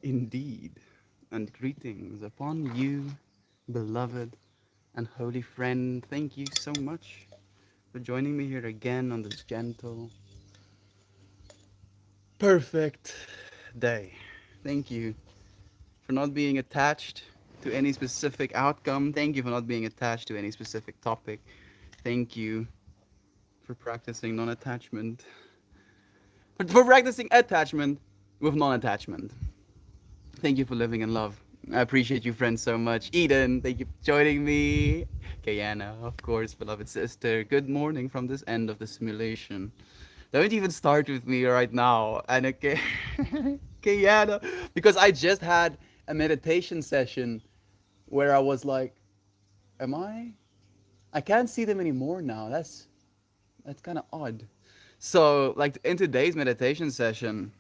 Indeed, and greetings upon you, beloved and holy friend. Thank you so much for joining me here again on this gentle, perfect day. Thank you for not being attached to any specific outcome. Thank you for not being attached to any specific topic. Thank you for practicing non attachment, for practicing attachment with non attachment. Thank you for living in love. I appreciate you, friends, so much. Eden, thank you for joining me. Kayana, of course, beloved sister. Good morning from this end of the simulation. Don't even start with me right now. And okay, Kayana, because I just had a meditation session where I was like, "Am I? I can't see them anymore now. That's kind of odd." So, like in today's meditation session,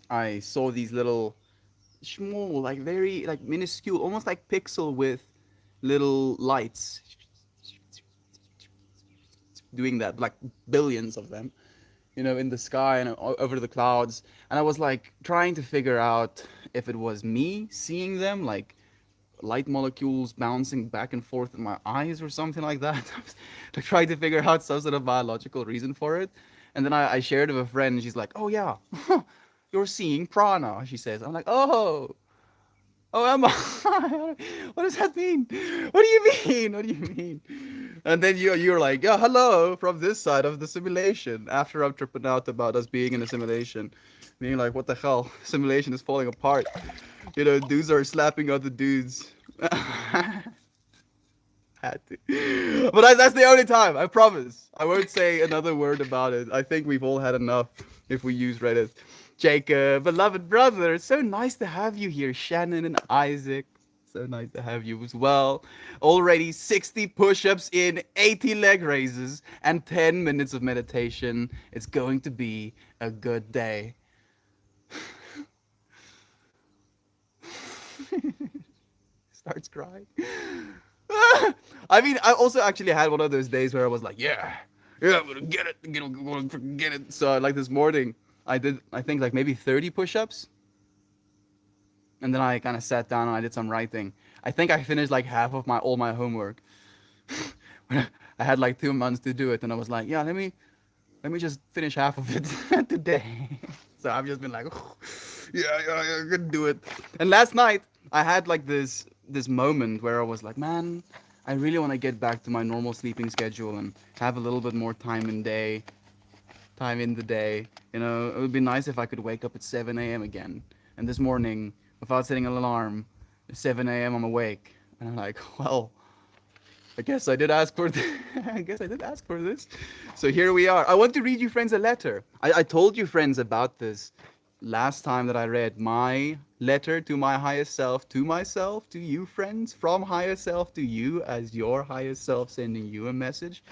I saw these little small, like very like minuscule, almost like pixel width little lights doing that, like billions of them, in the sky and over the clouds. And I was like trying to figure out if it was me seeing them, like light molecules bouncing back and forth in my eyes or something like that. I was like trying to figure out some sort of biological reason for it. And then I shared with a friend, and she's like, "Oh yeah, you're seeing prana," she says. I'm like, "Oh, oh, am I? What does that mean? What do you mean? What do you mean?" And then you're like, "Yeah, hello from this side of the simulation." After I'm tripping out about us being in a simulation, being like, "What the hell? Simulation is falling apart." Dudes are slapping other dudes. Had to, but that's the only time. I promise. I won't say another word about it. I think we've all had enough if we use Reddit. Jacob, beloved brother, so nice to have you here. Shannon and Isaac, so nice to have you as well. Already 60 push ups in, 80 leg raises, and 10 minutes of meditation. It's going to be a good day. Starts crying. I mean, I also actually had one of those days where I was like, yeah, I'm gonna get it, I'm gonna forget it. So, like this morning, I did, I think, like maybe 30 push ups. And then I kind of sat down and I did some writing. I think I finished like half of my all my homework. I had like 2 months to do it, and I was like, yeah, let me just finish half of it today. So I've just been like, "Oh, yeah, I can do it." And last night I had like this moment where I was like, man, I really want to get back to my normal sleeping schedule and have a little bit more time in the day. It would be nice if I could wake up at 7 a.m. again. And this morning, without setting an alarm, at 7 a.m. I'm awake, and I'm like, well, I guess I did ask for this. I guess I did ask for this. So here we are. I want to read you friends a letter. I told you friends about this last time that I read my letter to my highest self, to myself, to you friends, from higher self to you as your highest self sending you a message.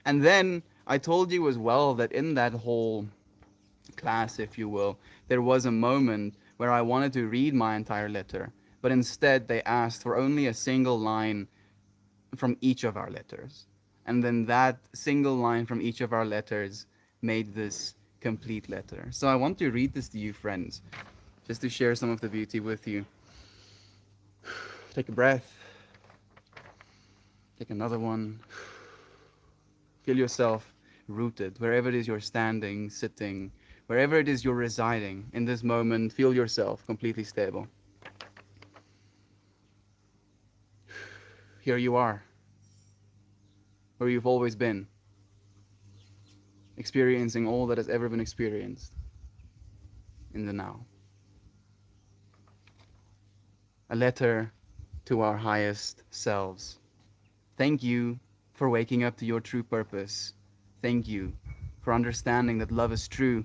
And then I told you as well that in that whole class, if you will, there was a moment where I wanted to read my entire letter, but instead they asked for only a single line from each of our letters. And then that single line from each of our letters made this complete letter. So I want to read this to you, friends, just to share some of the beauty with you. Take a breath, take another one. Feel yourself rooted wherever it is you're standing, sitting, wherever it is you're residing in this moment. Feel yourself completely stable. Here you are, where you've always been, experiencing all that has ever been experienced in the now. A letter to our highest selves. Thank you for waking up to your true purpose. Thank you for understanding that love is true.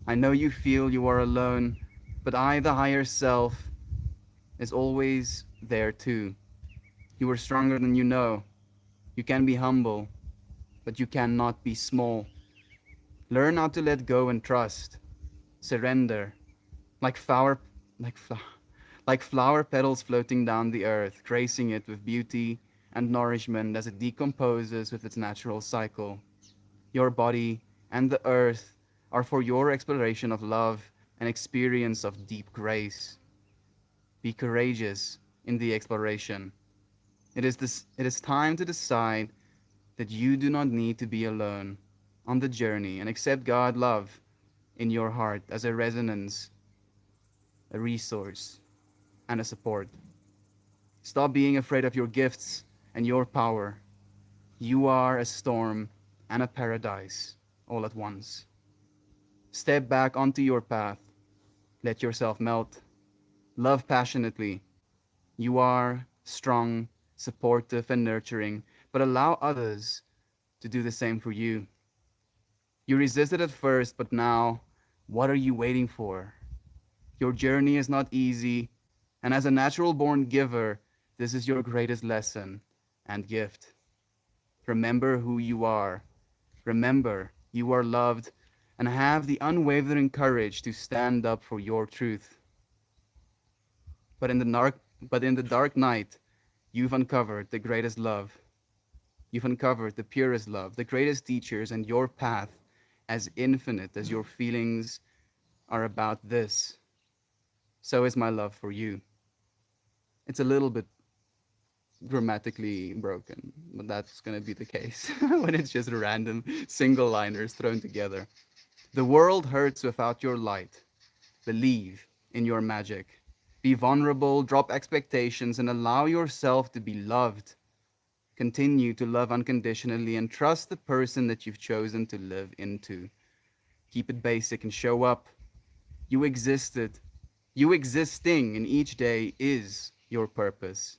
I know you feel you are alone, but I, the higher self, is always there too. You are stronger than you know. You can be humble, but you cannot be small. Learn how to let go and trust. Surrender, like flower, like like flower petals floating down the earth, gracing it with beauty and nourishment as it decomposes with its natural cycle. Your body and the earth are for your exploration of love an experience of deep grace. Be courageous in the exploration. It is time to decide that you do not need to be alone on the journey and accept God love in your heart as a resonance, a resource, and a support. Stop being afraid of your gifts and your power. You are a storm and a paradise all at once. Step back onto your path. Let yourself melt. Love passionately. You are strong, supportive, and nurturing, but allow others to do the same for you. You resisted at first, but now, what are you waiting for? Your journey is not easy, and as a natural born giver, this is your greatest lesson and gift. Remember who you are. Remember you are loved and have the unwavering courage to stand up for your truth. But in the dark night, you've uncovered the greatest love. You've uncovered the purest love, the greatest teachers, and your path, as infinite as your feelings are about this, so is my love for you. It's a little bit grammatically broken, but that's going to be the case when it's just random single liners thrown together. The world hurts without your light. Believe in your magic. Be vulnerable, drop expectations, and allow yourself to be loved. Continue to love unconditionally and trust the person that you've chosen to live into. Keep it basic and show up. You existed. You existing in each day is your purpose.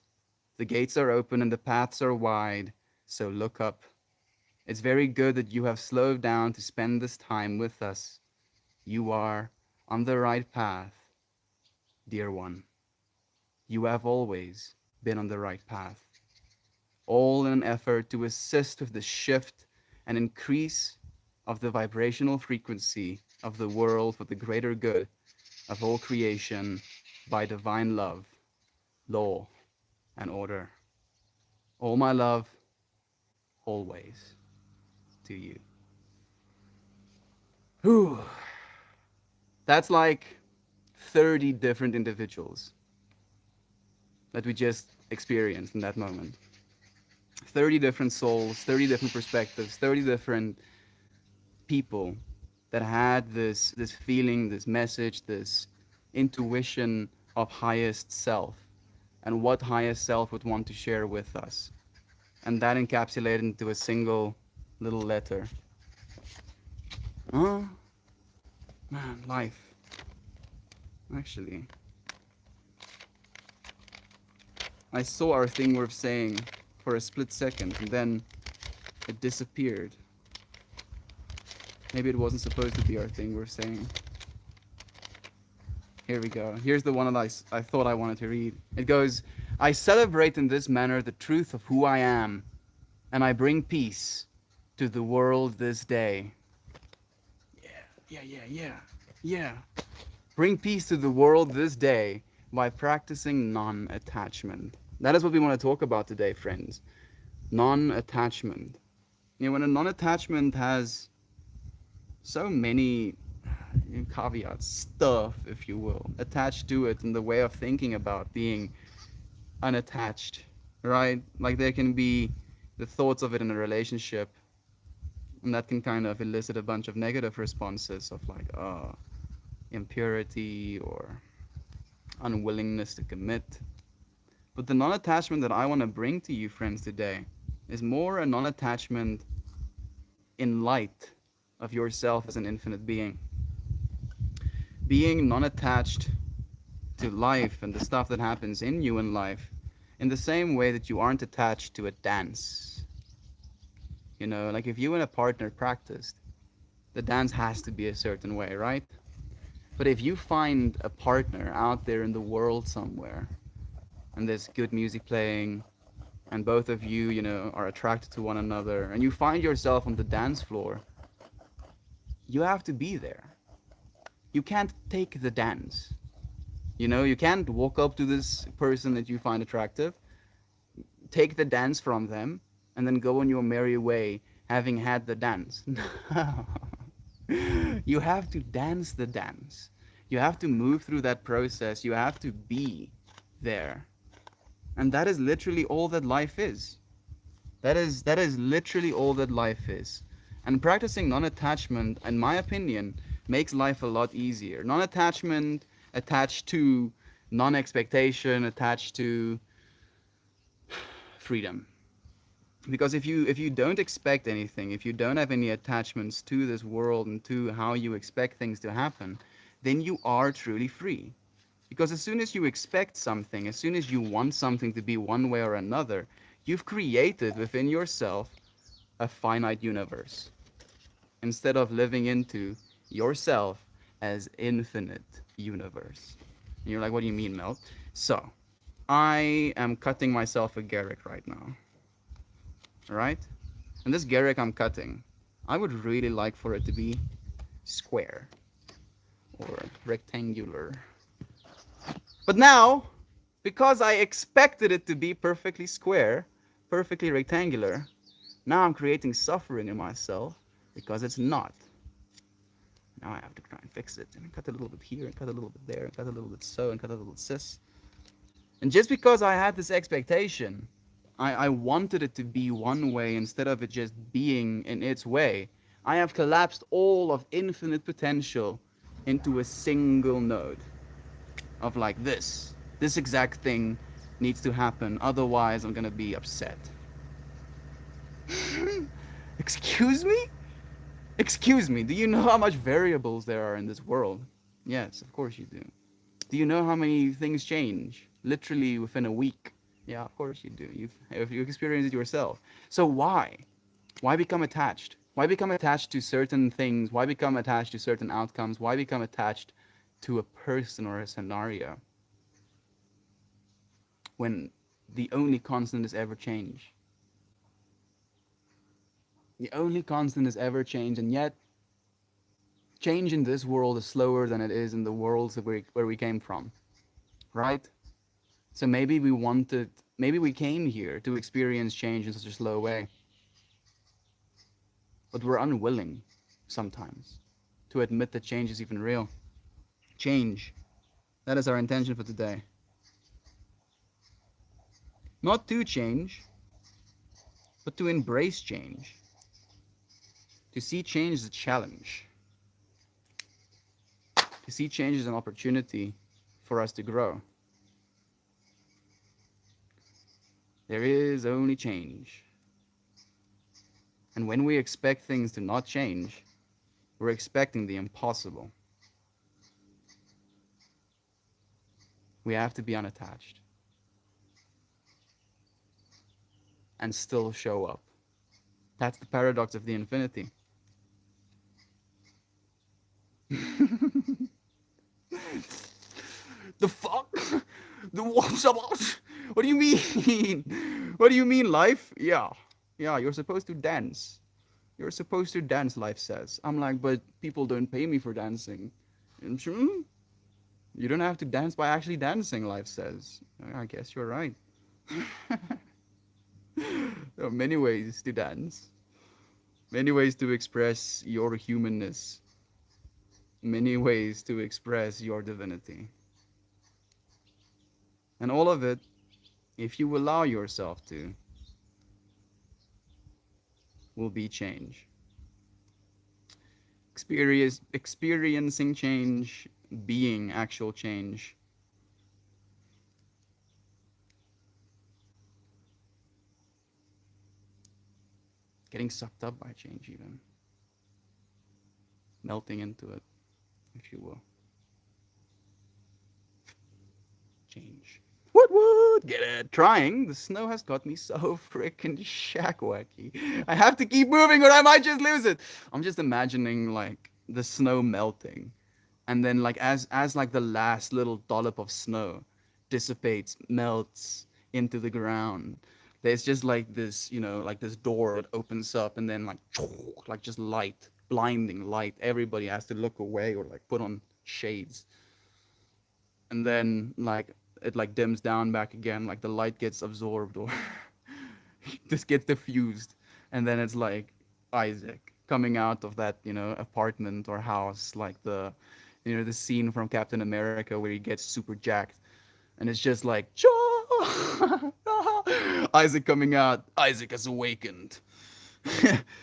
The gates are open and the paths are wide, so look up. It's very good that you have slowed down to spend this time with us. You are on the right path, dear one. You have always been on the right path, all in an effort to assist with the shift and increase of the vibrational frequency of the world for the greater good of all creation by divine love, law, and order. All my love, always, to you. Whew. That's like 30 different individuals that we just experienced in that moment. 30 different souls, 30 different perspectives, 30 different people that had this feeling, this message, this intuition of highest self and what highest self would want to share with us. And that encapsulated into a single little letter. Oh, man, life. Actually, I saw our thing worth saying for a split second, and then it disappeared. Maybe it wasn't supposed to be our thing worth saying. Here we go. Here's the one that I thought I wanted to read. It goes, I celebrate in this manner the truth of who I am, and I bring peace to the world this day. Yeah. Bring peace to the world this day by practicing non-attachment. That is what we want to talk about today, friends. Non-attachment. You know, when a non-attachment has so many caveats, stuff, if you will, attached to it in the way of thinking about being unattached, right? Like there can be the thoughts of it in a relationship, and that can kind of elicit a bunch of negative responses of like, impurity or unwillingness to commit. But the non-attachment that I want to bring to you, friends, today is more a non-attachment in light of yourself as an infinite being. Being non-attached to life and the stuff that happens in you in life in the same way that you aren't attached to a dance. You know, like if you and a partner practiced, the dance has to be a certain way, right? But if you find a partner out there in the world somewhere and there's good music playing and both of you, you know, are attracted to one another and you find yourself on the dance floor, you have to be there. You can't take the dance. You know, you can't walk up to this person that you find attractive, take the dance from them, and then go on your merry way having had the dance. No. You have to dance the dance. You have to move through that process. You have to be there. And that is literally all that life is. That is literally all that life is. And practicing non-attachment, in my opinion, makes life a lot easier. Non-attachment attached to non-expectation, attached to freedom. Because if you don't expect anything, if you don't have any attachments to this world and to how you expect things to happen, then you are truly free. Because as soon as you expect something, as soon as you want something to be one way or another, you've created within yourself a finite universe instead of living into yourself as infinite universe. And you're like, what do you mean, Mel? So, I am cutting myself a Garrick right now, right? And this Garrick I'm cutting, I would really like for it to be square or rectangular. But now, because I expected it to be perfectly square, perfectly rectangular, now I'm creating suffering in myself because it's not. Now I have to try and fix it and cut a little bit here and cut a little bit there and cut a little bit so and cut a little bit cis. And just because I had this expectation, I wanted it to be one way instead of it just being in its way, I have collapsed all of infinite potential into a single node of like this. This exact thing needs to happen, otherwise I'm gonna be upset. Excuse me? Excuse me, do you know how much variables there are in this world? Yes, of course you do. Do you know how many things change? Literally within a week. Yeah, of course you do. You've experienced it yourself. So why? Why become attached? Why become attached to certain things? Why become attached to certain outcomes? Why become attached to a person or a scenario when the only constant is ever change? The only constant is ever change, and yet change in this world is slower than it is in the worlds where we came from, right? So maybe we came here to experience change in such a slow way, but we're unwilling sometimes to admit that change is even real. Change. That is our intention for today. Not to change, but to embrace change. To see change as a challenge. To see change as an opportunity for us to grow. There is only change. And when we expect things to not change, we're expecting the impossible. We have to be unattached and still show up. That's the paradox of the infinity. The fuck? The what's up? What do you mean? What do you mean, life? Yeah. Yeah, you're supposed to dance. You're supposed to dance, life says. I'm like, but people don't pay me for dancing. And you don't have to dance by actually dancing, life says. I guess you're right. There are many ways to dance, many ways to express your humanness, many ways to express your divinity. And all of it, if you allow yourself to, will be change. Experiencing change, being actual change. Getting sucked up by change, even. Melting into it, if you will. Change. What? Get it? Trying. The snow has got me so freaking shackwacky. I have to keep moving or I might just lose it. I'm just imagining like the snow melting. And then like as like the last little dollop of snow dissipates, melts into the ground. There's just like this, like this door that opens up and then like just light, blinding light. Everybody has to look away or like put on shades. And then like it like dims down back again, like the light gets absorbed or just gets diffused, and then it's like Isaac coming out of that apartment or house, like You know, the scene from Captain America where he gets super jacked, and it's just like, Isaac coming out. Isaac has awakened.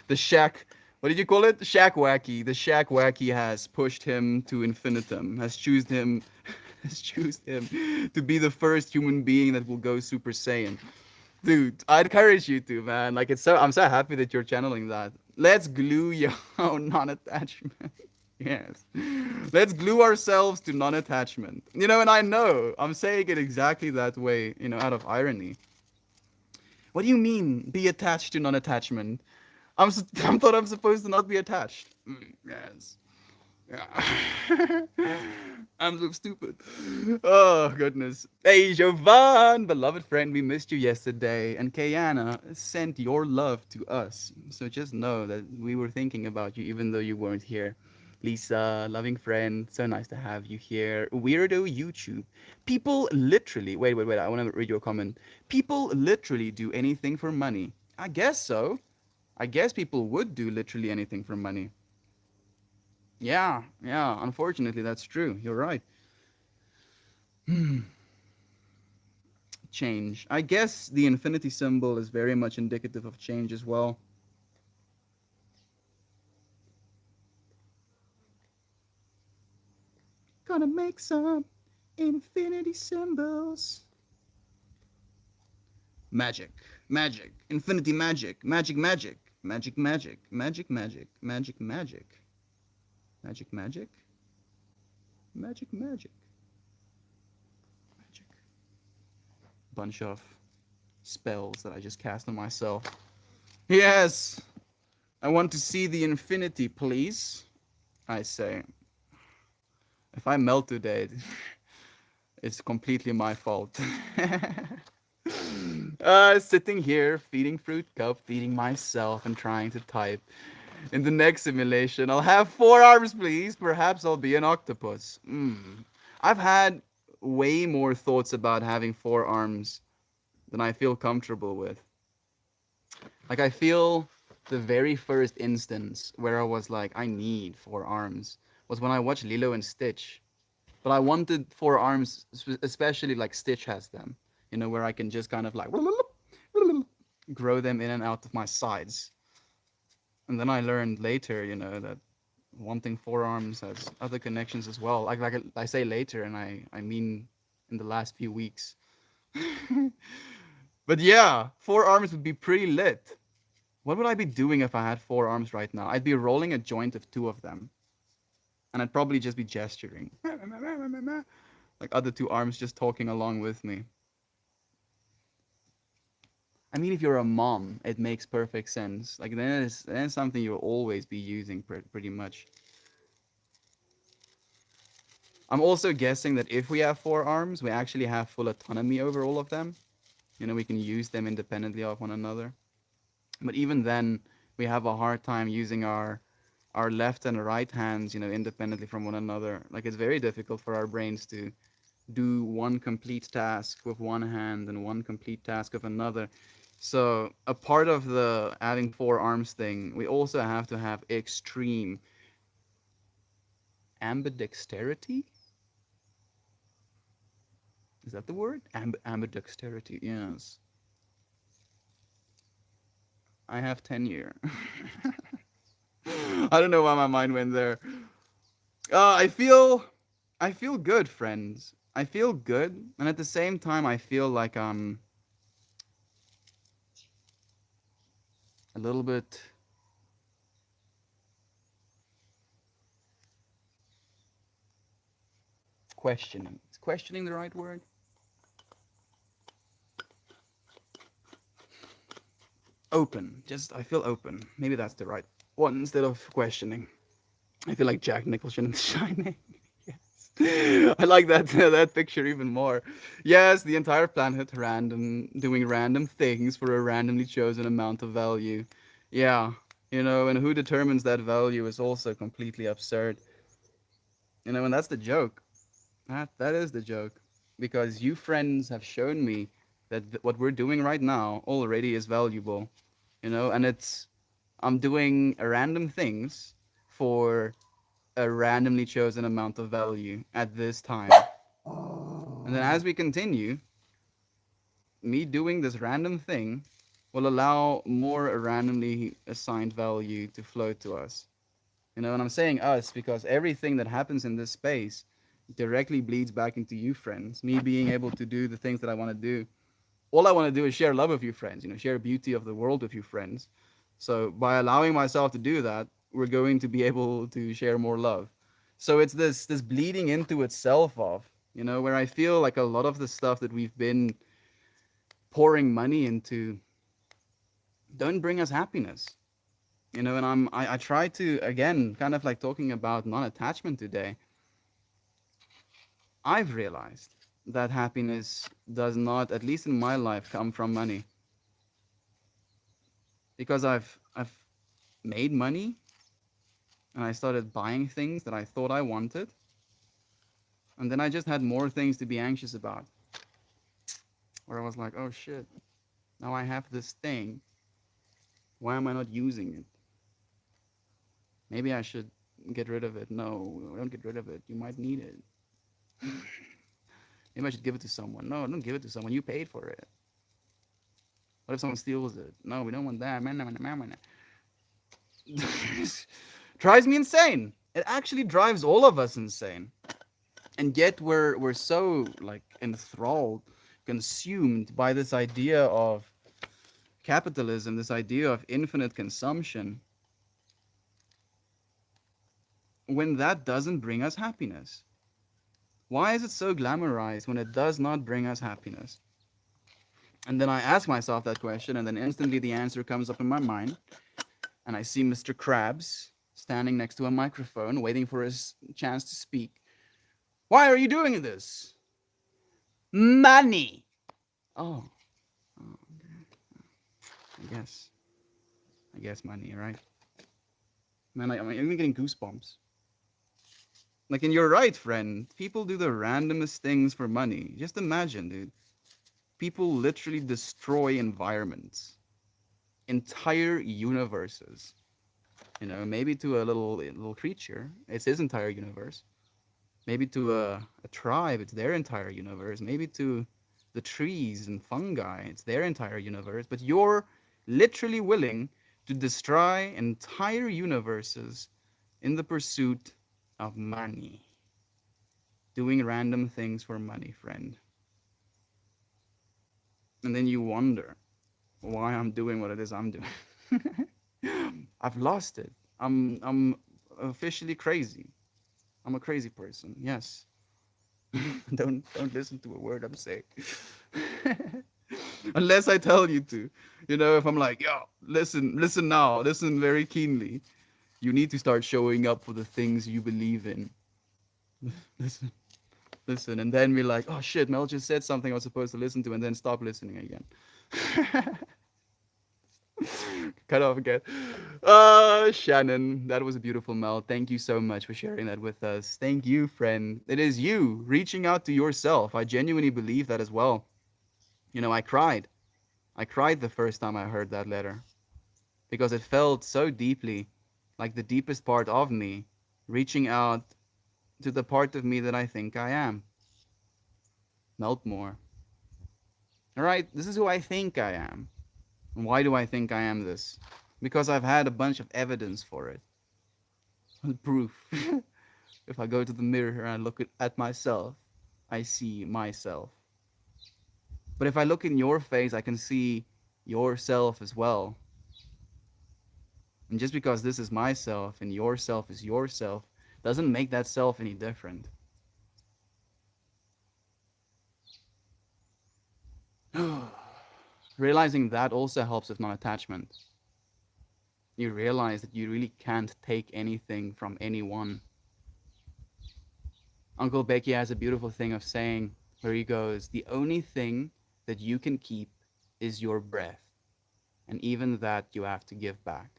The Shack. What did you call it? Shack Wacky. The Shack Wacky has pushed him to infinitum. Has chosen him. Has chosen him to be the first human being that will go Super Saiyan. Dude, I'd encourage you to, man. Like it's so. I'm so happy that you're channeling that. Let's glue your non-attachment. Yes. Let's glue ourselves to non-attachment. You know, and I know I'm saying it exactly that way, you know, out of irony. What do you mean, be attached to non-attachment? I thought I'm supposed to not be attached. Yes. Yeah. I'm so stupid. Oh, goodness. Hey, Jovan, beloved friend, we missed you yesterday. And Kayana sent your love to us. So just know that we were thinking about you even though you weren't here. Lisa, loving friend, so nice to have you here. Weirdo YouTube. People literally, wait, I want to read your comment. People literally do anything for money. I guess so. I guess people would do literally anything for money. Yeah, unfortunately, that's true. You're right. Change. I guess the infinity symbol is very much indicative of change as well. Gonna make some infinity symbols. Magic, magic, infinity magic, magic, magic, magic, magic, magic, magic, magic, magic, magic, magic, magic, magic, magic. Bunch of spells that I just cast on myself. Yes, I want to see the infinity, please. I say. If I melt today, it's completely my fault. Sitting here, feeding fruit cup, feeding myself, and trying to type. In the next simulation, I'll have 4 arms, please. Perhaps I'll be an octopus. I've had way more thoughts about having 4 arms than I feel comfortable with. Like, I feel the very first instance where I was like, I need 4 arms was when I watched Lilo and Stitch. But I wanted 4 arms, especially like Stitch has them, you know, where I can just kind of like grow them in and out of my sides. And then I learned later, you know, that wanting 4 arms has other connections as well. Like I say later, and I mean in the last few weeks. But yeah, 4 arms would be pretty lit. What would I be doing if I had 4 arms right now? I'd be rolling a joint of 2 of them, and I'd probably just be gesturing. Like other 2 arms just talking along with me. I mean, if you're a mom, it makes perfect sense. Like then it's something you'll always be using pretty much. I'm also guessing that if we have 4 arms, we actually have full autonomy over all of them. You know, we can use them independently of one another. But even then, we have a hard time using our left and right hands, you know, independently from one another. Like it's very difficult for our brains to do one complete task with one hand and one complete task with another. So a part of the having 4 arms thing, we also have to have extreme ambidexterity. Is that the word? Ambidexterity. Yes. I have tenure. I don't know why my mind went there. I feel good, friends. I feel good, and at the same time, I feel like I'm a little bit questioning. Is questioning the right word? Open. Just I feel open. Maybe that's the right one instead of questioning. I feel like Jack Nicholson in The Shining. Yes. I like that that picture even more. Yes, the entire planet random doing random things for a randomly chosen amount of value. Yeah, you know, and who determines that value is also completely absurd. You know, and that's the joke. That is the joke, because you friends have shown me that what we're doing right now already is valuable. You know, and it's I'm doing random things for a randomly chosen amount of value at this time. And then as we continue, me doing this random thing will allow more randomly assigned value to flow to us. And I'm saying us because everything that happens in this space directly bleeds back into you, friends. Me being able to do the things that I want to do. All I want to do is share love with you, friends. Share beauty of the world with you, friends. So by allowing myself to do that, we're going to be able to share more love. So it's this bleeding into itself of, where I feel like a lot of the stuff that we've been pouring money into don't bring us happiness. And I try to, again, kind of like talking about non-attachment today. I've realized that happiness does not, at least in my life, come from money, because I've made money and I started buying things that I thought I wanted, and then I just had more things to be anxious about. Where I was like, oh shit, now I have this thing. Why am I not using it? Maybe I should get rid of it. No, don't get rid of it. You might need it. Maybe I should give it to someone. No, don't give it to someone. You paid for it. What if someone steals it? No, we don't want that. Drives me insane. It actually drives all of us insane. And yet we're so like enthralled, consumed by this idea of capitalism, this idea of infinite consumption, when that doesn't bring us happiness. Why is it so glamorized when it does not bring us happiness? And then I ask myself that question, and then instantly the answer comes up in my mind, and I see Mr. Krabs standing next to a microphone, waiting for his chance to speak. Why are you doing this? Money. Oh, I guess. I guess money, right? Man, I'm even getting goosebumps. Like, and you're right, friend. People do the randomest things for money. Just imagine, dude. People literally destroy environments, entire universes. Maybe to a little creature, it's his entire universe. Maybe to a tribe, it's their entire universe. Maybe to the trees and fungi, it's their entire universe. But you're literally willing to destroy entire universes in the pursuit of money. Doing random things for money, friend. And then you wonder why I'm doing what it is I'm doing. I've lost it. I'm officially crazy. I'm a crazy person. Yes. Don't listen to a word I'm saying. Unless I tell you to. If I'm like, yo, listen now, listen very keenly. You need to start showing up for the things you believe in. Listen, listen, and then be like, oh shit, Mel just said something I was supposed to listen to, and then stop listening again. Cut off again. Shannon, that was a beautiful, Mel. Thank you so much for sharing that with us. Thank you, friend. It is you reaching out to yourself. I genuinely believe that as well. I cried. I cried the first time I heard that letter because it felt so deeply like the deepest part of me reaching out to the part of me that I think I am. Melt more. All right, this is who I think I am. And why do I think I am this? Because I've had a bunch of evidence for it. Proof. If I go to the mirror and I look at myself, I see myself. But if I look in your face, I can see yourself as well. And just because this is myself and yourself is yourself doesn't make that self any different. Realizing that also helps with non-attachment. You realize that you really can't take anything from anyone. Uncle Becky has a beautiful thing of saying where he goes, the only thing that you can keep is your breath. And even that you have to give back.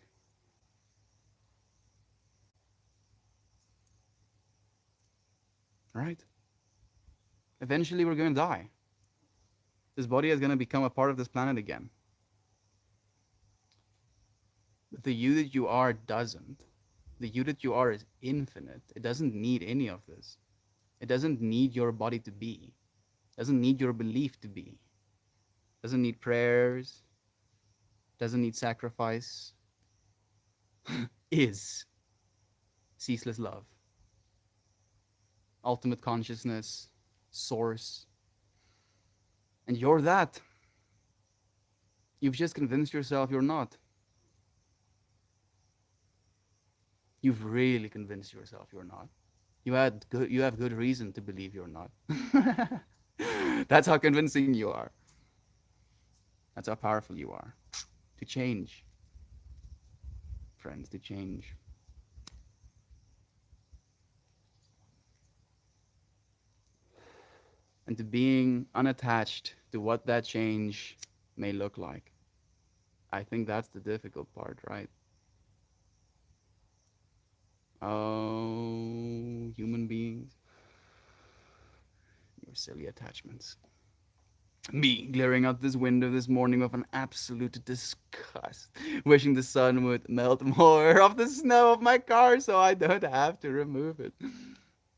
Right? Eventually we're going to die. This body is going to become a part of this planet again. But the you that you are doesn't. The you that you are is infinite. It doesn't need any of this. It doesn't need your body to be. It doesn't need your belief to be. It doesn't need prayers. It doesn't need sacrifice. Is ceaseless love, ultimate consciousness, source. And you're that. You've just convinced yourself you're not. You've really convinced yourself you're not. You have good reason to believe you're not. That's how convincing you are. That's how powerful you are. To change, friends, to change. And to being unattached to what that change may look like. I think that's the difficult part, right? Oh, human beings, your silly attachments. Me glaring out this window this morning with an absolute disgust, wishing the sun would melt more of the snow of my car so I don't have to remove it.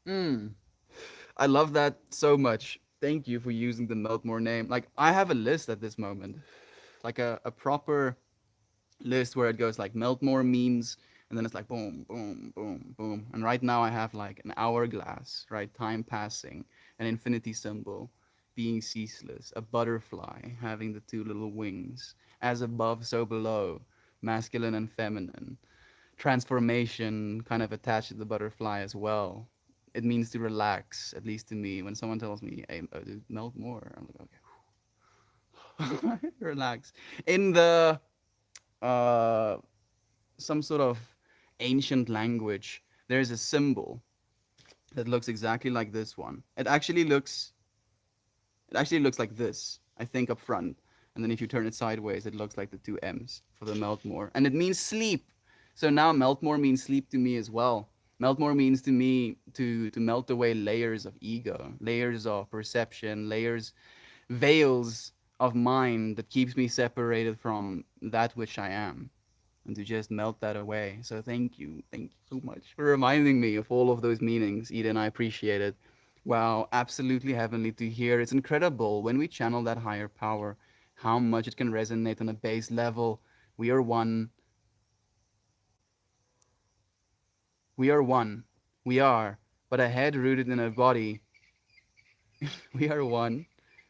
Mm. I love that so much. Thank you for using the melt more name. Like, I have a list at this moment, like a proper list where it goes like melt more means, and then it's like boom, boom, boom, boom. And right now I have like an hourglass, right? Time passing, an infinity symbol, being ceaseless, a butterfly having the two little wings, as above, so below, masculine and feminine, transformation kind of attached to the butterfly as well. It means to relax, at least to me. When someone tells me, "Hey, dude, melt more," I'm like, okay, relax. In the uh, some sort of ancient language, there's a symbol that looks exactly like this one. It actually looks like this, I think, up front. And then if you turn it sideways, it looks like the two M's for the Meltmore. And it means sleep. So now Meltmore means sleep to me as well. Meltmore means to me to melt away layers of ego, layers of perception, layers, veils of mind that keeps me separated from that which I am, and to just melt that away. So thank you. Thank you so much for reminding me of all of those meanings, Eden. I appreciate it. Wow, absolutely heavenly to hear. It's incredible when we channel that higher power, how much it can resonate on a base level. We are one. We are one. We are, but a head rooted in a body. We are one.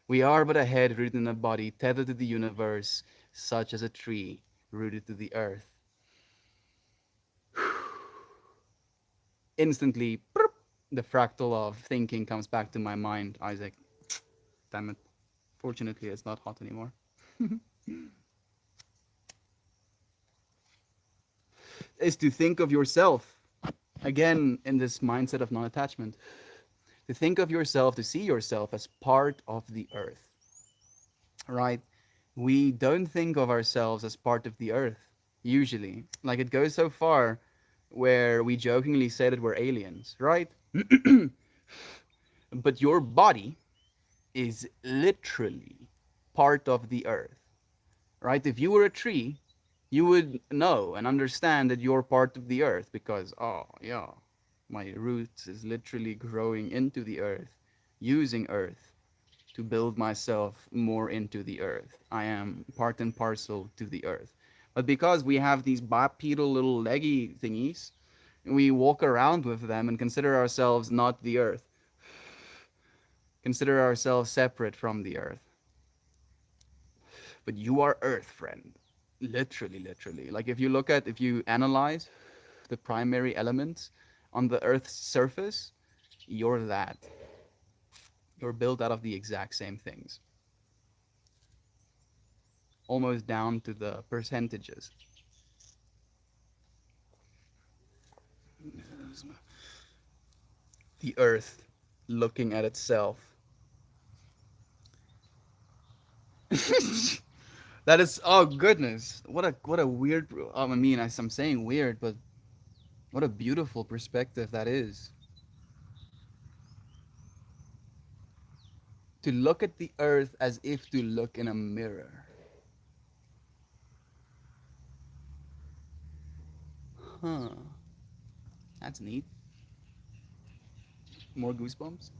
We are but a head rooted in a body, tethered to the universe, such as a tree rooted to the earth. Instantly, the fractal of thinking comes back to my mind, Isaac. Damn it. Fortunately, it's not hot anymore. Is to think of yourself, again, in this mindset of non attachment, to think of yourself, to see yourself as part of the earth, right? We don't think of ourselves as part of the earth, usually. Like, it goes so far where we jokingly say that we're aliens, right? But your body is literally part of the earth, right? If you were a tree, you would know and understand that you're part of the earth because, oh, yeah, my roots is literally growing into the earth, using earth to build myself more into the earth. I am part and parcel to the earth. But because we have these bipedal little leggy thingies, we walk around with them and consider ourselves not the earth, consider ourselves separate from the earth. But you are earth, friend. Literally, literally. Like, if you analyze the primary elements on the earth's surface, you're that. You're built out of the exact same things, almost down to the percentages. The earth looking at itself. That is, oh goodness, what a weird. I mean, I'm saying weird, but what a beautiful perspective that is. To look at the earth as if to look in a mirror. Huh. That's neat. More goosebumps.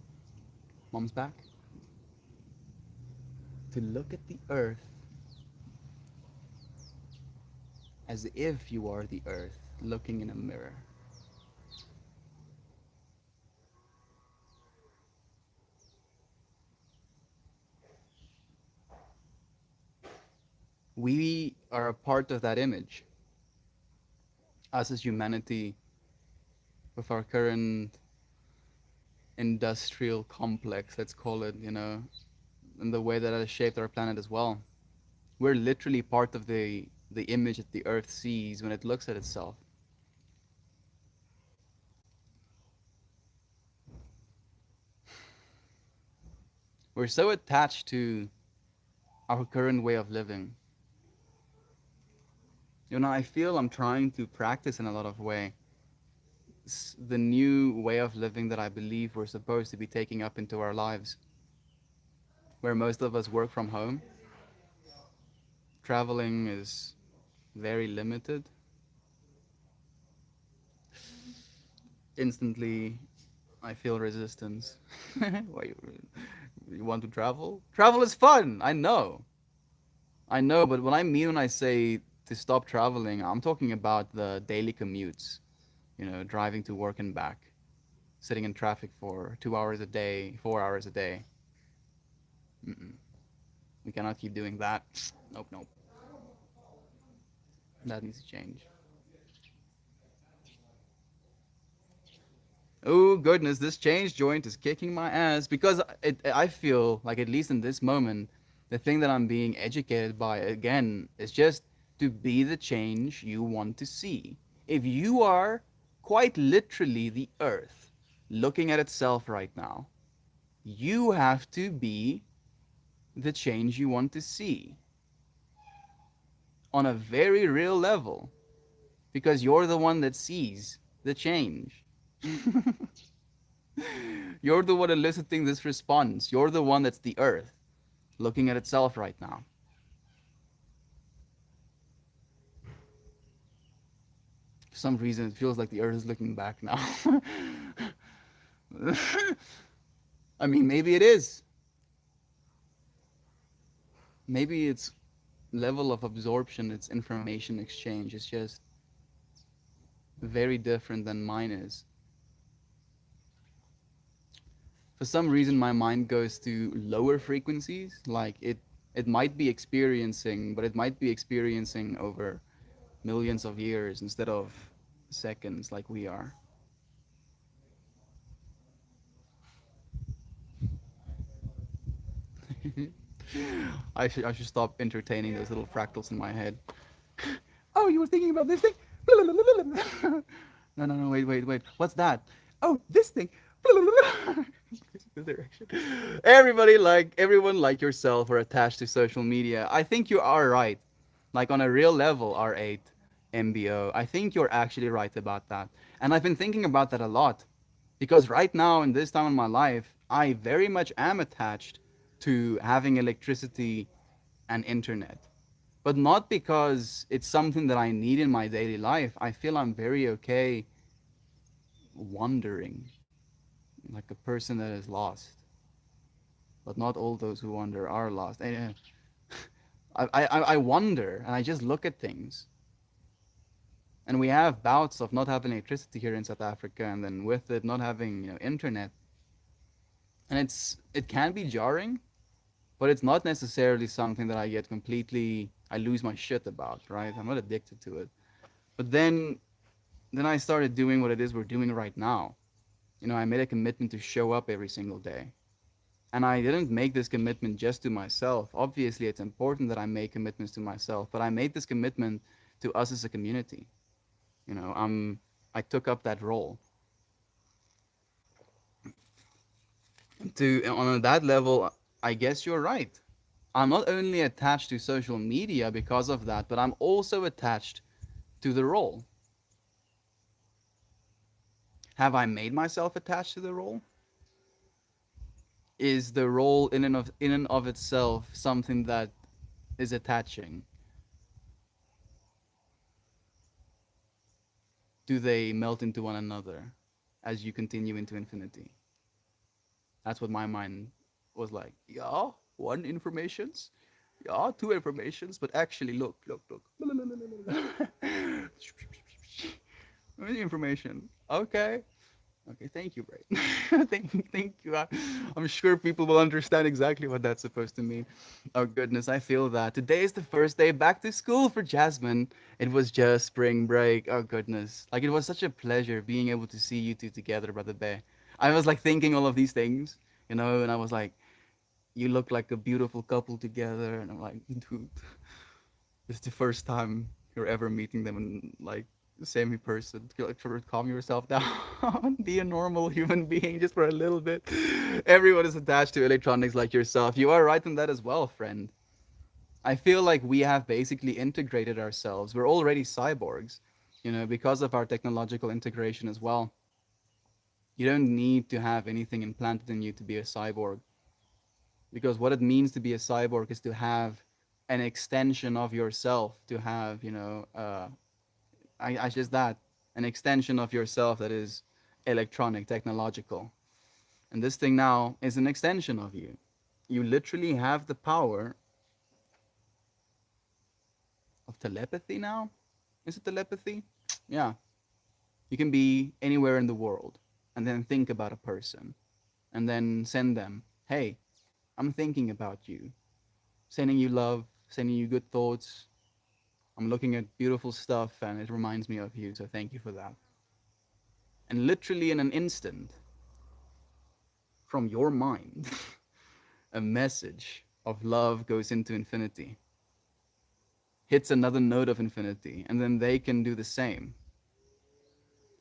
Mom's back. To look at the earth as if you are the earth looking in a mirror. We are a part of that image. Us as humanity, with our current industrial complex, let's call it, and the way that it has shaped our planet as well. We're literally part of the image that the earth sees when it looks at itself. We're so attached to our current way of living. I feel I'm trying to practice in a lot of way the new way of living that I believe we're supposed to be taking up into our lives, where most of us work from home. Traveling is very limited. Instantly, I feel resistance. Why you want to travel? Travel is fun. I know. I know, but what I mean when I say to stop traveling, I'm talking about the daily commutes. Driving to work and back, sitting in traffic for 2 hours a day, 4 hours a day. Mm-mm. We cannot keep doing that. Nope, nope. That needs to change. Oh goodness, this change joint is kicking my ass because I feel like at least in this moment, the thing that I'm being educated by again is just to be the change you want to see. If you are quite literally the earth looking at itself right now, you have to be the change you want to see on a very real level because you're the one that sees the change. You're the one eliciting this response. You're the one that's the earth looking at itself right now. For some reason, it feels like the earth is looking back now. I mean, maybe it is. Maybe its level of absorption, its information exchange is just very different than mine is. For some reason, my mind goes to lower frequencies. Like it might be experiencing, but it might be experiencing over millions of years instead of seconds like we are. I should stop entertaining those little fractals in my head. Oh, you were thinking about this thing? No, no, no, wait. What's that? Oh, this thing. This direction. Everyone like yourself are attached to social media. I think you are right. Like on a real level, R8, MBO. I think you're actually right about that. And I've been thinking about that a lot. Because right now, in this time in my life, I very much am attached to having electricity and internet. But not because it's something that I need in my daily life. I feel I'm very okay wandering, like a person that is lost. But not all those who wander are lost. I wonder and I just look at things. And we have bouts of not having electricity here in South Africa, and then with it not having internet, and it can be jarring, but it's not necessarily something that I get completely I lose my shit about, right? I'm not addicted to it. But then I started doing what it is we're doing right now. I made a commitment to show up every single day. And I didn't make this commitment just to myself. Obviously, it's important that I make commitments to myself, but I made this commitment to us as a community. I took up that role. To on that level, I guess you're right. I'm not only attached to social media because of that, but I'm also attached to the role. Have I made myself attached to the role? Is the role in and of itself something that is attaching? do they melt into one another as you continue into infinity? That's what my mind was like. Yeah, one informations. Yeah, two informations. But actually, look, look, look. Information. Okay. Okay, thank you, Braden. Thank you. I'm sure people will understand exactly what that's supposed to mean. Oh goodness, I feel that. Today is the first day back to school for Jasmine. It was just spring break. Oh goodness. Like it was such a pleasure being able to see you two together, Brother Bear. I was like thinking all of these things, and I was like, you look like a beautiful couple together, and I'm like, dude, it's the first time you're ever meeting them in like semi person. Like try to calm yourself down. Be a normal human being just for a little bit. Everyone is attached to electronics like yourself. You are right in that as well, friend. I feel like we have basically integrated ourselves. We're already cyborgs, because of our technological integration as well. You don't need to have anything implanted in you to be a cyborg, because what it means to be a cyborg is to have an extension of yourself, to have, I just that an extension of yourself that is electronic, technological. And this thing now is an extension of you. You literally have the power of telepathy now. Is it telepathy? Yeah. You can be anywhere in the world and then think about a person and then send them, hey, I'm thinking about you, sending you love, sending you good thoughts. I'm looking at beautiful stuff and it reminds me of you, so thank you for that. And literally in an instant, from your mind, a message of love goes into infinity, hits another note of infinity, and then they can do the same.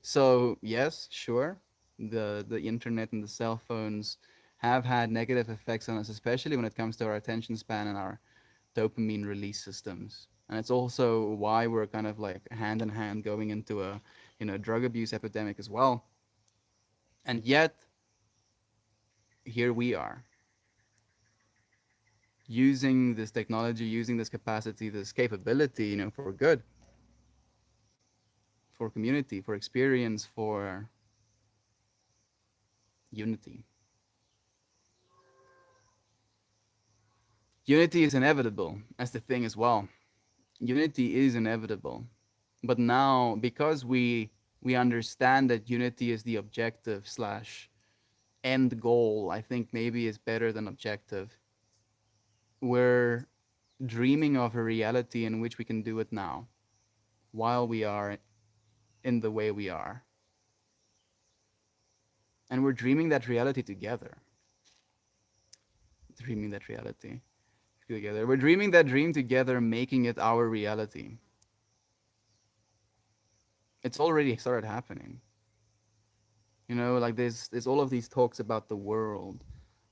So, yes, sure, the internet and the cell phones have had negative effects on us, especially when it comes to our attention span and our dopamine release systems. And it's also why we're kind of like hand in hand going into a, drug abuse epidemic as well. And yet, here we are using this technology, using this capacity, this capability, for good, for community, for experience, for unity. Unity is inevitable. That's the thing as well. Unity is inevitable. But now, because we understand that unity is the objective slash end goal, I think maybe is better than objective. We're dreaming of a reality in which we can do it now, while we are in the way we are. And we're dreaming that reality together. Dreaming that reality together. We're dreaming that dream together, making it our reality. It's already started happening. Like there's all of these talks about the world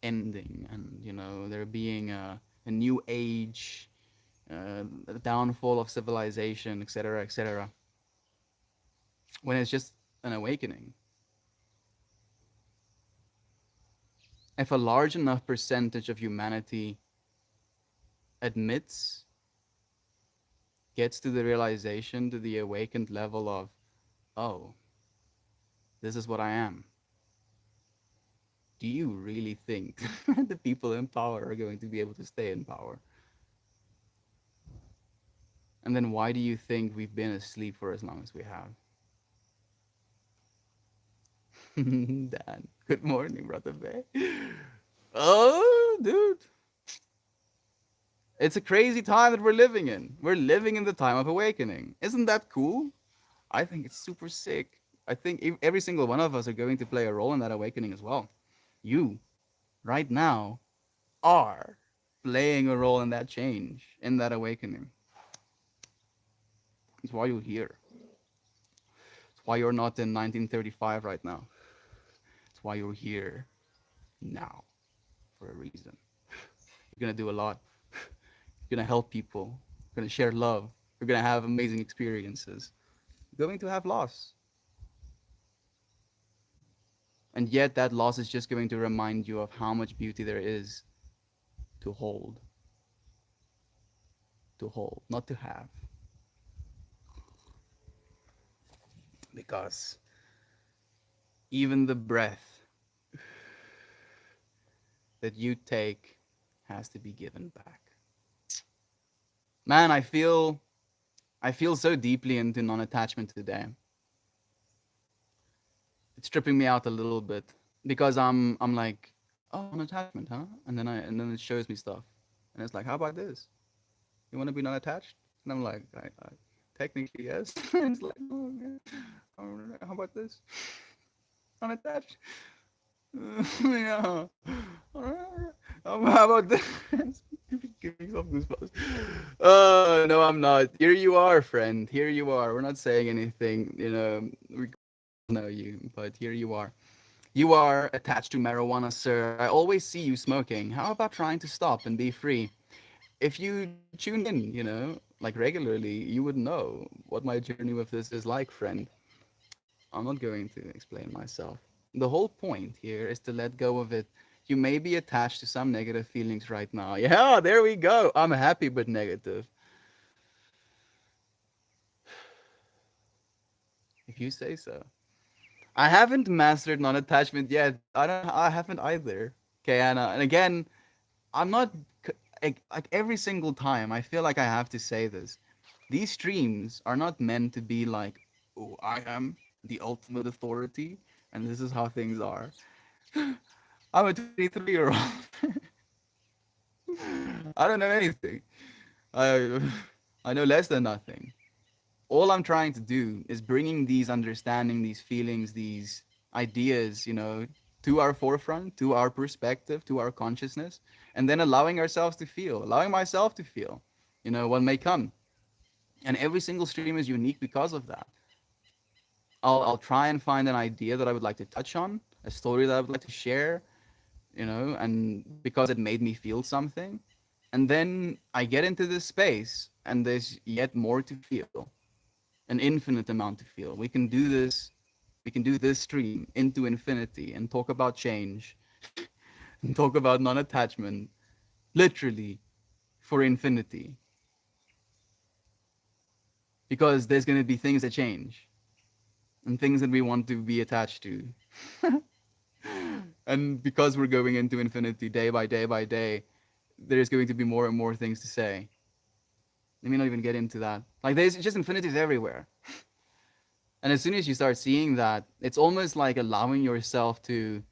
ending, and there being a new age, the downfall of civilization, etc., etc. When it's just an awakening. If a large enough percentage of humanity admits, gets to the realization, to the awakened level of, oh, this is what I am. Do you really think the people in power are going to be able to stay in power? And then why do you think we've been asleep for as long as we have? Dan, good morning, brother Bay. Oh, dude. It's a crazy time that we're living in. We're living in the time of awakening. Isn't that cool? I think it's super sick. I think every single one of us are going to play a role in that awakening as well. You, right now, are playing a role in that change, in that awakening. It's why you're here. It's why you're not in 1935 right now. It's why you're here now for a reason. You're gonna do a lot. You're gonna help people. You're gonna share love. You're gonna have amazing experiences. You're going to have loss. And yet that loss is just going to remind you of how much beauty there is to hold. To hold, not to have. Because even the breath that you take has to be given back. Man, I feel so deeply into non-attachment today. It's tripping me out a little bit because I'm like, oh, non-attachment, huh? And then it shows me stuff, and it's like, how about this? You want to be non-attached? And I'm like, I technically yes. It's like, oh, okay. How about this? Unattached? Yeah. How about this? Give me some goosebumps. No, I'm not. Here you are, friend. Here you are. We're not saying anything. We know you, but here you are. You are attached to marijuana, sir. I always see you smoking. How about trying to stop and be free? If you tuned in, like regularly, you would know what my journey with this is like, friend. I'm not going to explain myself. The whole point here is to let go of it. You may be attached to some negative feelings right now. Yeah, there we go. I'm happy but negative. If you say so. I haven't mastered non-attachment yet. I haven't either. Okay, Anna. And again, I'm not like every single time I feel like I have to say this. These streams are not meant to be like, oh, I am the ultimate authority and this is how things are. I'm a 23-year-old. I don't know anything. I I know less than nothing. All I'm trying to do is bringing these understanding, these feelings, these ideas, to our forefront, to our perspective, to our consciousness, and then allowing ourselves to feel, allowing myself to feel, what may come. And every single stream is unique because of that. I'll try and find an idea that I would like to touch on, a story that I would like to share, and because it made me feel something. And then I get into this space and there's yet more to feel, an infinite amount to feel. We can do this stream into infinity and talk about change and talk about non-attachment literally for infinity because there's going to be things that change and things that we want to be attached to. And because we're going into infinity day by day by day, there's going to be more and more things to say. Let me not even get into that. Like there's just infinities everywhere. And as soon as you start seeing that, it's almost like allowing yourself to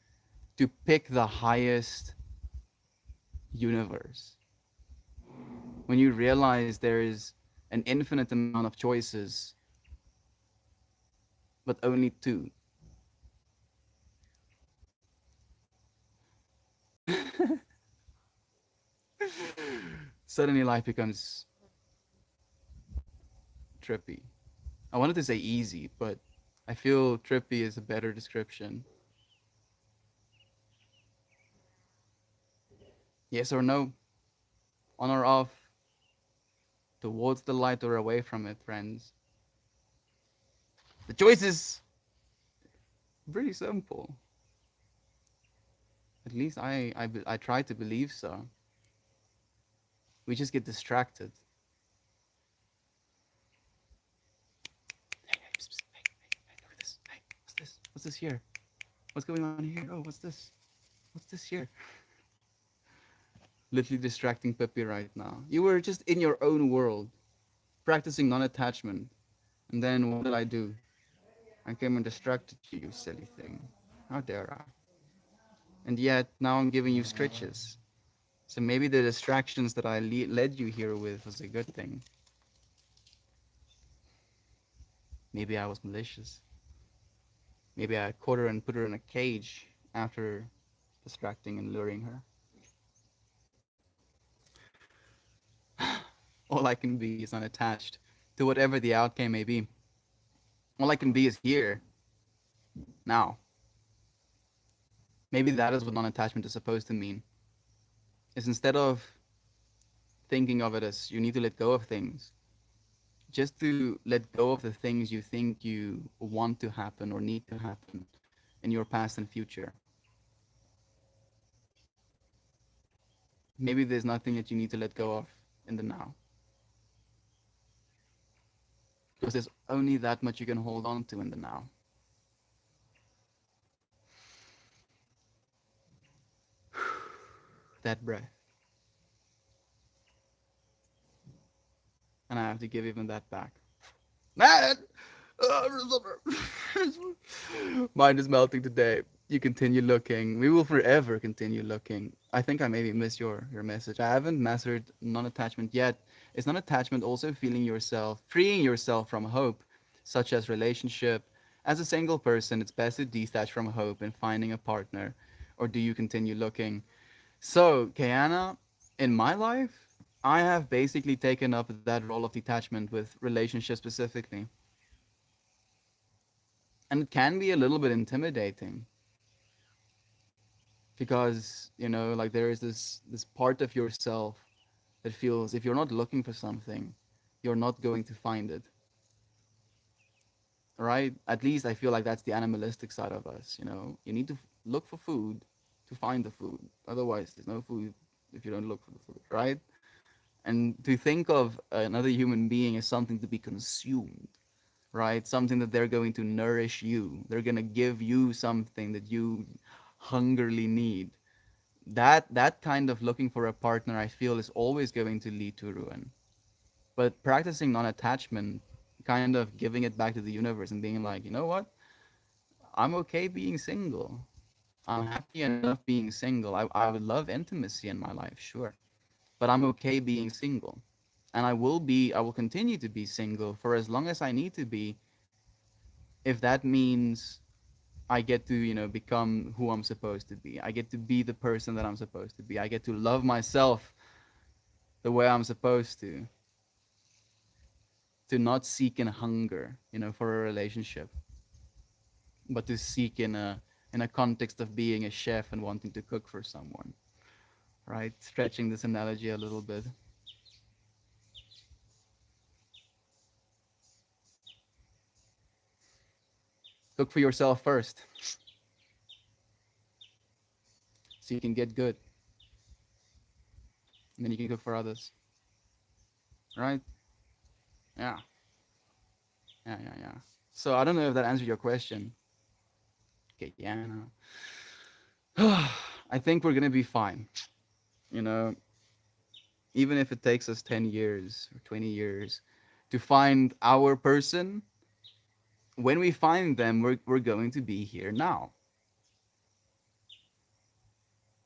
pick the highest universe. When you realize there is an infinite amount of choices, but only two. Suddenly life becomes trippy. I wanted to say easy, but I feel trippy is a better description. Yes or no? On or off? Towards the light or away from it, friends? The choice is pretty simple. At least I try to believe so. We just get distracted. Hey, look at this. Hey, what's this? What's this here? What's going on here? Oh, what's this? What's this here? Literally distracting Pepe right now. You were just in your own world, practicing non-attachment. And then what did I do? I came and distracted you, you silly thing. How dare I? And yet, now I'm giving you scritches. So maybe the distractions that I led you here with was a good thing. Maybe I was malicious. Maybe I caught her and put her in a cage after distracting and luring her. All I can be is unattached to whatever the outcome may be. All I can be is here, now. Maybe that is what non-attachment is supposed to mean. Is instead of thinking of it as you need to let go of things, just to let go of the things you think you want to happen or need to happen in your past and future. Maybe there's nothing that you need to let go of in the now. because there's only that much you can hold on to in the now. That breath. And I have to give even that back. Man! Mind is melting today. You continue looking. We will forever continue looking. I think I maybe missed your message. I haven't mastered non-attachment yet. Is non-attachment also feeling yourself, freeing yourself from hope, such as relationship? As a single person, it's best to detach from hope and finding a partner, or do you continue looking? So, Kayana, in my life, I have basically taken up that role of detachment with relationships specifically. And it can be a little bit intimidating because, like there is this part of yourself that feels if you're not looking for something, you're not going to find it. Right? At least I feel like that's the animalistic side of us. You need to look for food to find the food. Otherwise, there's no food if you don't look for the food, right? And to think of another human being as something to be consumed, right? Something that they're going to nourish you. They're going to give you something that you hungrily need. That kind of looking for a partner, I feel, is always going to lead to ruin. But practicing non-attachment, kind of giving it back to the universe and being like, you know what? I'm okay being single. I'm happy enough being single. I would love intimacy in my life, sure. But I'm okay being single. And I will continue to be single for as long as I need to be, if that means I get to, become who I'm supposed to be. I get to be the person that I'm supposed to be. I get to love myself the way I'm supposed to not seek in hunger, for a relationship, but to seek in a context of being a chef and wanting to cook for someone, right? Stretching this analogy a little bit. Cook for yourself first so you can get good, and then you can cook for others, right? Yeah, yeah. So I don't know if that answered your question. Okay, yeah, no. I think we're gonna be fine. You know, even if it takes us 10 years or 20 years to find our person, when we find them, we're going to be here now.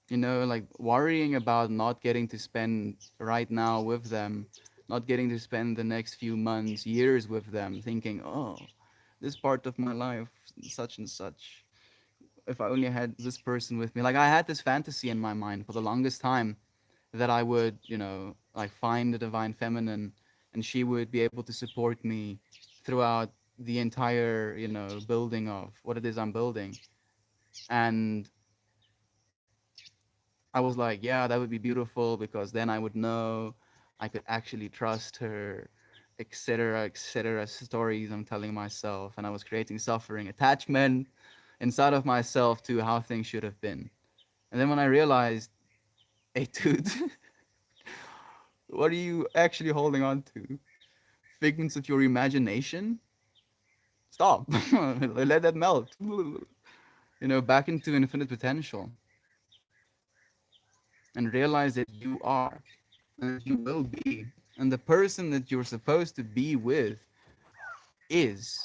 Like worrying about not getting to spend right now with them, not getting to spend the next few months, years with them, thinking, oh, this part of my life, such and such. If I only had this person with me. Like I had this fantasy in my mind for the longest time that I would, like find the divine feminine and she would be able to support me throughout the entire, building of what it is I'm building. And I was like, yeah, that would be beautiful because then I would know I could actually trust her, etc., etc. Stories I'm telling myself. And I was creating suffering, attachment inside of myself to how things should have been. And then when I realized, hey, dude, what are you actually holding on to? Figments of your imagination? Stop. Let that melt. Back into infinite potential and realize that you are and that you will be. And the person that you're supposed to be with is.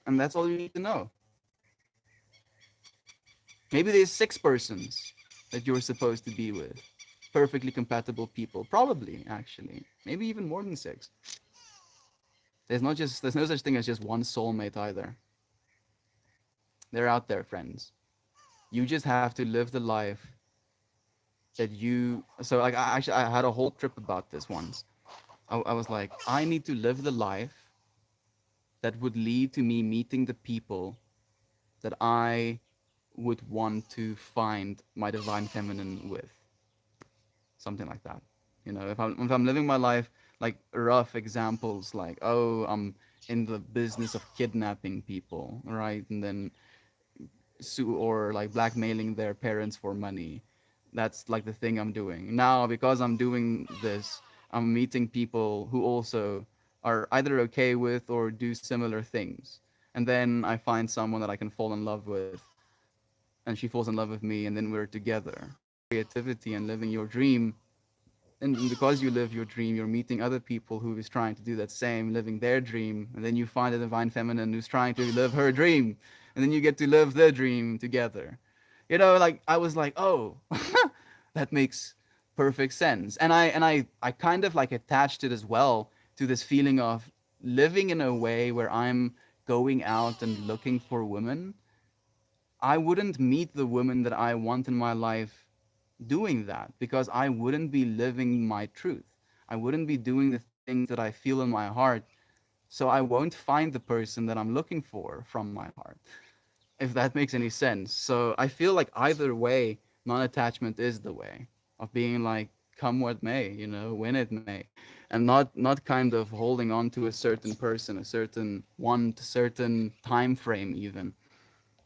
And that's all you need to know. Maybe there's 6 persons that you're supposed to be with. Perfectly compatible people. Probably, actually. Maybe even more than 6. There's no such thing as just one soulmate either. They're out there, friends. You just have to live the life that you. So like I had a whole trip about this once. I was like, I need to live the life that would lead to me meeting the people that I would want to find my divine feminine with. Something like that. If I'm living my life, like rough examples like, oh, I'm in the business of kidnapping people, right? And then sue or like blackmailing their parents for money. That's like the thing I'm doing. Now because I'm doing this, I'm meeting people who also are either okay with or do similar things. And then I find someone that I can fall in love with, and she falls in love with me, and then we're together. Creativity and living your dream, and because you live your dream, you're meeting other people who is trying to do that same, living their dream, and then you find a divine feminine who's trying to live her dream, and then you get to live their dream together. Like I was like, oh, that makes perfect sense, and I kind of like attached it as well to this feeling of living in a way where I'm going out and looking for women. I wouldn't meet the woman that I want in my life doing that because I wouldn't be living my truth. I wouldn't be doing the things that I feel in my heart. So I won't find the person that I'm looking for from my heart, if that makes any sense. So I feel like either way, non attachment is the way of being like, come what may, when it may. And not kind of holding on to a certain person, a certain want, a certain time frame even.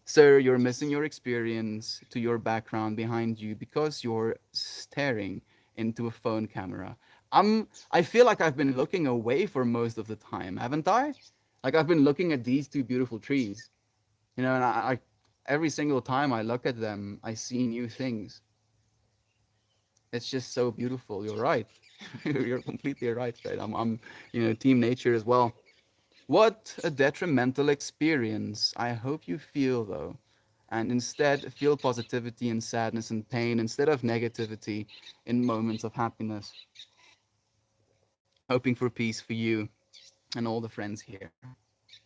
Sir, you're missing your experience to your background behind you because you're staring into a phone camera. I feel like I've been looking away for most of the time, haven't I? Like I've been looking at these two beautiful trees, and I every single time I look at them, I see new things. It's just so beautiful. You're right. You're completely right, right? I'm team nature as well. What a detrimental experience. I hope you feel, though, and instead feel positivity and sadness and pain instead of negativity in moments of happiness. Hoping for peace for you and all the friends here.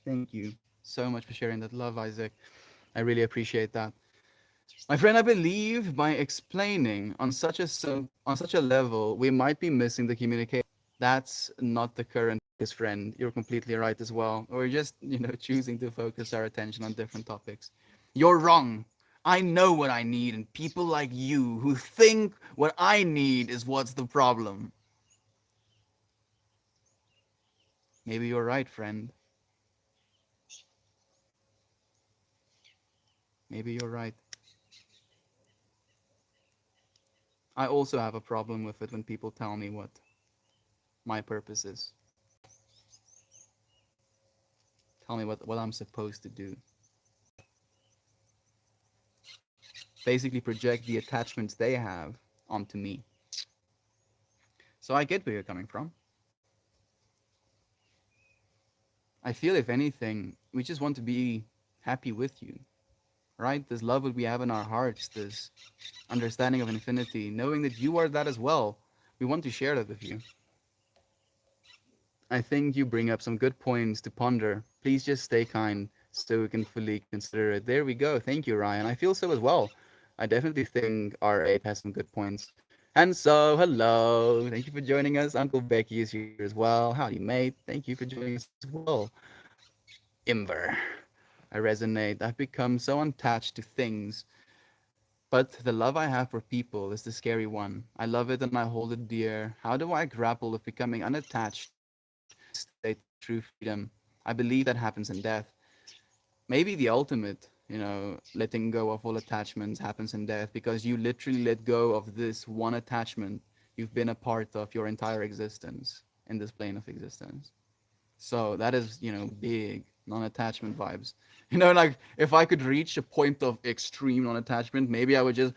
Thank you so much for sharing that love, Isaac. I really appreciate that. My friend, I believe by explaining on such a level, we might be missing the communication. That's not the current focus, friend. You're completely right as well. We're just, choosing to focus our attention on different topics. You're wrong. I know what I need, and people like you who think what I need is what's the problem. Maybe you're right, friend. Maybe you're right. I also have a problem with it when people tell me what my purpose is. Tell me what I'm supposed to do. Basically project the attachments they have onto me. So I get where you're coming from. I feel, if anything, we just want to be happy with you, right? This love that we have in our hearts, this understanding of infinity, knowing that you are that as well. We want to share that with you. I think you bring up some good points to ponder. Please just stay kind so we can fully consider it. There we go. Thank you, Ryan. I feel so as well. I definitely think our ape has some good points. And so, hello. Thank you for joining us. Uncle Becky is here as well. Howdy, mate. Thank you for joining us as well. Imber. I resonate. I've become so attached to things, but the love I have for people is the scary one. I love it and I hold it dear. How do I grapple with becoming unattached in this state of true freedom? I believe that happens in death. Maybe the ultimate, letting go of all attachments happens in death because you literally let go of this one attachment you've been a part of your entire existence in this plane of existence. So that is, big non-attachment vibes. Like if I could reach a point of extreme non-attachment, maybe I would just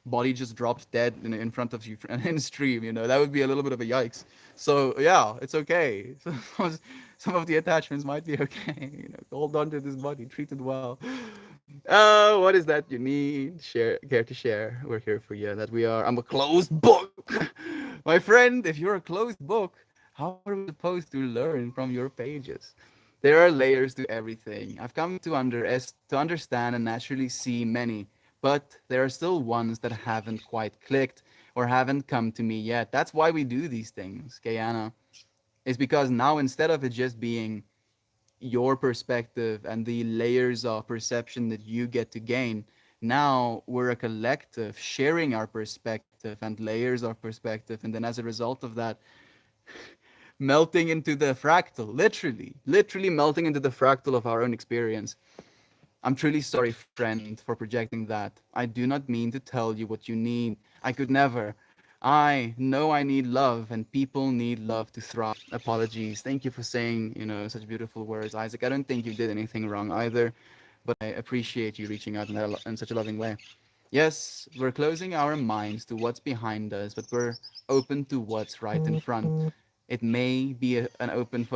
body just drops dead in front of you in stream. That would be a little bit of a yikes. So yeah, it's okay. Some of the attachments might be okay. Hold on to this body, treat it well. What is that you need? Care to share? We're here for you. That we are. I'm a closed book, my friend. If you're a closed book, how are we supposed to learn from your pages? There are layers to everything. I've come to understand and naturally see many, but there are still ones that haven't quite clicked or haven't come to me yet. That's why we do these things, Guyana. Is because now instead of it just being your perspective and the layers of perception that you get to gain, now we're a collective sharing our perspective and layers of perspective. And then as a result of that, melting into the fractal, literally melting into the fractal of our own experience. I'm truly sorry, friend, for projecting that. I do not mean to tell you what you need. I could never. I know I need love, and people need love to thrive. Apologies. Thank you for saying, such beautiful words, Isaac. I don't think you did anything wrong either, but I appreciate you reaching out in such a loving way. Yes, we're closing our minds to what's behind us, but we're open to what's right in front. It may be an open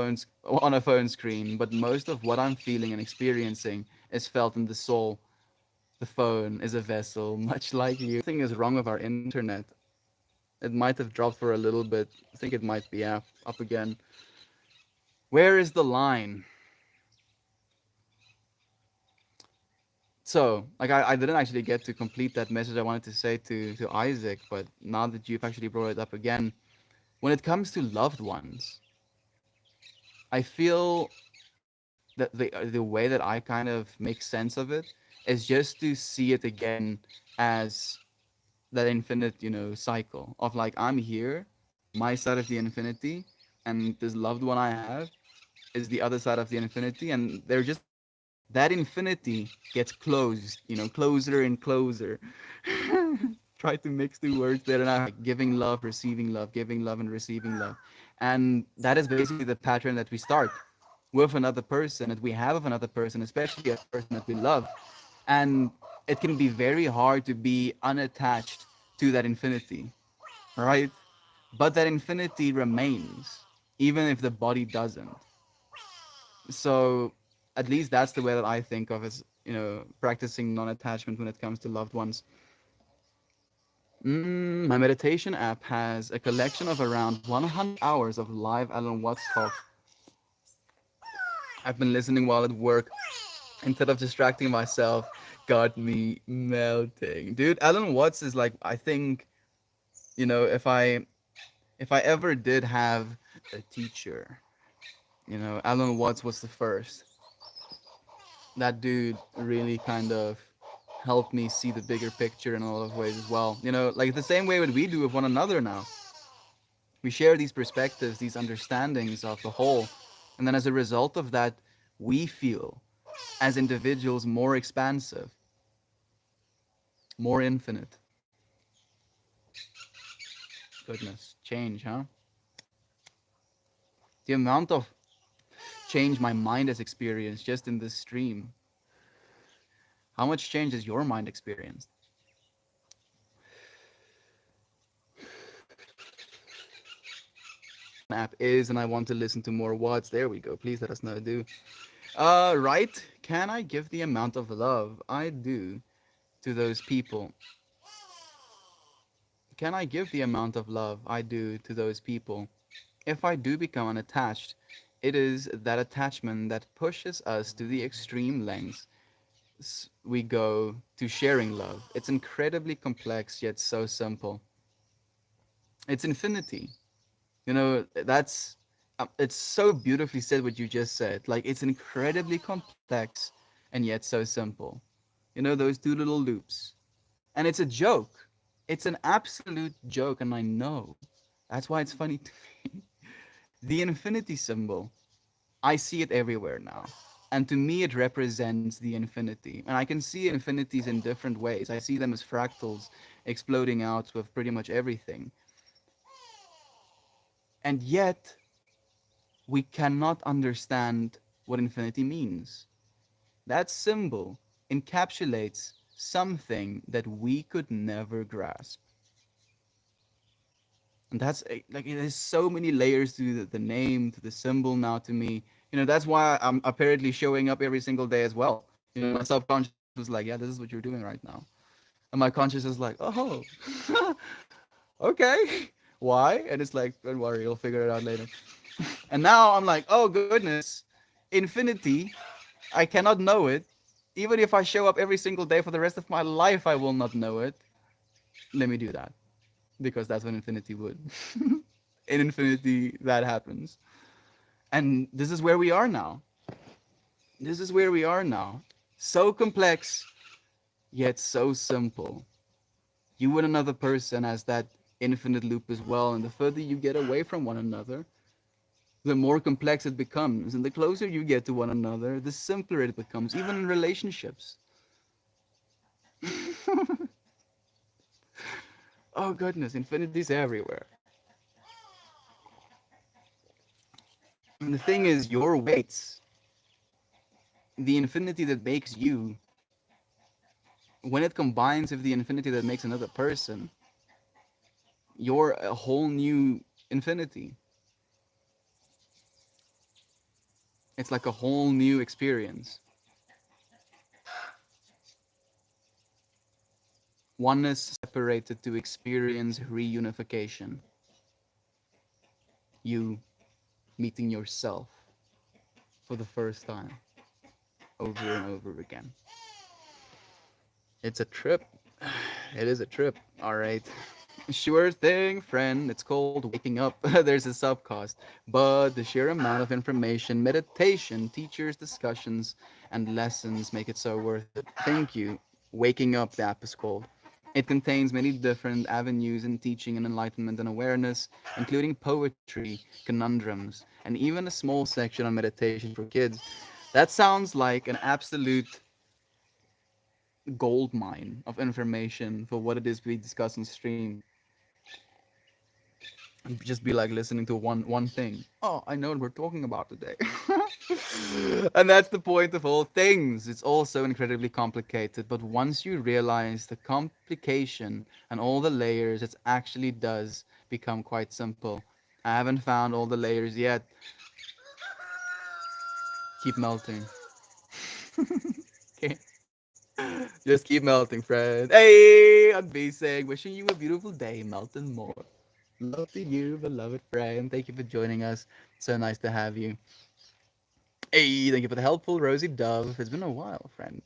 on a phone screen, but most of what I'm feeling and experiencing is felt in the soul. The phone is a vessel, much like you. Nothing is wrong with our internet. It might have dropped for a little bit. I think it might be up again. Where is the line? So, like, I didn't actually get to complete that message I wanted to say to Isaac, but now that you've actually brought it up again, when it comes to loved ones, I feel that the way that I kind of make sense of it is just to see it again as that infinite, cycle of like I'm here, my side of the infinity, and this loved one I have is the other side of the infinity, and they're just that infinity gets closed, closer and closer. Try to mix two words there, and I like giving love and receiving love, and that is basically the pattern that we start with another person that we have of another person, especially a person that we love, and it can be very hard to be unattached to that infinity, right? But that infinity remains, even if the body doesn't. So at least that's the way that I think of as practicing non-attachment when it comes to loved ones. My meditation app has a collection of around 100 hours of live Alan Watts talk. I've been listening while at work instead of distracting myself. Got me melting, dude. Alan Watts is like, I think, if I ever did have a teacher, Alan Watts was the first. That dude really kind of helped me see the bigger picture in a lot of ways as well. Like the same way what we do with one another now. We share these perspectives, these understandings of the whole. And then as a result of that, we feel as individuals more expansive, more infinite. Goodness, change, huh? The amount of change my mind has experienced just in this stream. How much change has your mind experienced? App is, and I want to listen to more Watts. There we go. Please let us know. Do. Right? Can I give the amount of love I do to those people? Can I give the amount of love I do to those people? If I do become unattached, it is that attachment that pushes us to the extreme lengths we go to sharing love. It's incredibly complex yet so simple. It's infinity. That's it's so beautifully said what you just said. Like it's incredibly complex and yet so simple. Those two little loops. And it's a joke. It's an absolute joke, and I know. That's why it's funny to me. The infinity symbol, I see it everywhere now. And to me, it represents the infinity. And I can see infinities in different ways. I see them as fractals exploding out with pretty much everything. And yet, we cannot understand what infinity means. That symbol encapsulates something that we could never grasp. And like there's so many layers to the name, to the symbol now to me. That's why I'm apparently showing up every single day as well. My subconscious was like, yeah, this is what you're doing right now. And my conscious is like, oh, okay. Why? And it's like, don't worry, you'll figure it out later. And now I'm like, oh goodness, infinity, I cannot know it. Even if I show up every single day for the rest of my life, I will not know it. Let me do that. Because that's what infinity would. In infinity, that happens. And this is where we are now. This is where we are now. So complex, yet so simple. You and another person as that infinite loop as well. And the further you get away from one another, the more complex it becomes. And the closer you get to one another, the simpler it becomes, even in relationships. Oh goodness, infinity's everywhere. And the thing is, your weights, the infinity that makes you, when it combines with the infinity that makes another person, you're a whole new infinity. It's like a whole new experience. Oneness separated to experience reunification. You meeting yourself for the first time over and over again. It's a trip. It is a trip. All right. Sure thing, friend. It's called waking up. There's a subcost. But the sheer amount of information, meditation, teachers, discussions, and lessons make it so worth it. Thank you. Waking Up, the app is called. It contains many different avenues in teaching and enlightenment and awareness, including poetry, conundrums, and even a small section on meditation for kids. That sounds like an absolute gold mine of information for what it is we discuss on stream. And just be like listening to one thing. Oh, I know what we're talking about today. And that's the point of all things. It's all so incredibly complicated, but once you realize the complication and all the layers, it actually does become quite simple. I haven't found all the layers yet. Keep melting. Okay. Just keep melting, friend. Hey, I'd be saying, wishing you a beautiful day, melting more. Love to you, beloved friend. Thank you for joining us. So nice to have you. Hey, thank you for the helpful rosy dove. It's been a while, friend.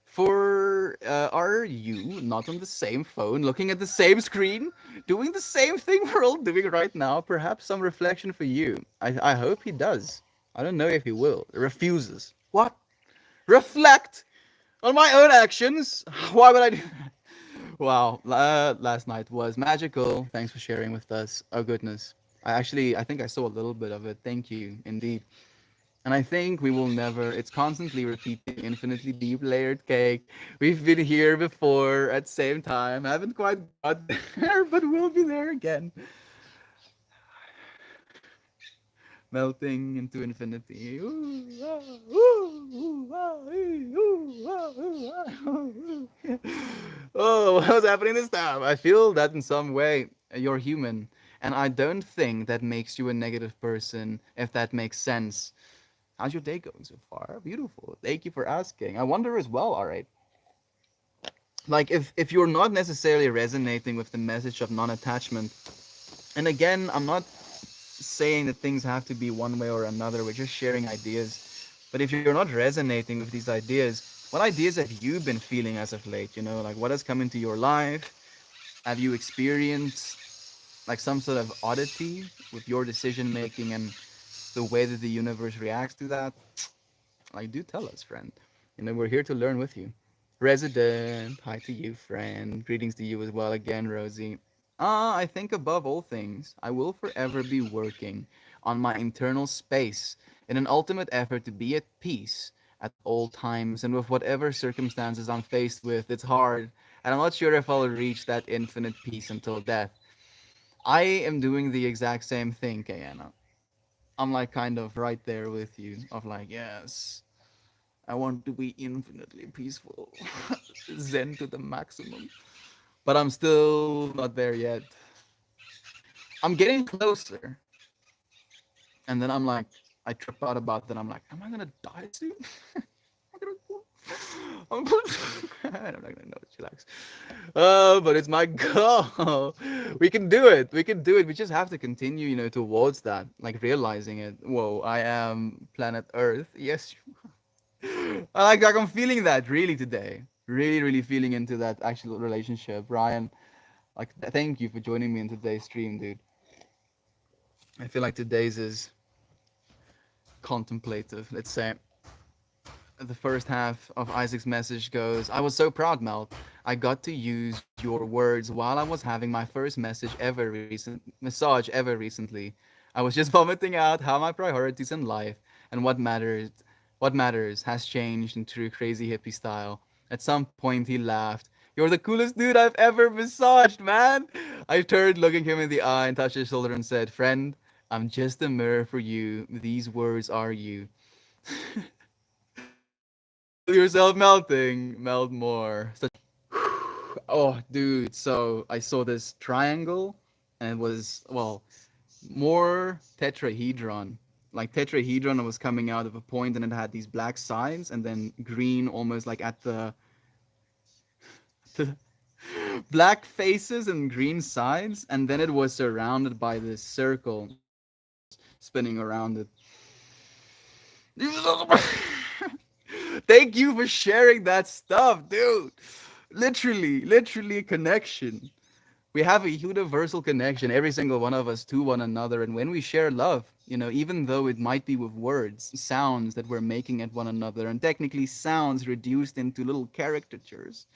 For are you not on the same phone, looking at the same screen, doing the same thing we're all doing right now? Perhaps some reflection for you. I hope he does. I don't know if he will. Refuses. What? Reflect on my own actions? Why would I do that? Wow, last night was magical. Thanks for sharing with us. Oh goodness. I think I saw a little bit of it. Thank you, indeed. And I think we will never, it's constantly repeating infinitely deep layered cake. We've been here before at same time. Haven't quite got there, but we'll be there again. Melting into infinity. Ooh, ah, ooh, ooh, ah, ooh, ah, ooh, ah, ooh, ooh. Oh, what's happening this time? I feel that in some way you're human. And I don't think that makes you a negative person, if that makes sense. How's your day going so far? Beautiful. Thank you for asking. I wonder as well, all right. Like if you're not necessarily resonating with the message of non-attachment, and again, I'm not saying that things have to be one way or another. We're just sharing ideas. But if you're not resonating with these ideas, what ideas have you been feeling as of late? You know, like what has come into your life? Have you experienced like some sort of oddity with your decision making and the way that the universe reacts to that? Like, do tell us, friend. You know, we're here to learn with you. Resident, hi to you, friend. Greetings to you as well again, Rosie. I think above all things, I will forever be working on my internal space in an ultimate effort to be at peace at all times and with whatever circumstances I'm faced with. It's hard, and I'm not sure if I'll reach that infinite peace until death. I am doing the exact same thing, Kayana. I'm like kind of right there with you, of like, yes, I want to be infinitely peaceful, zen to the maximum. But I'm still not there yet. I'm getting closer. And then I'm like, I trip out about that. I'm like, am I gonna die soon? I'm not gonna know. Chillax. But it's my goal. We can do it. We can do it. We just have to continue, you know, towards that, like realizing it. Whoa, I am planet Earth. Yes, like I'm feeling that really today. Really, really feeling into that actual relationship. Ryan, like thank you for joining me in today's stream, dude. I feel like today's is contemplative. Let's say the first half of Isaac's message goes, I was so proud, Mel. I got to use your words while I was having my first massage ever recently. I was just vomiting out how my priorities in life and what matters has changed in true crazy hippie style. At some point he laughed, You're the coolest dude I've ever massaged, man. I turned, looking him in the eye, and touched his shoulder and said, "Friend, I'm just a mirror for you. These words are you. Feel yourself melting. Melt more." Such oh, dude. So I saw this triangle, and it was, well, more tetrahedron. Like tetrahedron was coming out of a point, and it had these black sides, and then green, almost like at the black faces and green sides, and then it was surrounded by this circle spinning around it. Thank you for sharing that stuff, dude. Literally a connection. We have a universal connection, every single one of us, to one another. And when we share love, even though it might be with words, sounds that we're making at one another, and technically sounds reduced into little caricatures,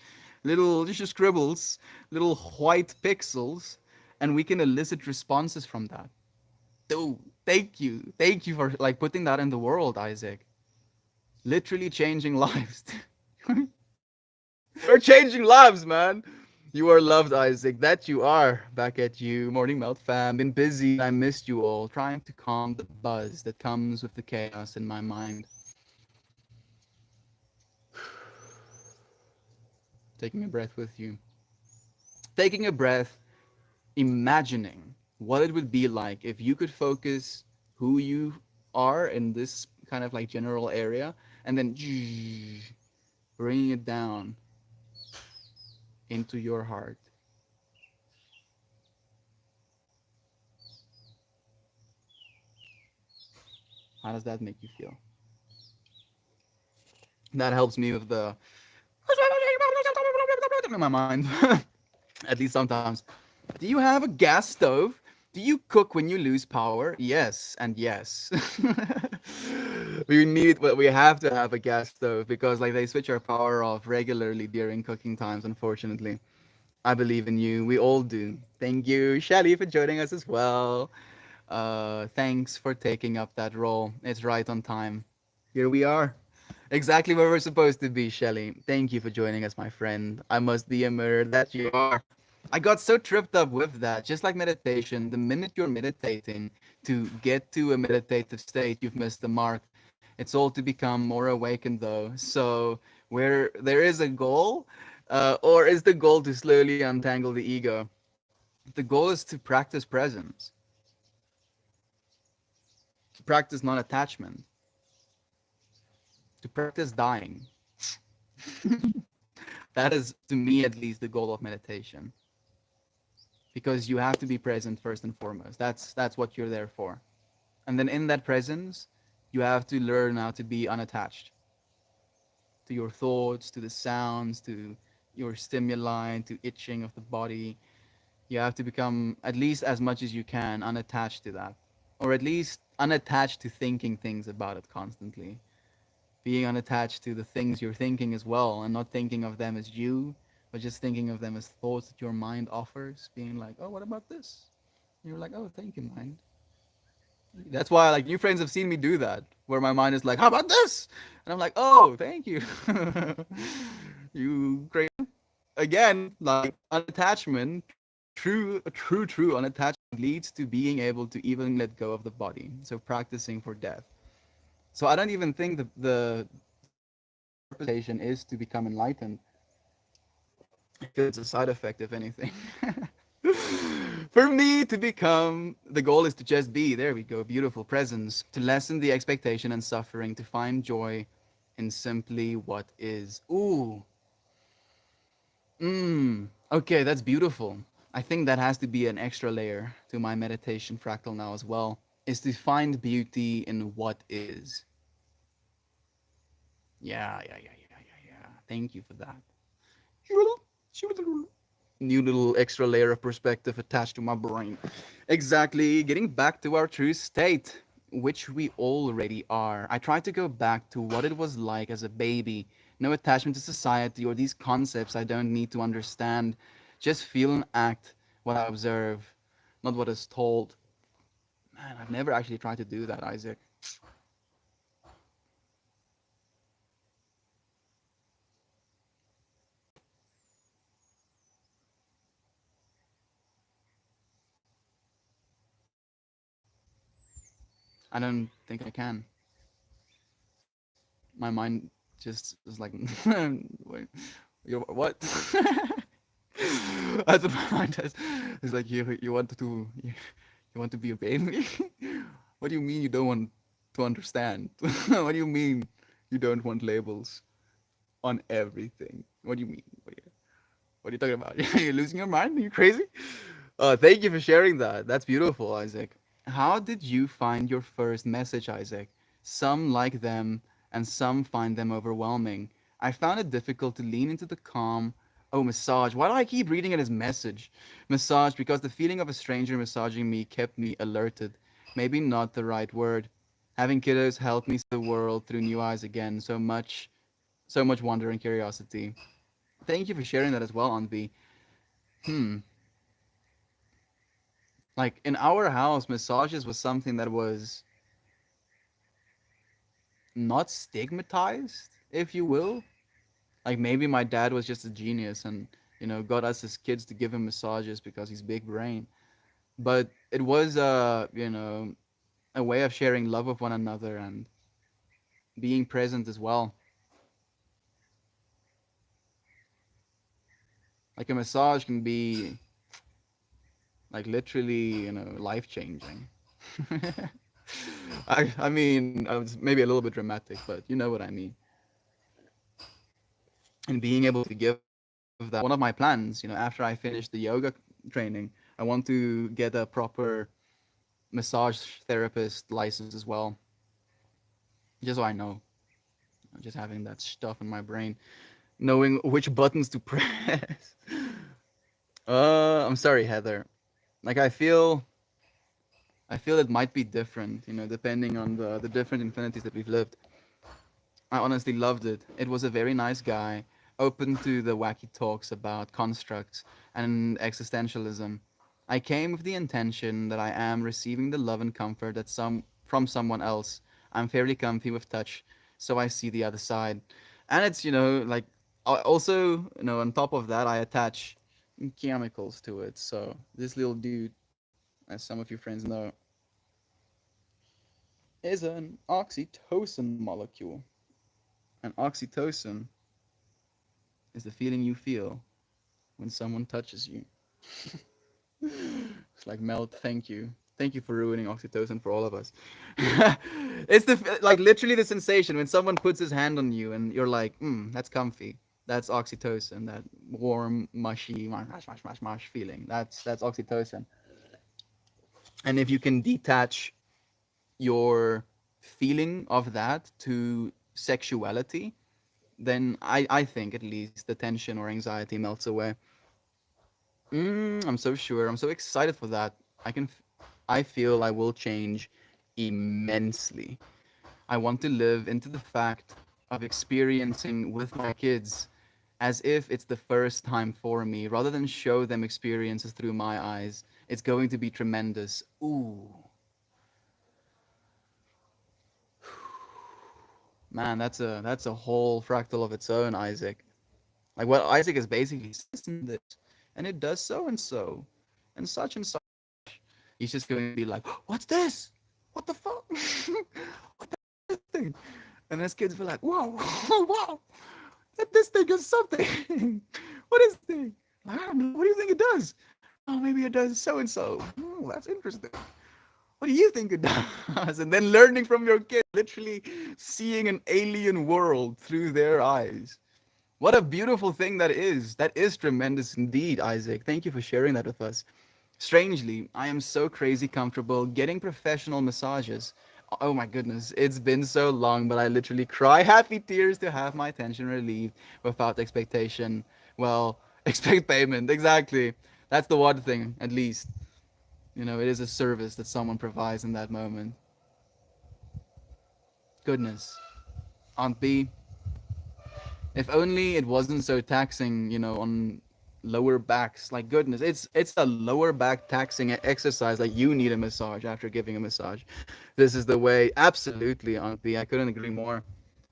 little just scribbles, little white pixels, and we can elicit responses from that. Dude, thank you. Thank you for like putting that in the world, Isaac. Literally changing lives. We're changing lives, man. You are loved, Isaac. That you are. Back at you. Morning Melt fam. Been busy. I missed you all. Trying to calm the buzz that comes with the chaos in my mind. Taking a breath with you. Taking a breath, imagining what it would be like if you could focus who you are in this kind of like general area, and then bringing it down into your heart. How does that make you feel? That helps me with the in my mind. At least sometimes. Do you have a gas stove? Do you cook when you lose power? Yes, and yes. We have to have a gas stove because like they switch our power off regularly during cooking times, unfortunately. I believe in you. We all do. Thank you, Shelly, for joining us as well. Thanks for taking up that role. It's right on time. Here we are. Exactly where we're supposed to be, Shelly. Thank you for joining us, my friend. I must be a mirror that you are. I got so tripped up with that. Just like meditation, the minute you're meditating to get to a meditative state, you've missed the mark. It's all to become more awakened, though. So, where there is a goal, or is the goal to slowly untangle the ego? The goal is to practice presence, to practice non attachment, to practice dying. That is, to me at least, the goal of meditation. Because you have to be present first and foremost. That's what you're there for. And then in that presence, you have to learn how to be unattached to your thoughts, to the sounds, to your stimuli, to itching of the body. You have to become, at least as much as you can, unattached to that. Or at least unattached to thinking things about it constantly. Being unattached to the things you're thinking as well, and not thinking of them as you, but just thinking of them as thoughts that your mind offers. Being like, oh, what about this? And you're like, oh, thank you, mind. That's why like new friends have seen me do that, where my mind is like, how about this? And I'm like, oh, thank you. You great. Again, like unattachment, true unattachment leads to being able to even let go of the body. So practicing for death. So I don't even think the purpose is to become enlightened. I feel it's a side effect, if anything. For me to become, the goal is to just be, there we go, beautiful presence, to lessen the expectation and suffering, to find joy in simply what is. Ooh, okay, that's beautiful. I think that has to be an extra layer to my meditation fractal now as well, is to find beauty in what is. Yeah. Thank you for that. New little extra layer of perspective attached to my brain. Exactly. Getting back to our true state, which we already are. I tried to go back to what it was like as a baby. No attachment to society or these concepts I don't need to understand. Just feel and act what I observe, not what is told. Man, I've never actually tried to do that, Isaac. I don't think I can. My mind just is like, wait, you what? That's what my mind does. It's like you want to you want to be a baby. What do you mean you don't want to understand? What do you mean you don't want labels on everything? What do you mean? What are you talking about? You're losing your mind? Are you crazy? Thank you for sharing that. That's beautiful, Isaac. How did you find your first message, Isaac? Some like them, and some find them overwhelming. I found it difficult to lean into the calm. Oh, massage. Why do I keep reading it as message? Massage, because the feeling of a stranger massaging me kept me alerted. Maybe not the right word. Having kiddos helped me see the world through new eyes again. So much wonder and curiosity. Thank you for sharing that as well, Aunt B. Hmm. Like in our house, massages was something that was not stigmatized, if you will. Like maybe my dad was just a genius and got us as kids to give him massages because he's big brain. But it was a way of sharing love with one another and being present as well. Like a massage can be like literally life changing. I mean I was maybe a little bit dramatic, but you know what I mean. And being able to give that, that's one of my plans. After I finish the yoga training, I want to get a proper massage therapist license as well, just so I know. Just having that stuff in my brain, knowing which buttons to press. I'm sorry, Heather. Like I feel it might be different, depending on the different infinities that we've lived. I honestly loved it. It was a very nice guy, open to the wacky talks about constructs and existentialism. I came with the intention that I am receiving the love and comfort that some from someone else. I'm fairly comfy with touch, so I see the other side. And it's, like also, on top of that, I attach chemicals to it. So this little dude, as some of you friends know, is an oxytocin molecule. And oxytocin is the feeling you feel when someone touches you. It's like melt. Thank you. Thank you for ruining oxytocin for all of us. It's like literally the sensation when someone puts his hand on you and you're like, that's comfy. That's oxytocin. That warm, mushy, mash feeling. That's oxytocin. And if you can detach your feeling of that to sexuality, then I think at least the tension or anxiety melts away. I'm so sure. I'm so excited for that. I feel I will change immensely. I want to live into the fact of experiencing with my kids as if it's the first time for me, rather than show them experiences through my eyes. It's going to be tremendous. Ooh, man, that's a whole fractal of its own, Isaac. Like what Isaac is basically says in this, and it does so and so, and such and such. He's just going to be like, "What's this? What the fuck? What the this thing?" And his kids be like, "Whoa, wow, this thing is something. What is this thing? Like, I don't know. What do you think it does? Oh, maybe it does so and so. That's interesting. What do you think it does?" And then learning from your kid, literally seeing an alien world through their eyes. What a beautiful thing that is. That is tremendous indeed, Isaac. Thank you for sharing that with us. Strangely, I am so crazy comfortable getting professional massages. Oh my goodness, it's been so long, but I literally cry happy tears to have my tension relieved without expectation. Well, expect payment, exactly. That's the one thing, at least. It is a service that someone provides in that moment. Goodness. Aunt B, if only it wasn't so taxing, on lower backs. Like goodness, it's a lower back taxing exercise. Like you need a massage after giving a massage. This is the way. Absolutely, Aunt B. I couldn't agree more.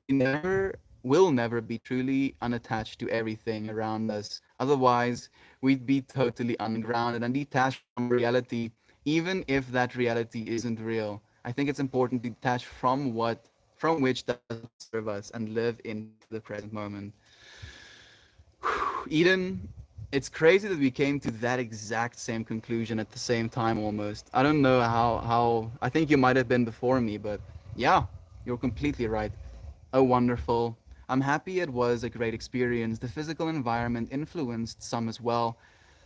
We never will never be truly unattached to everything around us. Otherwise, we'd be totally ungrounded and detached from reality, even if that reality isn't real. I think it's important to detach from which does not serve us and live into the present moment. Eden, it's crazy that we came to that exact same conclusion at the same time almost. I don't know how I think you might have been before me, but yeah, you're completely right. Oh, wonderful. I'm happy it was a great experience. The physical environment influenced some as well.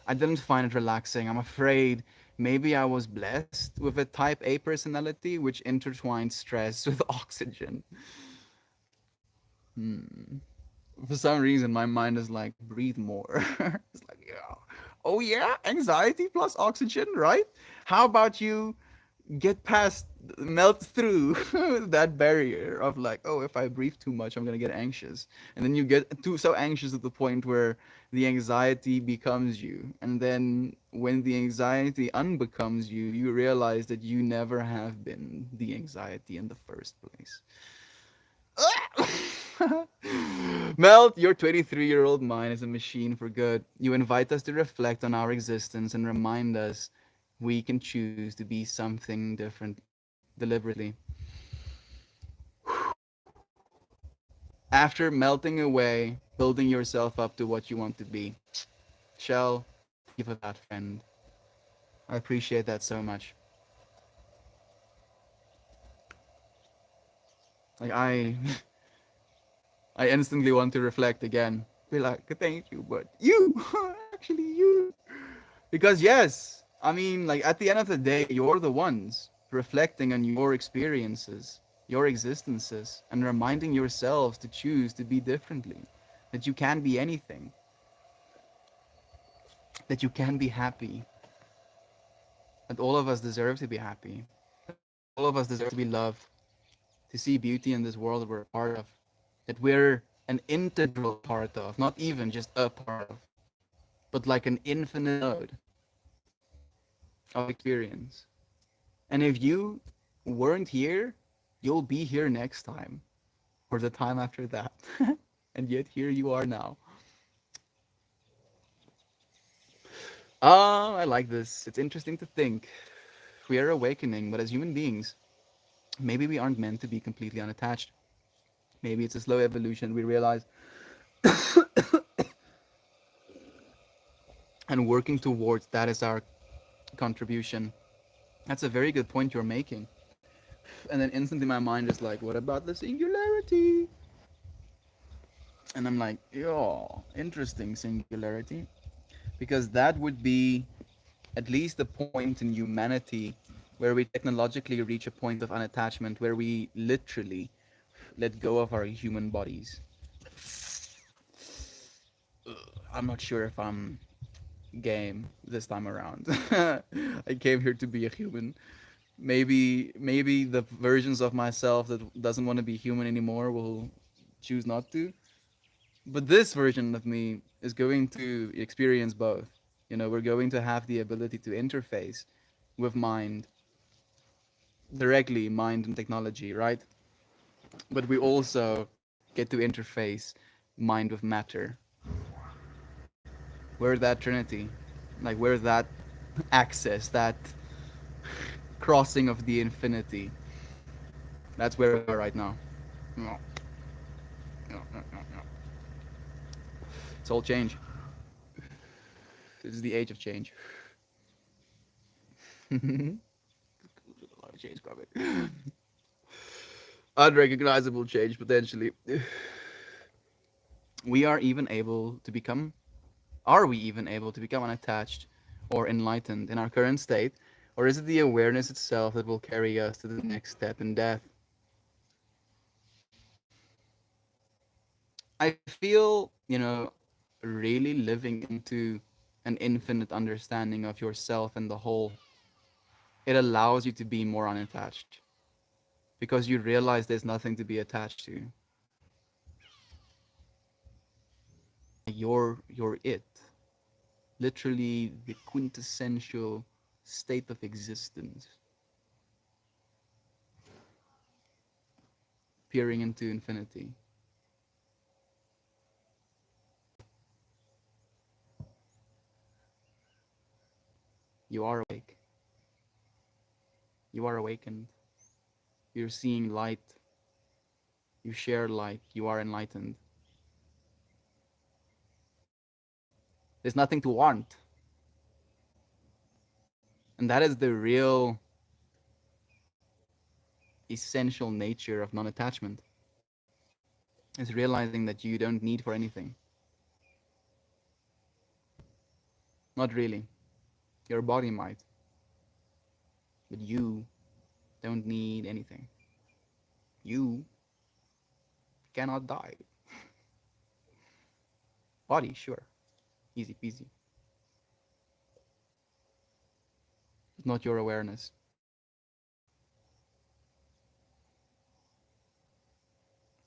I didn't find it relaxing. I'm afraid maybe I was blessed with a type A personality which intertwined stress with oxygen. Hmm. For some reason, my mind is like, breathe more. It's like, yeah. Oh, yeah, anxiety plus oxygen, right? How about you get past, melt through that barrier of like, oh, if I breathe too much, I'm gonna get anxious, and then you get too so anxious at the point where the anxiety becomes you, and then when the anxiety unbecomes you, you realize that you never have been the anxiety in the first place. Melt, your 23-year-old mind is a machine for good. You invite us to reflect on our existence and remind us we can choose to be something differently, deliberately. After melting away, building yourself up to what you want to be. Shell, thank you for that, friend. I appreciate that so much. Like, I instantly want to reflect again. Be like, thank you, but you, actually, you. Because yes, I mean, like at the end of the day, you're the ones reflecting on your experiences, your existences, and reminding yourselves to choose to be differently. That you can be anything. That you can be happy. That all of us deserve to be happy. That all of us deserve to be loved. To see beauty in this world that we're a part of. That we're an integral part of, not even just a part of, but like an infinite node of experience. And if you weren't here, you'll be here next time or the time after that. And yet here you are now. I like this. It's interesting to think. We are awakening, but as human beings, maybe we aren't meant to be completely unattached. Maybe it's a slow evolution we realize, and working towards that is our contribution. That's a very good point you're making. And then instantly my mind is like, what about the singularity? And I'm like, yo, interesting singularity. Because that would be at least the point in humanity where we technologically reach a point of unattachment where we literally let go of our human bodies. I'm not sure if I'm game this time around. I came here to be a human. Maybe the versions of myself that doesn't want to be human anymore will choose not to. But this version of me is going to experience both. You know, we're going to have the ability to interface with mind directly, mind and technology, right? But we also get to interface mind with matter. We're that trinity. Like, we're that access, that crossing of the infinity. That's where we are right now. No, no. It's all change. This is the age of change. A lot of change coming. Unrecognizable change, potentially. We are even able to become, are we even able to become unattached or enlightened in our current state? Or is it the awareness itself that will carry us to the next step in death? I feel, really living into an infinite understanding of yourself and the whole, it allows you to be more unattached because you realize there's nothing to be attached to. You're it. Literally the quintessential state of existence, peering into infinity. You are awake. You are awakened. You're seeing light. You share light. You are enlightened. There's nothing to want. And that is the real essential nature of non attachment, is realizing that you don't need for anything. Not really. Your body might, but you don't need anything. You cannot die. Body, sure. Easy peasy. But not your awareness.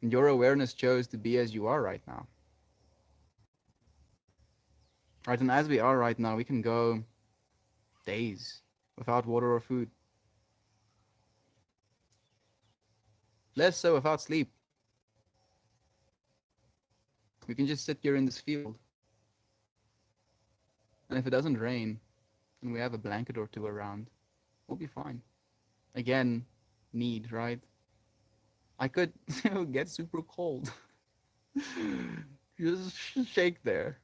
And your awareness chose to be as you are right now. Right, and as we are right now, we can go days without water or food. Less so without sleep. We can just sit here in this field. And if it doesn't rain and we have a blanket or two around, we'll be fine. Again, need, right? I could get super cold. Just shake there.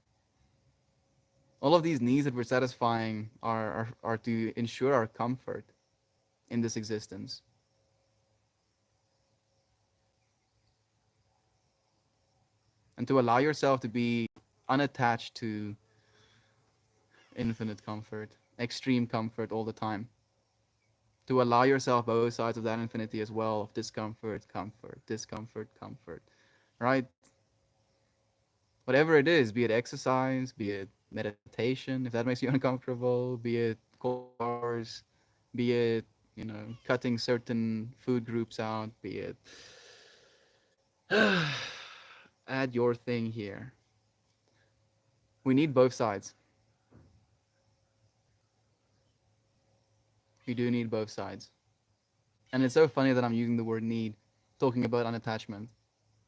All of these needs that we're satisfying are to ensure our comfort in this existence. And to allow yourself to be unattached to infinite comfort, extreme comfort all the time. To allow yourself both sides of that infinity as well, of discomfort, comfort, discomfort, comfort, right? Whatever it is, be it exercise, be it meditation, if that makes you uncomfortable, be it cold showers, be it, cutting certain food groups out, be it add your thing here. We need both sides. We do need both sides. And it's so funny that I'm using the word need, talking about unattachment,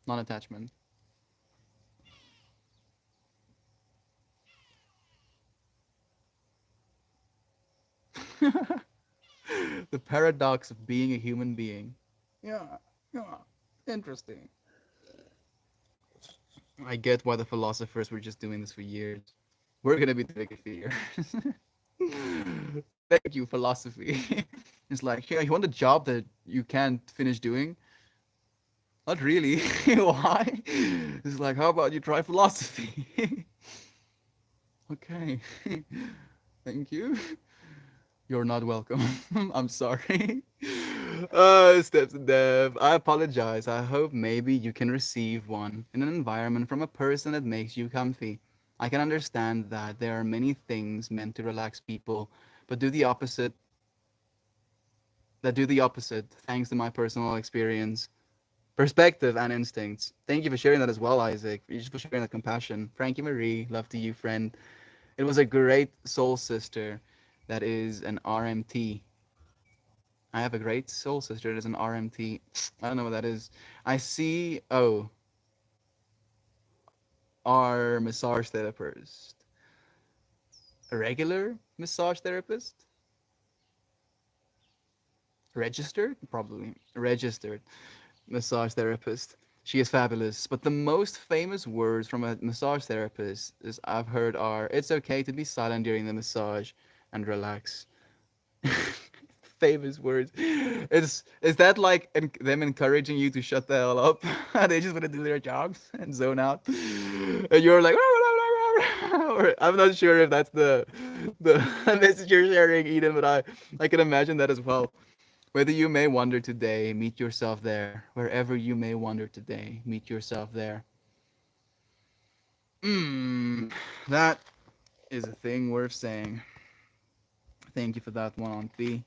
non attachment. The paradox of being a human being. Yeah, yeah, interesting. I get why the philosophers were just doing this for years. We're gonna be doing it for years. Thank you, philosophy. It's like, yeah, you want a job that you can't finish doing? Not really. Why? It's like, how about you try philosophy? Okay. Thank you. You're not welcome. I'm sorry. Steps and Dev. I apologize. I hope maybe you can receive one in an environment from a person that makes you comfy. I can understand that there are many things meant to relax people, but do the opposite, thanks to my personal experience, perspective, and instincts. Thank you for sharing that as well, Isaac. For sharing that compassion. Frankie Marie, love to you, friend. It was a great soul sister that is an RMT. I have a great soul sister that is an RMT. I don't know what that is. I see, oh, our massage therapist. A regular massage therapist? Registered? Probably. Registered massage therapist. She is fabulous. But the most famous words from a massage therapist is I've heard are it's okay to be silent during the massage and relax. Famous words. Is that like them encouraging you to shut the hell up? They just want to do their jobs and zone out, and you're like, or I'm not sure if that's the message you're sharing, Eden, but I can imagine that as well. Whether you may wander today, meet yourself there. Wherever you may wander today, meet yourself there. That is a thing worth saying. Thank you for that one on B.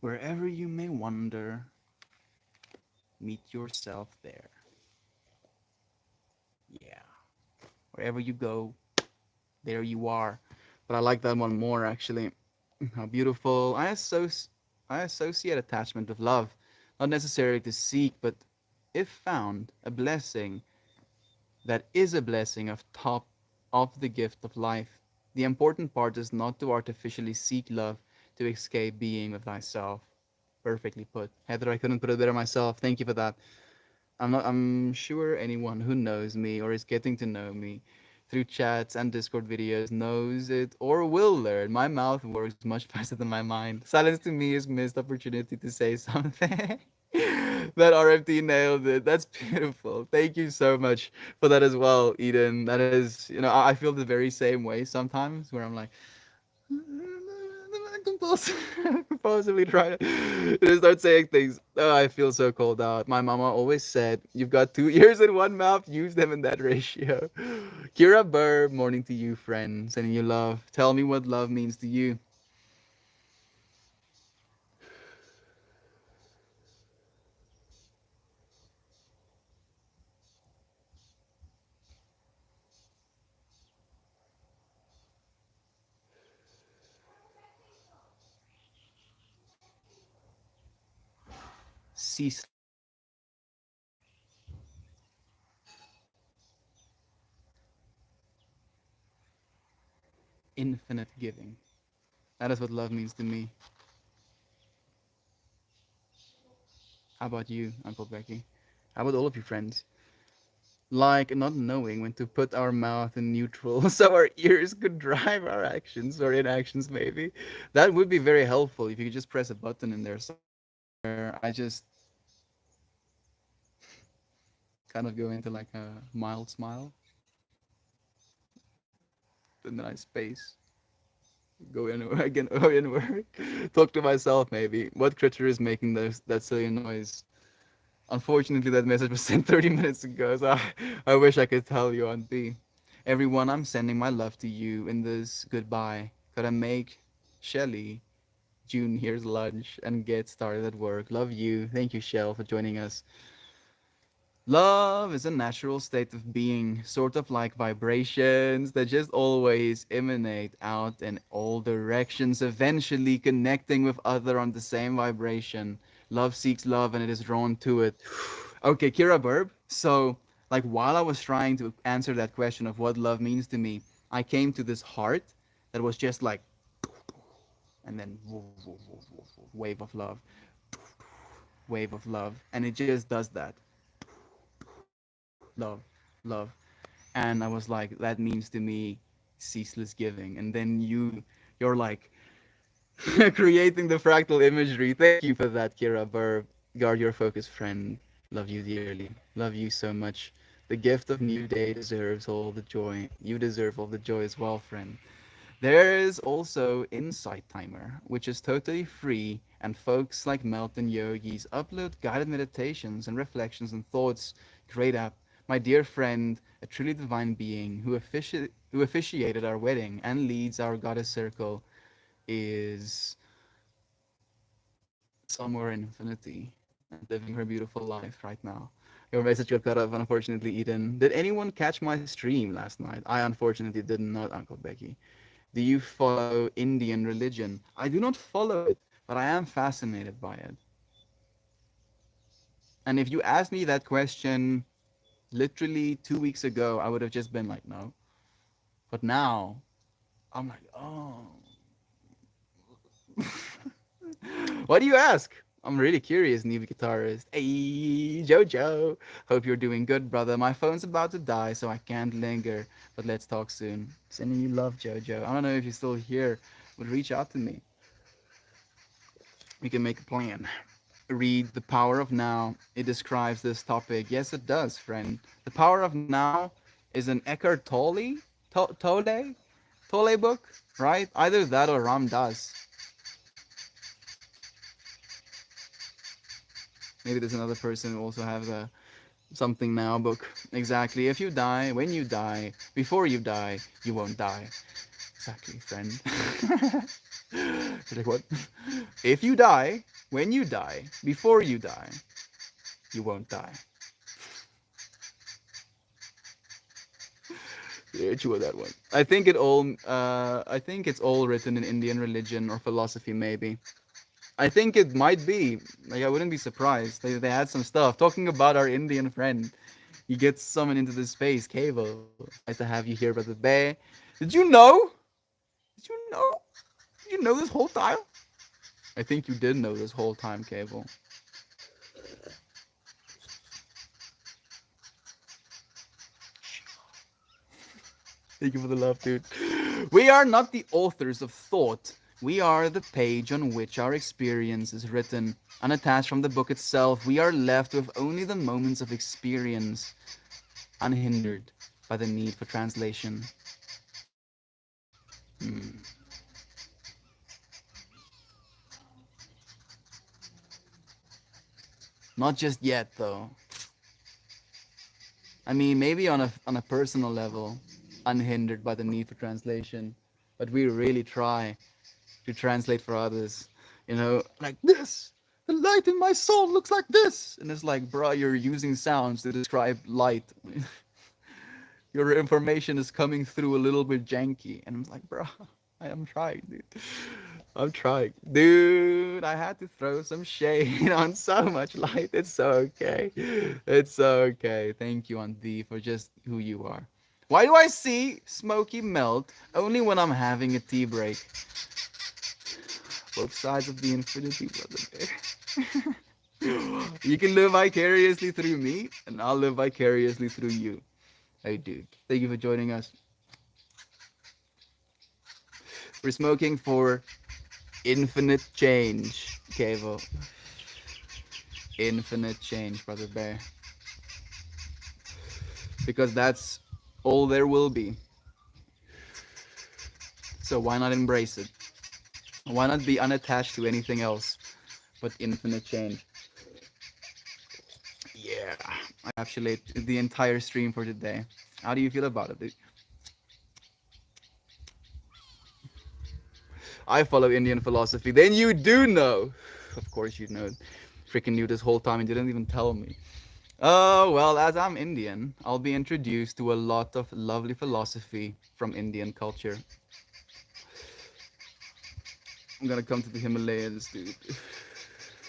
Wherever you may wander, meet yourself there. Yeah. Wherever you go, there you are. But I like that one more actually. How beautiful. I associate attachment with love, not necessarily to seek, but if found, a blessing that is a blessing of top of the gift of life. The important part is not to artificially seek love to escape being with thyself. Perfectly put. Heather, I couldn't put it better myself. Thank you for that. I'm sure anyone who knows me or is getting to know me through chats and Discord videos knows it or will learn. My mouth works much faster than my mind. Silence to me is missed opportunity to say something. That RFT nailed it. That's beautiful. Thank you so much for that as well, Eden. That is, I feel the very same way sometimes where I'm like, compulsively trying to start saying things. Oh, I feel so cold out. My mama always said, "You've got two ears and one mouth. Use them in that ratio." Kira Burr, morning to you, friend. Sending you love. Tell me what love means to you. Cease infinite giving. That is what love means to me. How about you, Uncle Becky? How about all of you friends? Like not knowing when to put our mouth in neutral so our ears could drive our actions or inactions maybe. That would be very helpful if you could just press a button in there somewhere where I just kind of go into like a mild smile, then a nice space, go in again, go inward, talk to myself maybe. What creature is making that silly noise? Unfortunately, that message was sent 30 minutes ago, so I wish I could tell you, Auntie. Everyone, I'm sending my love to you in this goodbye. Gotta make Shelly June here's lunch and get started at work. Love you. Thank you, Shell, for joining us. Love is a natural state of being, sort of like vibrations that just always emanate out in all directions, eventually connecting with other on the same vibration. Love seeks love and it is drawn to it. Okay, Kira Burb. So, like, while I was trying to answer that question of what love means to me, I came to this heart that was just like, and then wave of love, wave of love, and it just does that. Love, love. And I was like, that means to me ceaseless giving. And then you're like creating the fractal imagery. Thank you for that, Kira Burr. Guard your focus, friend. Love you dearly. Love you so much. The gift of new day deserves all the joy. You deserve all the joy as well, friend. There is also Insight Timer, which is totally free, and folks like Melton Yogis upload guided meditations and reflections and thoughts. Great app. My dear friend, a truly divine being who officiated our wedding and leads our goddess circle, is somewhere in infinity and living her beautiful life right now. Your message got cut off, unfortunately, Eden. Did anyone catch my stream last night? I unfortunately did not, Uncle Becky. Do you follow Indian religion? I do not follow it, but I am fascinated by it. And if you asked me that question literally 2 weeks ago, I would have just been like, no. But now, I'm like, oh. Why do you ask? I'm really curious, new guitarist. Hey, Jojo. Hope you're doing good, brother. My phone's about to die, so I can't linger. But let's talk soon. Sending you love, Jojo. I don't know if you're still here, but reach out to me. We can make a plan. Read The Power of Now. It describes this topic. Yes, it does, friend. The Power of Now is an Eckhart Tolle book, right? Either that or Ram Dass. Maybe there's another person who also have the Something Now book. Exactly. If you die, when you die, before you die, you won't die. Exactly, friend. You're like, what? If you die, when you die, before you die, you won't die. Yeah, chew that one. I think it all. I think it's all written in Indian religion or philosophy, maybe. I think it might be. Like, I wouldn't be surprised. They had some stuff talking about our Indian friend. He gets summoned into this space, Cavo. Nice to have you here, brother Bear. Did you know? Did you know? Did you know this whole time? I think you did know this whole time, Cable. Thank you for the love, dude. We are not the authors of thought. We are the page on which our experience is written. Unattached from the book itself, we are left with only the moments of experience, unhindered by the need for translation. Hmm. Not just yet, though. I mean, maybe on a personal level, unhindered by the need for translation, but we really try to translate for others. You know, like this. The light in my soul looks like this, and it's like, bro, you're using sounds to describe light. Your information is coming through a little bit janky, and I'm like, bro, I am trying, dude. I'm trying, dude. I had to throw some shade on so much light. It's so okay. It's so okay. Thank you, Auntie, for just who you are. Why do I see Smoky melt only when I'm having a tea break? Both sides of the infinity, brother. You can live vicariously through me, and I'll live vicariously through you. Hey, dude. Thank you for joining us. We're smoking for infinite change, Kevo. Infinite change, brother Bear. Because that's all there will be. So why not embrace it? Why not be unattached to anything else but infinite change? Yeah, I encapsulate the entire stream for today. How do you feel about it, dude? I follow Indian philosophy. Then you do know. Of course you know. Freaking knew this whole time and didn't even tell me. Oh, well, as I'm Indian, I'll be introduced to a lot of lovely philosophy from Indian culture. I'm gonna come to the Himalayas, dude.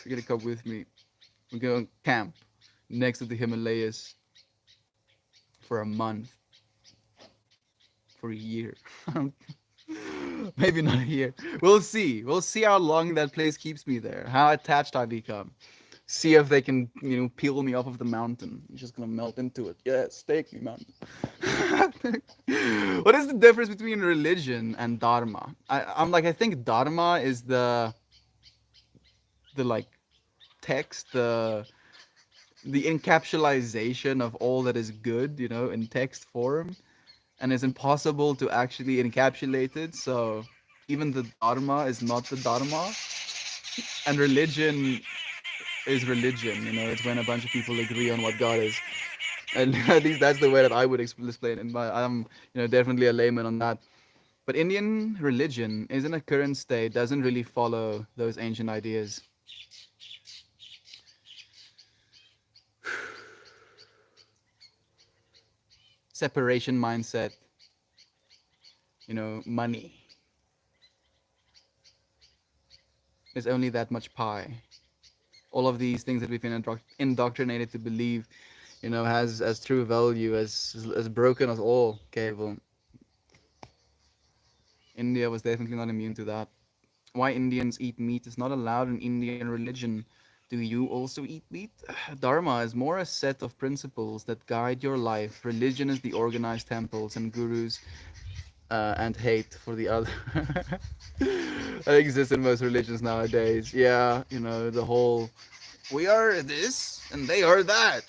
You're gonna come with me. We're gonna camp next to the Himalayas for a month, for a year. Maybe not a year. We'll see. We'll see how long that place keeps me there, how attached I become. See if they can, peel me off of the mountain. I'm just gonna melt into it. Yes, take me, mountain. What is the difference between religion and dharma? I'm like, I think dharma is the like text, the encapsulation of all that is good, in text form, and it's impossible to actually encapsulate it. So even the dharma is not the dharma, and religion is religion. It's when a bunch of people agree on what God is, and at least that's the way that I would explain it. But I'm, definitely a layman on that. But Indian religion is in a current state, doesn't really follow those ancient ideas. Separation mindset, money is only that much pie. All of these things that we've been indoctrinated to believe, has as true value as broken us all, Cable. India was definitely not immune to that. Why Indians eat meat is not allowed in Indian religion. Do you also eat meat? Dharma is more a set of principles that guide your life. Religion is the organized temples and gurus, and hate for the other. That exists in most religions nowadays. Yeah, the whole we are this and they are that.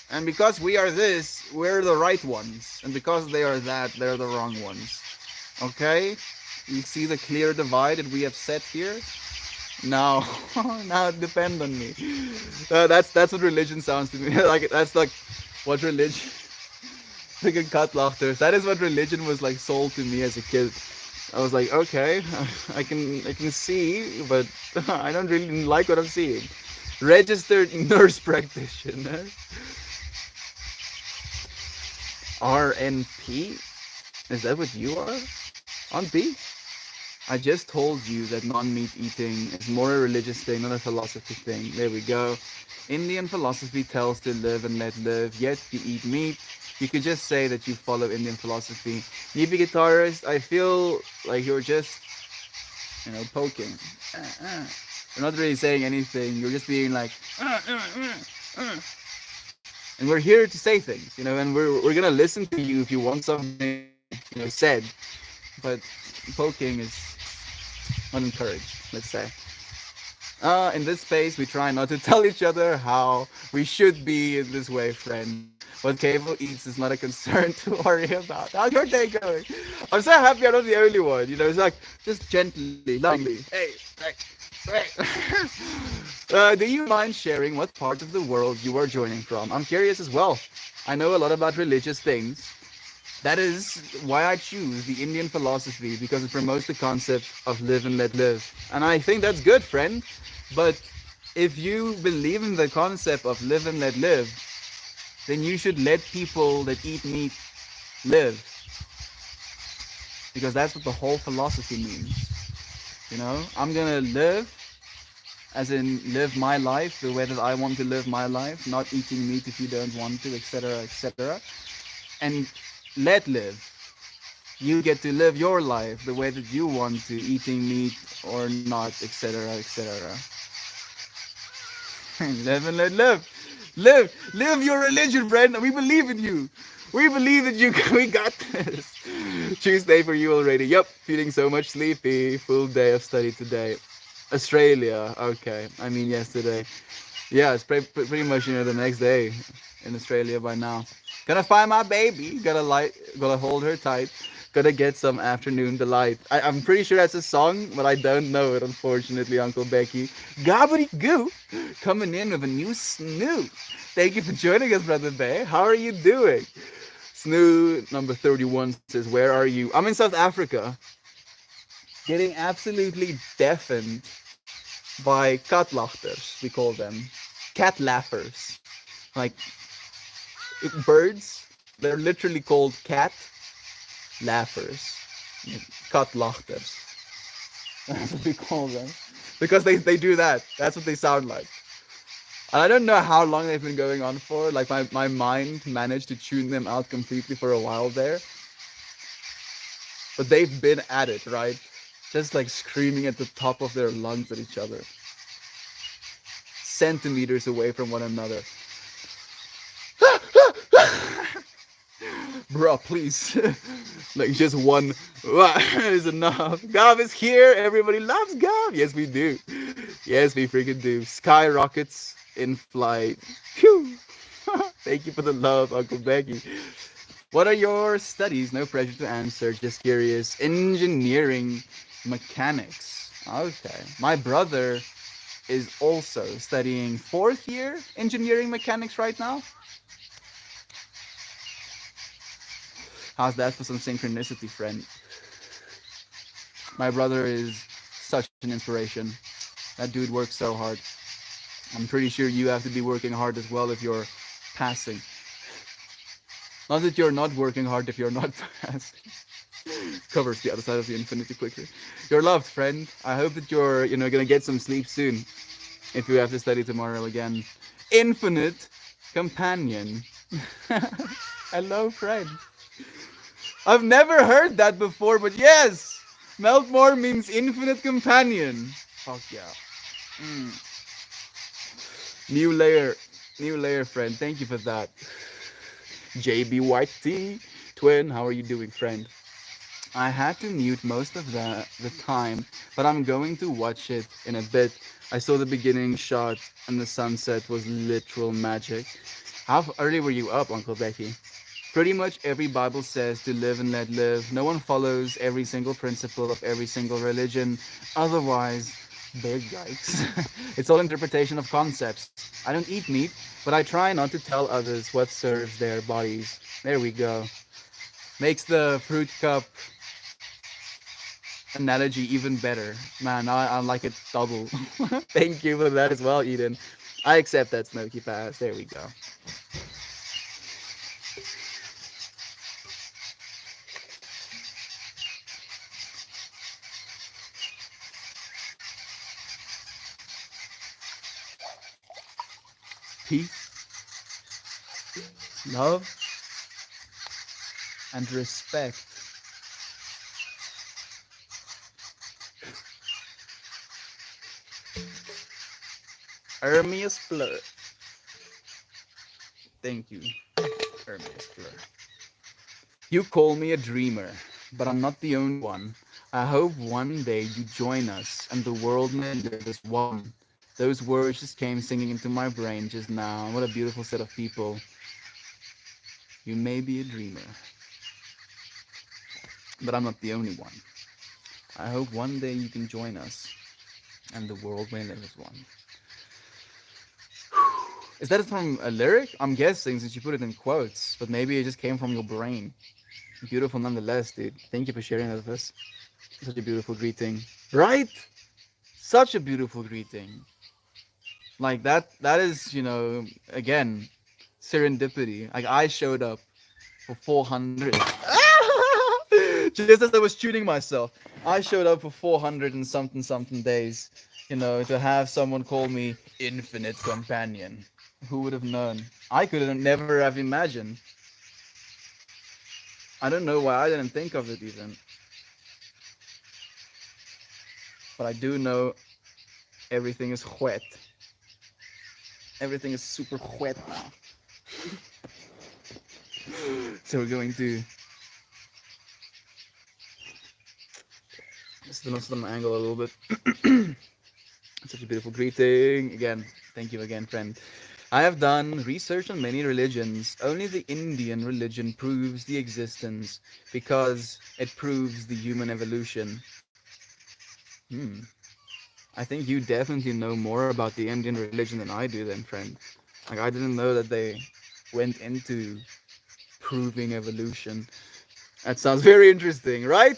And because we are this, we're the right ones. And because they are that, they're the wrong ones. Okay? You see the clear divide that we have set here? Now, now depend on me. That's what religion sounds to me. Like that's like what religion. Freaking Katlachters. That is what religion was like sold to me as a kid. I was like, okay, I can see, but I don't really like what I'm seeing. Registered nurse practitioner. RNP? Is that what you are? On B? I just told you that non-meat eating is more a religious thing, not a philosophy thing. There we go. Indian philosophy tells to live and let live, yet you eat meat. You could just say that you follow Indian philosophy. Newbie guitarist, I feel like you're just, poking. You're not really saying anything. You're just being like, and we're here to say things, and we're gonna listen to you if you want something, said. But poking is not encouraged, let's say. In this space, we try not to tell each other how we should be in this way, friend. What Cable eats is not a concern to worry about. How's your day going? I'm so happy I'm not the only one. It's like just gently, lovingly. Hey, hey. Do you mind sharing what part of the world you are joining from? I'm curious as well. I know a lot about religious things. That is why I choose the Indian philosophy, because it promotes the concept of live and let live. And I think that's good, friend. But if you believe in the concept of live and let live, then you should let people that eat meat live. Because that's what the whole philosophy means. I'm gonna live, as in live my life the way that I want to live my life, not eating meat if you don't want to, etc., etc. And let live. You get to live your life the way that you want to, eating meat or not, etc., etc. Live and let live. Live your religion, friend. We believe in you. We believe that we got this. Tuesday for you already. Yup, feeling so much sleepy. Full day of study today. Australia. Okay, I mean yesterday. Yeah, it's pretty much the next day in Australia by now. Gonna find my baby. Gotta hold her tight. Gotta get some afternoon delight. I'm pretty sure that's a song, but I don't know it, unfortunately, Uncle Becky. Gobbity goo, coming in with a new snoo. Thank you for joining us, Brother Bay. How are you doing? Snoo number 31 says, where are you? I'm in South Africa. Getting absolutely deafened by katlachters, we call them. Cat laughers. Like, birds, they're literally called cat laughers. Katlachters. That's what we call them. Because they do that. That's what they sound like. And I don't know how long they've been going on for. Like, my mind managed to tune them out completely for a while there. But they've been at it, right? Just like screaming at the top of their lungs at each other. Centimeters away from one another. Bruh, please. Like, just one is enough. Gav is here. Everybody loves Gav. Yes, we do. Yes, we freaking do. Skyrockets in flight. Phew. Thank you for the love, Uncle Becky. What are your studies? No pressure to answer. Just curious. Engineering mechanics. Okay. My brother is also studying 4th year engineering mechanics right now. How's that for some synchronicity, friend? My brother is such an inspiration. That dude works so hard. I'm pretty sure you have to be working hard as well if you're passing. Not that you're not working hard if you're not passing. Covers the other side of the infinity quickly. You're loved, friend. I hope that you're, gonna get some sleep soon. If you have to study tomorrow again. Infinite companion. Hello, friend. I've never heard that before, but yes! Meltmore means infinite companion. Fuck yeah. New layer, friend. Thank you for that. JB White T. Twin, how are you doing, friend? I had to mute most of the time, but I'm going to watch it in a bit. I saw the beginning shot and the sunset was literal magic. How early were you up, Uncle Becky? Pretty much every Bible says to live and let live. No one follows every single principle of every single religion. Otherwise, Big yikes. It's all interpretation of concepts. I don't eat meat, but I try not to tell others what serves their bodies. There we go. Makes the fruit cup analogy even better. Man, I like it double. Thank you for that as well, Eden. I accept that, Smoky Pass. There we go. Peace, love, and respect. Ermias Blur. Thank you, Ermias Blur. You call me a dreamer, but I'm not the only one. I hope one day you join us and the world may live as one. Those words just came singing into my brain just now. What a beautiful set of people. You may be a dreamer, but I'm not the only one. I hope one day you can join us and the world may live as one. Is that from a lyric? I'm guessing since you put it in quotes, but maybe it just came from your brain. Beautiful nonetheless, dude. Thank you for sharing that with us. Such a beautiful greeting. Right? Such a beautiful greeting. Like that is, again, serendipity. Like I showed up for 400. Just as I was shooting myself. I showed up for 400 and something something days, to have someone call me infinite companion. Who would have known? I could have never have imagined. I don't know why I didn't think of it even. But I do know everything is wet. Everything is super wet now. So we're going to just an angle a little bit. Such a beautiful greeting. Again, thank you again, friend. I have done research on many religions. Only the Indian religion proves the existence because it proves the human evolution. Hmm. I think you definitely know more about the Indian religion than I do, then, friend. Like, I didn't know that they went into proving evolution. That sounds very interesting, right?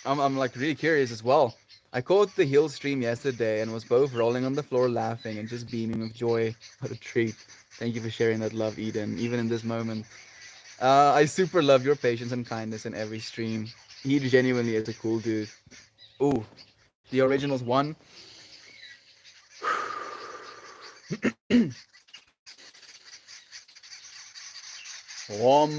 I'm like really curious as well. I caught the hill stream yesterday and was both rolling on the floor laughing and just beaming with joy. What a treat. Thank you for sharing that love, Eden, even in this moment. I super love your patience and kindness in every stream. He genuinely is a cool dude. Ooh, the originals one. Om.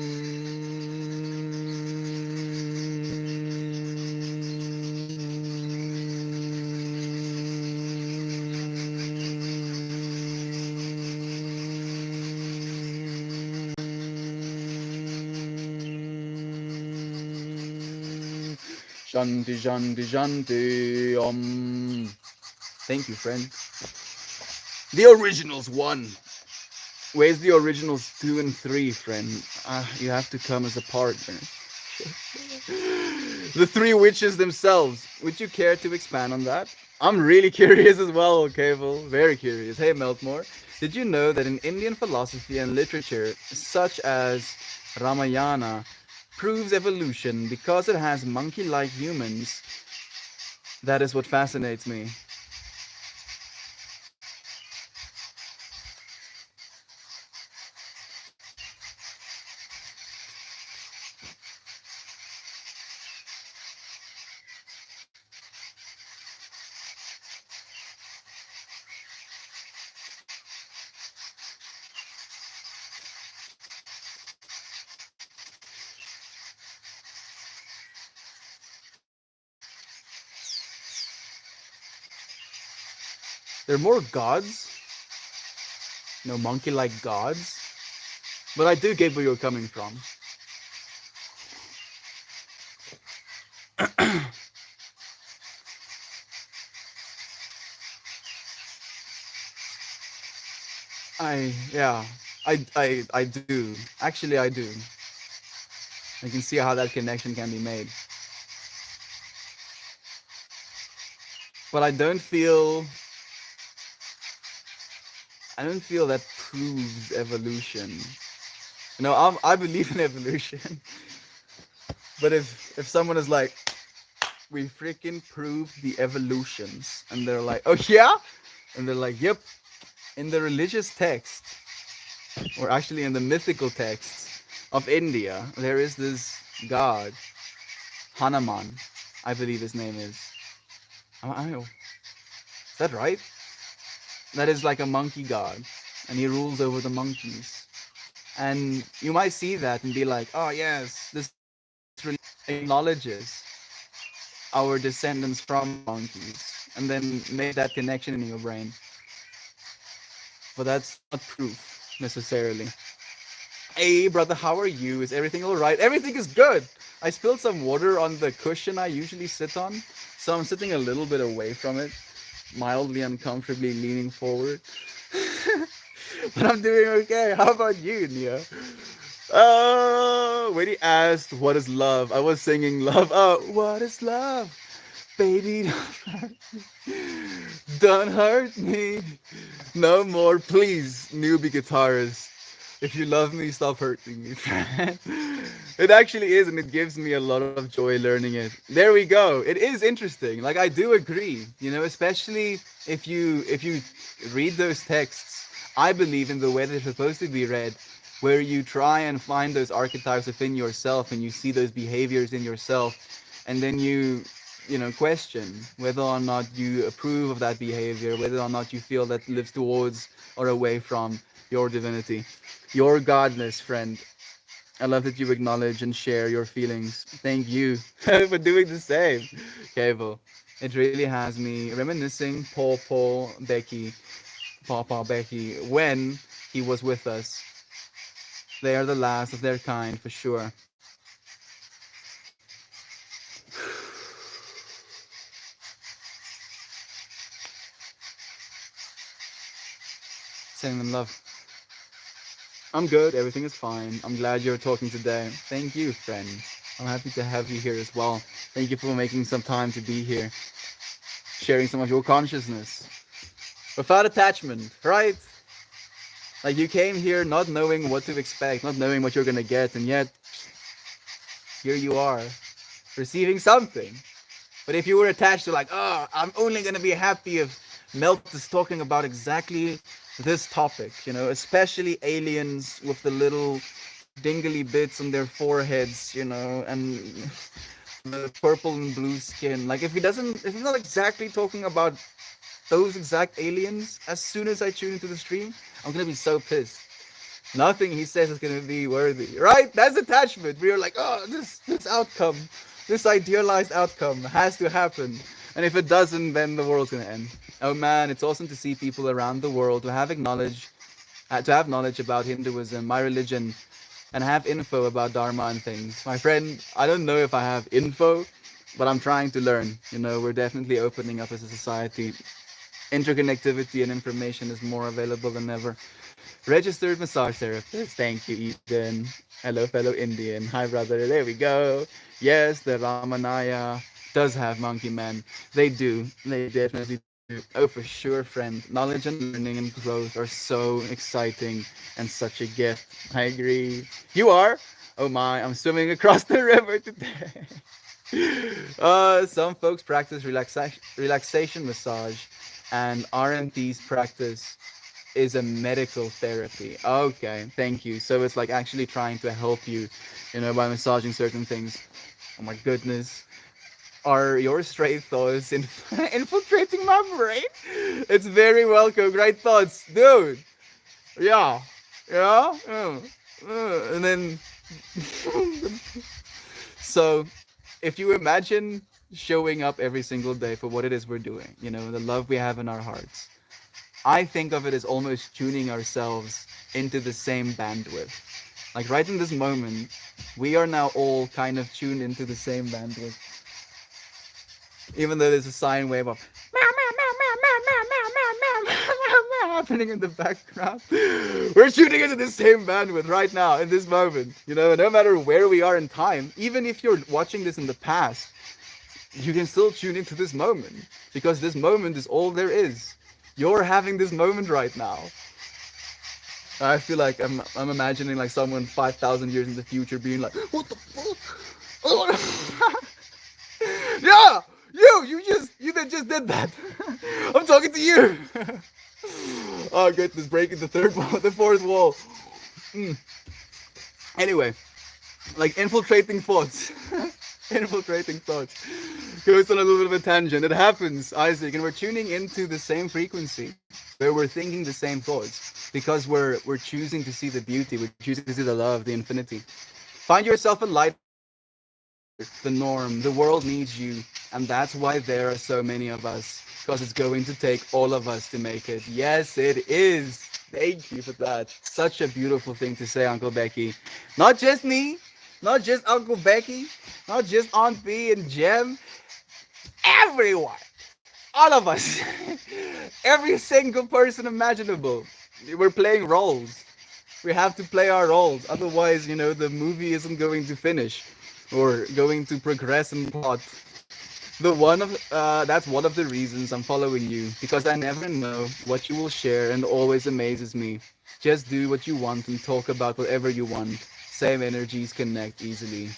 Shanti, Shanti, Shanti. Om. Thank you, friend. The originals won. Where's the originals 2 and 3, friend? You have to come as a partner. The three witches themselves. Would you care to expand on that? I'm really curious as well, Cable. Very curious. Hey, Meltmore. Did you know that in Indian philosophy and literature, such as Ramayana, proves evolution because it has monkey like humans? That is what fascinates me. They're more gods, monkey like gods. But I do get where you're coming from. Yeah, I do. Actually, I do. I can see how that connection can be made. but I don't feel that proves evolution. I believe in evolution, but if someone is like, we freaking proved the evolutions, and they're like, oh yeah, and they're like, yep, in the religious text, or actually in the mythical texts of India, there is this god, Hanuman, I believe his name is. I don't know, is that right? That is like a monkey god, and he rules over the monkeys. And you might see that and be like, oh yes, this acknowledges our descendants from the monkeys, and then make that connection in your brain. But that's not proof necessarily. Hey brother, how are you? Is everything alright? Everything is good. I spilled some water on the cushion I usually sit on, so I'm sitting a little bit away from it, mildly uncomfortably leaning forward. But I'm doing okay. How about you, Nia? Oh, when he asked, what is love? I was singing love. Oh, what is love? Baby, don't hurt me. No more, please, newbie guitarist. If you love me, stop hurting me, friend. It actually is, and it gives me a lot of joy learning it. There we go. It is interesting. Like I do agree, especially if you read those texts. I believe in the way they're supposed to be read, where you try and find those archetypes within yourself, and you see those behaviors in yourself, and then you question whether or not you approve of that behavior, whether or not you feel that lives towards or away from your divinity, your godness, friend. I love that you acknowledge and share your feelings. Thank you for doing the same, Cable. It really has me reminiscing Papa Becky, when he was with us. They are the last of their kind for sure. Sending them love. I'm good. Everything is fine. I'm glad you're talking today. Thank you, friend. I'm happy to have you here as well. Thank you for making some time to be here, sharing some of your consciousness without attachment, right? Like you came here not knowing what to expect, not knowing what you're gonna get, and yet here you are, receiving something. But if you were attached to like, oh, I'm only gonna be happy if Melt is talking about exactly this topic, especially aliens with the little dingly bits on their foreheads, and the purple and blue skin. Like if he's not exactly talking about those exact aliens, as soon as I tune into the stream, I'm gonna be so pissed. Nothing he says is gonna be worthy, right? That's attachment. We're like, oh, this outcome, this idealized outcome has to happen, and if it doesn't, then the world's gonna end. Oh man, it's awesome to see people around the world to have knowledge about Hinduism, my religion, and have info about Dharma and things. My friend, I don't know if I have info, but I'm trying to learn. We're definitely opening up as a society. Interconnectivity and information is more available than ever. Registered massage therapist. Thank you, Eden. Hello, fellow Indian. Hi, brother. There we go. Yes, the Ramanaya does have monkey men. They do. They definitely do. Oh, for sure, friend. Knowledge and learning and growth are so exciting and such a gift. I agree. You are? Oh my, I'm swimming across the river today. Some folks practice relaxation massage, and RMT's practice is a medical therapy. Okay, thank you. So it's like actually trying to help you, by massaging certain things. Oh my goodness. Are your stray thoughts infiltrating my brain? It's very welcome. Great thoughts, dude. Yeah. Yeah. And then, so if you imagine showing up every single day for what it is we're doing, the love we have in our hearts, I think of it as almost tuning ourselves into the same bandwidth. Like right in this moment, we are now all kind of tuned into the same bandwidth. Even though there's a sine wave of happening in the background, we're tuning into the same bandwidth right now in this moment. No matter where we are in time, even if you're watching this in the past, you can still tune into this moment because this moment is all there is. You're having this moment right now. I feel like I'm imagining like someone 5,000 years in the future being like, what the fuck? Yeah, you just did that. I'm talking to you. Oh goodness, breaking the third wall, the fourth wall. Mm. Anyway, like infiltrating thoughts. Infiltrating thoughts. Goes on a little bit of a tangent. It happens, Isaac, and we're tuning into the same frequency where we're thinking the same thoughts because we're choosing to see the beauty, we're choosing to see the love, the infinity. Find yourself in light, the norm. The world needs you, and that's why there are so many of us. Because it's going to take all of us to make it. Yes, it is. Thank you for that. Such a beautiful thing to say, Uncle Becky. Not just me, not just Uncle Becky, not just Aunt B and Jem. Everyone, all of us, every single person imaginable. We're playing roles. We have to play our roles. Otherwise, the movie isn't going to finish or going to progress in plot. That's one of the reasons I'm following you because I never know what you will share and always amazes me. Just do what you want and talk about whatever you want. Same energies connect easily.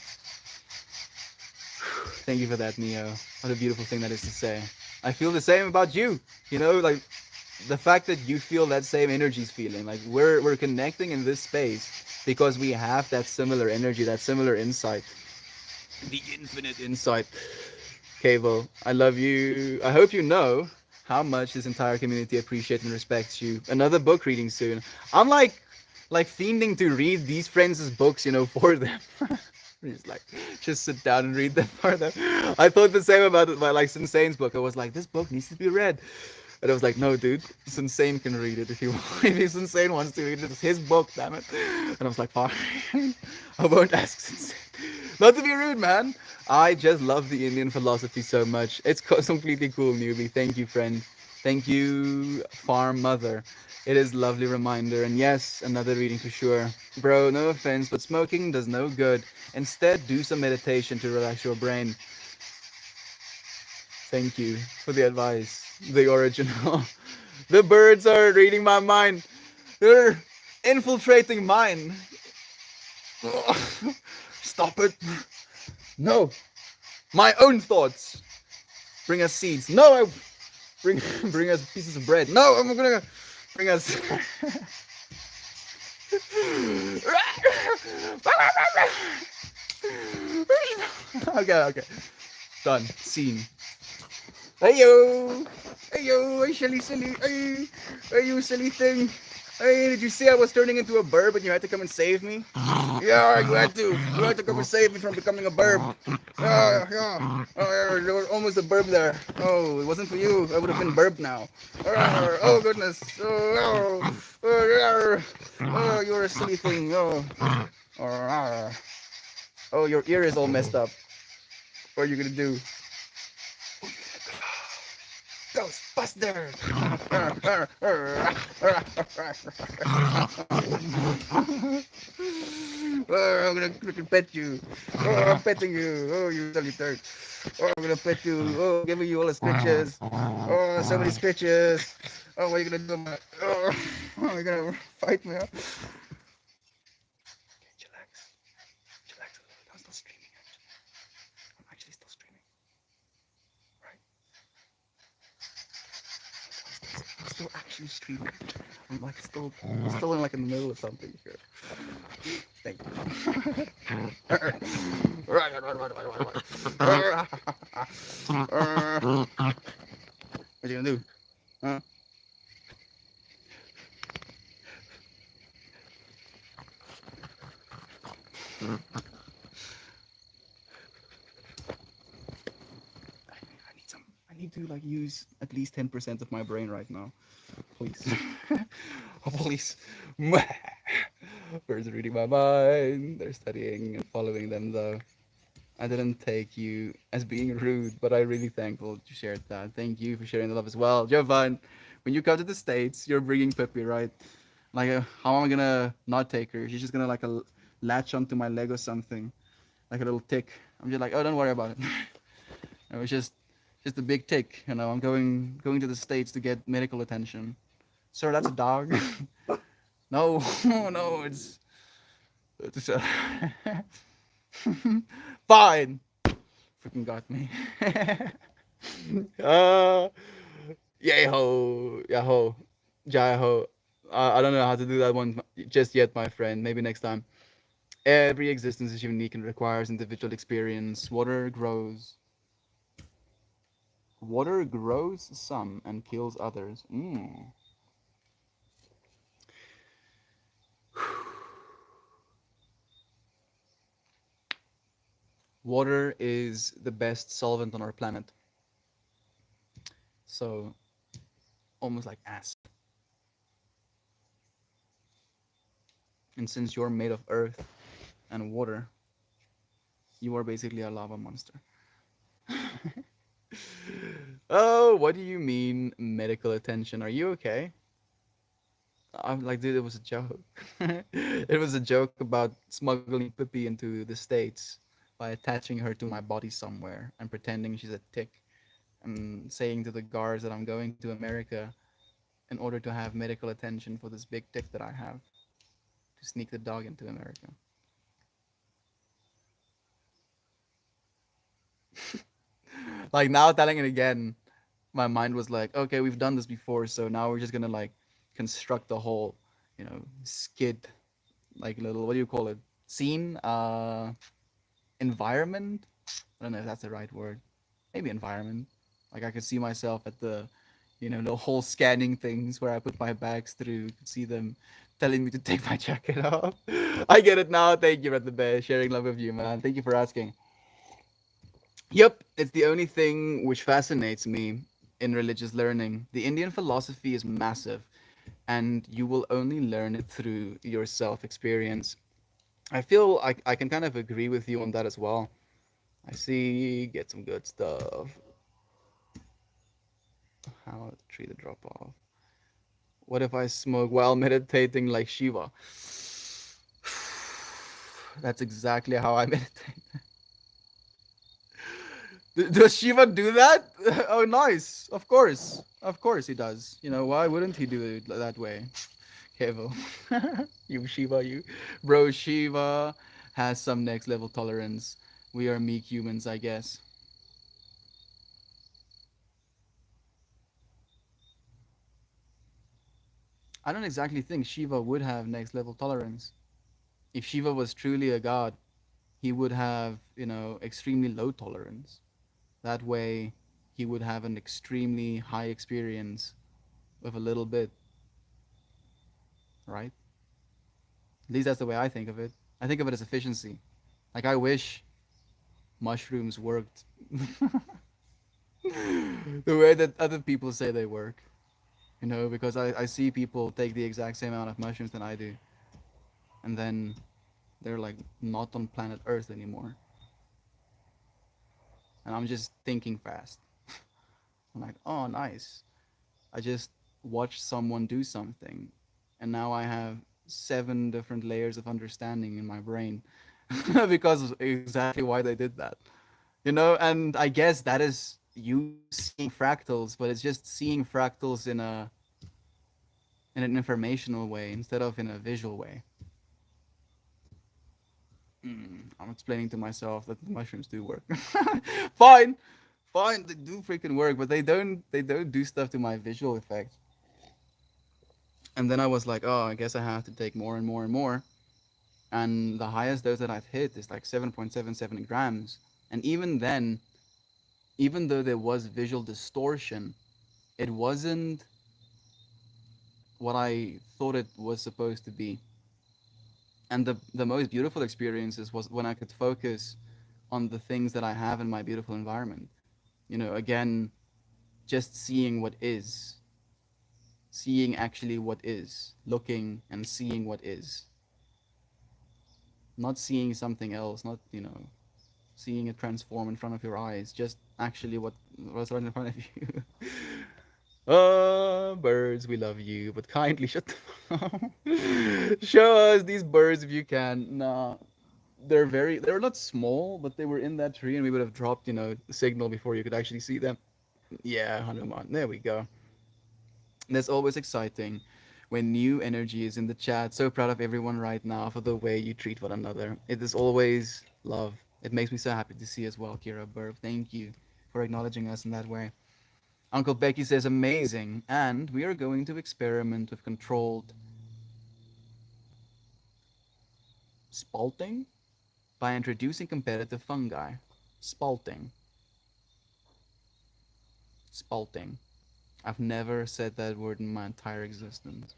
Thank you for that, Neo. What a beautiful thing that is to say. I feel the same about you. Like the fact that you feel that same energy's feeling. Like we're connecting in this space because we have that similar energy, that similar insight. The infinite insight. Cable, I love you. I hope you know how much this entire community appreciates and respects you. Another book reading soon. I'm like fiending to read these friends' books, for them. Just sit down and read them for them. I thought the same about it, like Sinsane's book. I was like, this book needs to be read. And I was like, no, dude, Sinsane can read it if you want. If Sinsane wants to read it, it's his book, damn it. And I was like, fine, I won't ask Sinsane. Not to be rude, man. I just love the Indian philosophy so much. It's completely cool, newbie. Thank you, friend. Thank you, farm mother. It is a lovely reminder. And yes, another reading for sure. Bro, no offense, but smoking does no good. Instead, do some meditation to relax your brain. Thank you for the advice. The original. The birds are reading my mind. They're infiltrating mine. Stop it. No. My own thoughts. Bring us seeds. No, bring us pieces of bread. No, I'm gonna bring us. Okay. Done. Scene. Hey yo, hey silly, hey you silly thing. Hey, did you see I was turning into a burb and you had to come and save me? Yeah, you had to come and save me from becoming a burb. Yeah. Oh, there was almost a burb there. Oh, it wasn't for you. I would have been burb now. Oh goodness. Oh, you're a silly thing. Oh, your ear is all messed up. What are you gonna do? Ghostbuster! Oh, I'm gonna pet you. Oh, I'm petting you. Oh, you silly turd. Oh, I'm gonna pet you. Oh, giving you all the scratches. Oh, so many scratches. Oh, what are you gonna do about it? Oh, you're gonna fight me, huh? Okay, chillax. Chillax a little bit. I'm still streaming, actually. I'm actually still streaming. Right? I'm still actually streaming. I'm like still in the middle of something here. Thank you. What you gonna do? Huh? I need some. I need to use at least 10% of my brain right now. Please. Oh, please. Birds are reading my mind. They're studying and following them though. I didn't take you as being rude, but I really thankful that you shared that. Thank you for sharing the love as well. Jovan, when you come to the States, you're bringing Pippi, right? How am I gonna not take her? She's just gonna latch onto my leg or something, like a little tick. I'm just like, oh, don't worry about it. It was just a big tick. I'm going to the States to get medical attention. Sir, that's a dog. No, no, it's fine. Freaking got me. uh, yay ho, yaho, jai ho. I don't know how to do that one just yet, my friend. Maybe next time. Every existence is unique and requires individual experience. Water grows some and kills others. Water is the best solvent on our planet. So, almost like acid. And since you're made of earth and water, you are basically a lava monster. Oh, what do you mean medical attention? Are you okay? I'm like, dude, it was a joke. It was a joke about smuggling Pippi into the States by attaching her to my body somewhere and pretending she's a tick and saying to the guards that I'm going to America in order to have medical attention for this big tick that I have to sneak the dog into America. Like now telling it again, my mind was like, okay, we've done this before, so now we're just gonna like construct the whole, skid, like little, what do you call it? Scene, environment. I don't know if that's the right word. Maybe environment. Like I could see myself at the whole scanning things where I put my bags through, could see them telling me to take my jacket off. I get it now. Thank you, Red the Bear. Sharing love with you, man. Thank you for asking. Yep, it's the only thing which fascinates me in religious learning. The Indian philosophy is massive, and you will only learn it through your self experience. I feel I can kind of agree with you on that as well. I see, get some good stuff. How to treat a drop off. What if I smoke while meditating like Shiva? That's exactly how I meditate. Does Shiva do that? Oh, nice. Of course. Of course he does. Why wouldn't he do it that way? Kevo. You Shiva, you. Bro, Shiva has some next level tolerance. We are meek humans, I guess. I don't exactly think Shiva would have next level tolerance. If Shiva was truly a god, he would have, extremely low tolerance. That way, he would have an extremely high experience with a little bit, right? At least that's the way I think of it. I think of it as efficiency. Like, I wish mushrooms worked the way that other people say they work, because I see people take the exact same amount of mushrooms than I do, and then they're like not on planet Earth anymore. And I'm just thinking fast. I'm like, oh, nice. I just watched someone do something, and now I have 7 different layers of understanding in my brain because of exactly why they did that. And I guess that is you seeing fractals, but it's just seeing fractals in an informational way instead of in a visual way. I'm explaining to myself that the mushrooms do work. Fine, fine, they do freaking work, but they don't do stuff to my visual effect. And then I was like, oh, I guess I have to take more and more and more. And the highest dose that I've hit is like 7.77 grams. And even then, even though there was visual distortion, it wasn't what I thought it was supposed to be. And the most beautiful experiences was when I could focus on the things that I have in my beautiful environment. Again, just seeing what is, seeing actually what is, looking and seeing what is, not seeing something else, not seeing it transform in front of your eyes, just actually what's right in front of you. Birds, we love you, but kindly shut the Show us these birds if you can. Nah. they're not small, but they were in that tree, and we would have dropped, the signal before you could actually see them. Yeah, Hanuman. There we go. And it's always exciting when new energy is in the chat. So proud of everyone right now for the way you treat one another. It is always love. It makes me so happy to see as well, Kira Burb. Thank you for acknowledging us in that way. Uncle Becky says amazing, and we are going to experiment with controlled spalting by introducing competitive fungi. Spalting. Spalting. I've never said that word in my entire existence,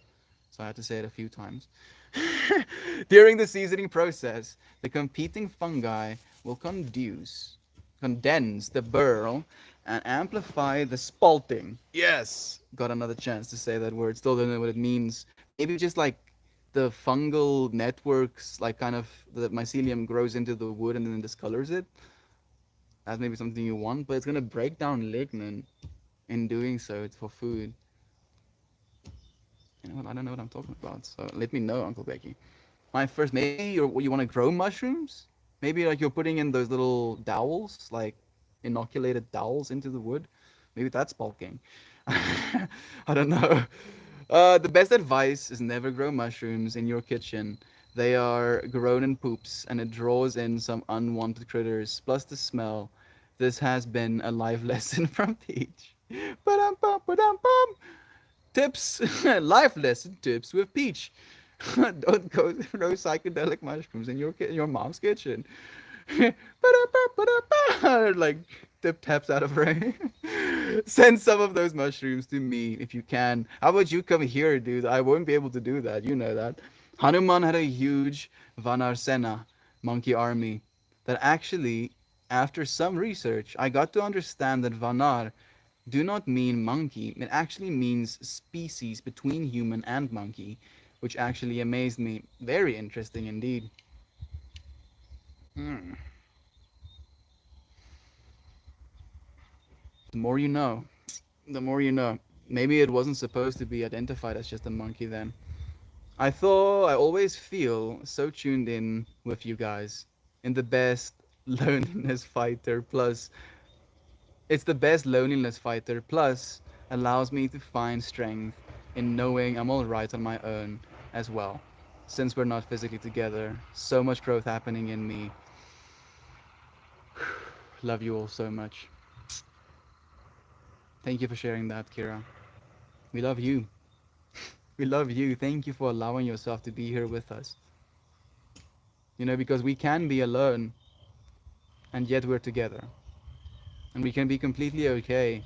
so I had to say it a few times. During the seasoning process, the competing fungi will condense the burl, and amplify the spalting. Yes! Got another chance to say that word. Still don't know what it means. Maybe just like the fungal networks, like kind of the mycelium grows into the wood and then discolors it. That's maybe something you want, but it's gonna break down lignin in doing so. It's for food. You know what? I don't know what I'm talking about. So let me know, Uncle Becky. My first, maybe you want to grow mushrooms. Maybe like you're putting in those little dowels, like inoculated dowels into the wood. Maybe that's bulking. I don't know. The best advice is never grow mushrooms in your kitchen. They are grown in poops, and it draws in some unwanted critters. Plus the smell. This has been a live lesson from Peach. Ba-dum-bum, ba-dum-bum. Tips, life lesson tips with Peach. Don't go throw psychedelic mushrooms in your mom's kitchen. Like tip taps out of rain. Send some of those mushrooms to me if you can. How about you come here, dude? I won't be able to do that. You know that. Hanuman had a huge Vanarsena monkey army that actually, after some research, I got to understand that Vanar do not mean monkey. It actually means species between human and monkey, which actually amazed me. Very interesting indeed. Hmm. The more you know, the more you know. Maybe it wasn't supposed to be identified as just a monkey then. I always feel so tuned in with you guys. In the best loneliness fighter plus It's the best loneliness fighter, plus allows me to find strength in knowing I'm alright on my own as well. Since we're not physically together, so much growth happening in me. Love you all so much. Thank you for sharing that, Kira. We love you. We love you. Thank you for allowing yourself to be here with us. Because we can be alone and yet we're together. And we can be completely okay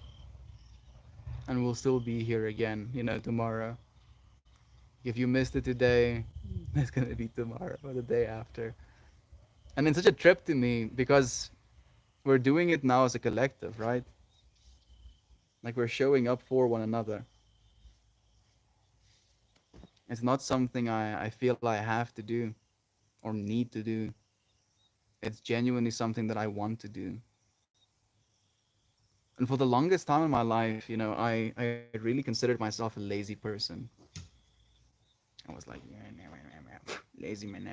and we'll still be here again, tomorrow. If you missed it today, it's gonna be tomorrow or the day after. And it's such a trip to me because we're doing it now as a collective, right? Like we're showing up for one another. It's not something I feel I have to do or need to do. It's genuinely something that I want to do. And for the longest time in my life, I really considered myself a lazy person. I was like, lazy man,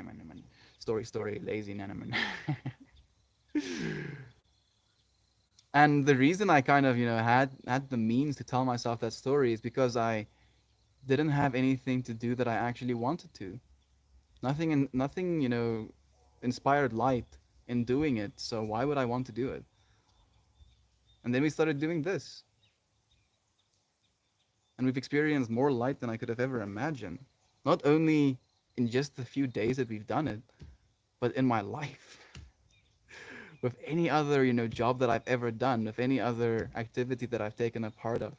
story, lazy man. And the reason I kind of, had the means to tell myself that story is because I didn't have anything to do that I actually wanted to. Nothing, inspired light in doing it. So why would I want to do it? And then we started doing this, and we've experienced more light than I could have ever imagined. Not only in just the few days that we've done it, but in my life. With any other, job that I've ever done, with any other activity that I've taken a part of.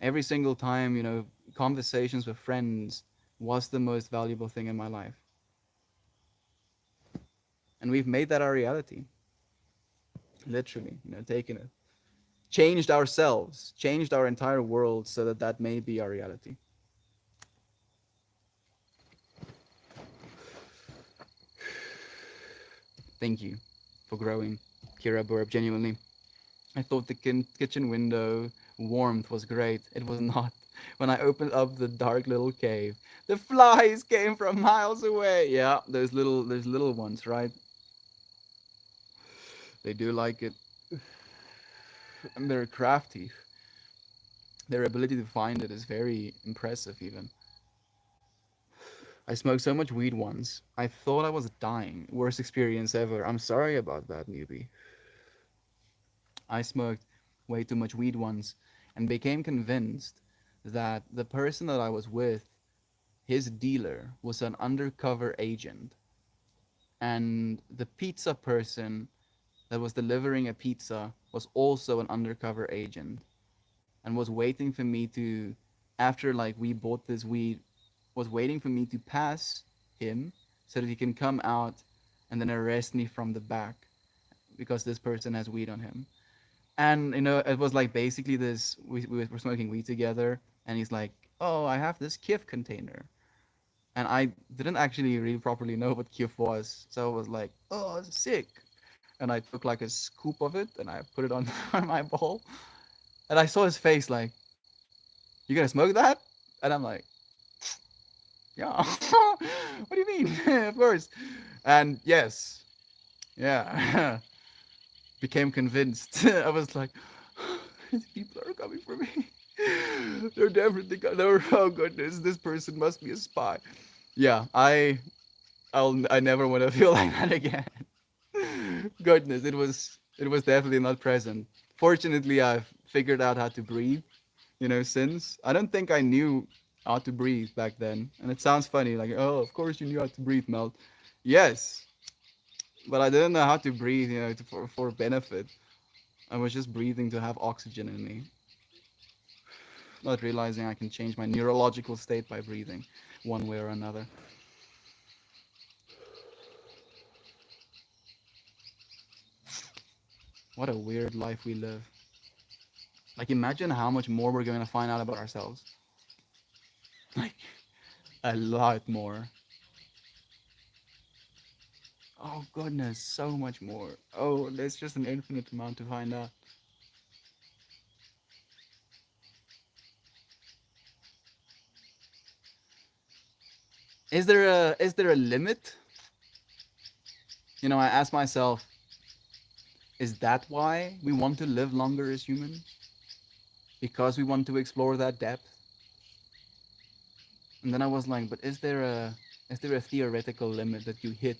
Every single time, conversations with friends was the most valuable thing in my life. And we've made that our reality. Literally, taken it. Changed ourselves, changed our entire world so that that may be our reality. Thank you for growing, Kira Burb, genuinely. I thought the kitchen window warmth was great. It was not. When I opened up the dark little cave, the flies came from miles away. Yeah, those little ones, right? They do like it, and they're crafty. Their ability to find it is very impressive. Even I smoked so much weed once, I thought I was dying. Worst experience ever. I'm sorry about that, newbie. I smoked way too much weed once, and became convinced that the person that I was with, his dealer, was an undercover agent, and the pizza person that was delivering a pizza was also an undercover agent and was waiting for me to, after like we bought this weed, was waiting for me to pass him so that he can come out and then arrest me from the back because this person has weed on him. And it was like basically this, we were smoking weed together, and he's like, oh, I have this kif container, and I didn't actually really properly know what kif was, so I was like, oh, sick. And I took like a scoop of it and I put it on my bowl, and I saw his face like, you gonna smoke that? And I'm like, yeah. What do you mean? Of course. And yes, yeah. Became convinced. I was like, these people are coming for me. They're definitely coming. Oh goodness, this person must be a spy. Yeah, I never want to feel like that again. Goodness, it was definitely not present. Fortunately, I've figured out how to breathe. Since I don't think I knew how to breathe back then, and it sounds funny, like, oh, of course you knew how to breathe, Mel. Yes, but I didn't know how to breathe, for benefit. I was just breathing to have oxygen in me, not realizing I can change my neurological state by breathing, one way or another. What a weird life we live. Like, imagine how much more we're going to find out about ourselves. Like, a lot more. Oh, goodness, so much more. Oh, there's just an infinite amount to find out. Is there a limit? I ask myself, is that why we want to live longer as humans? Because we want to explore that depth? And then I was like, but is there a theoretical limit that you hit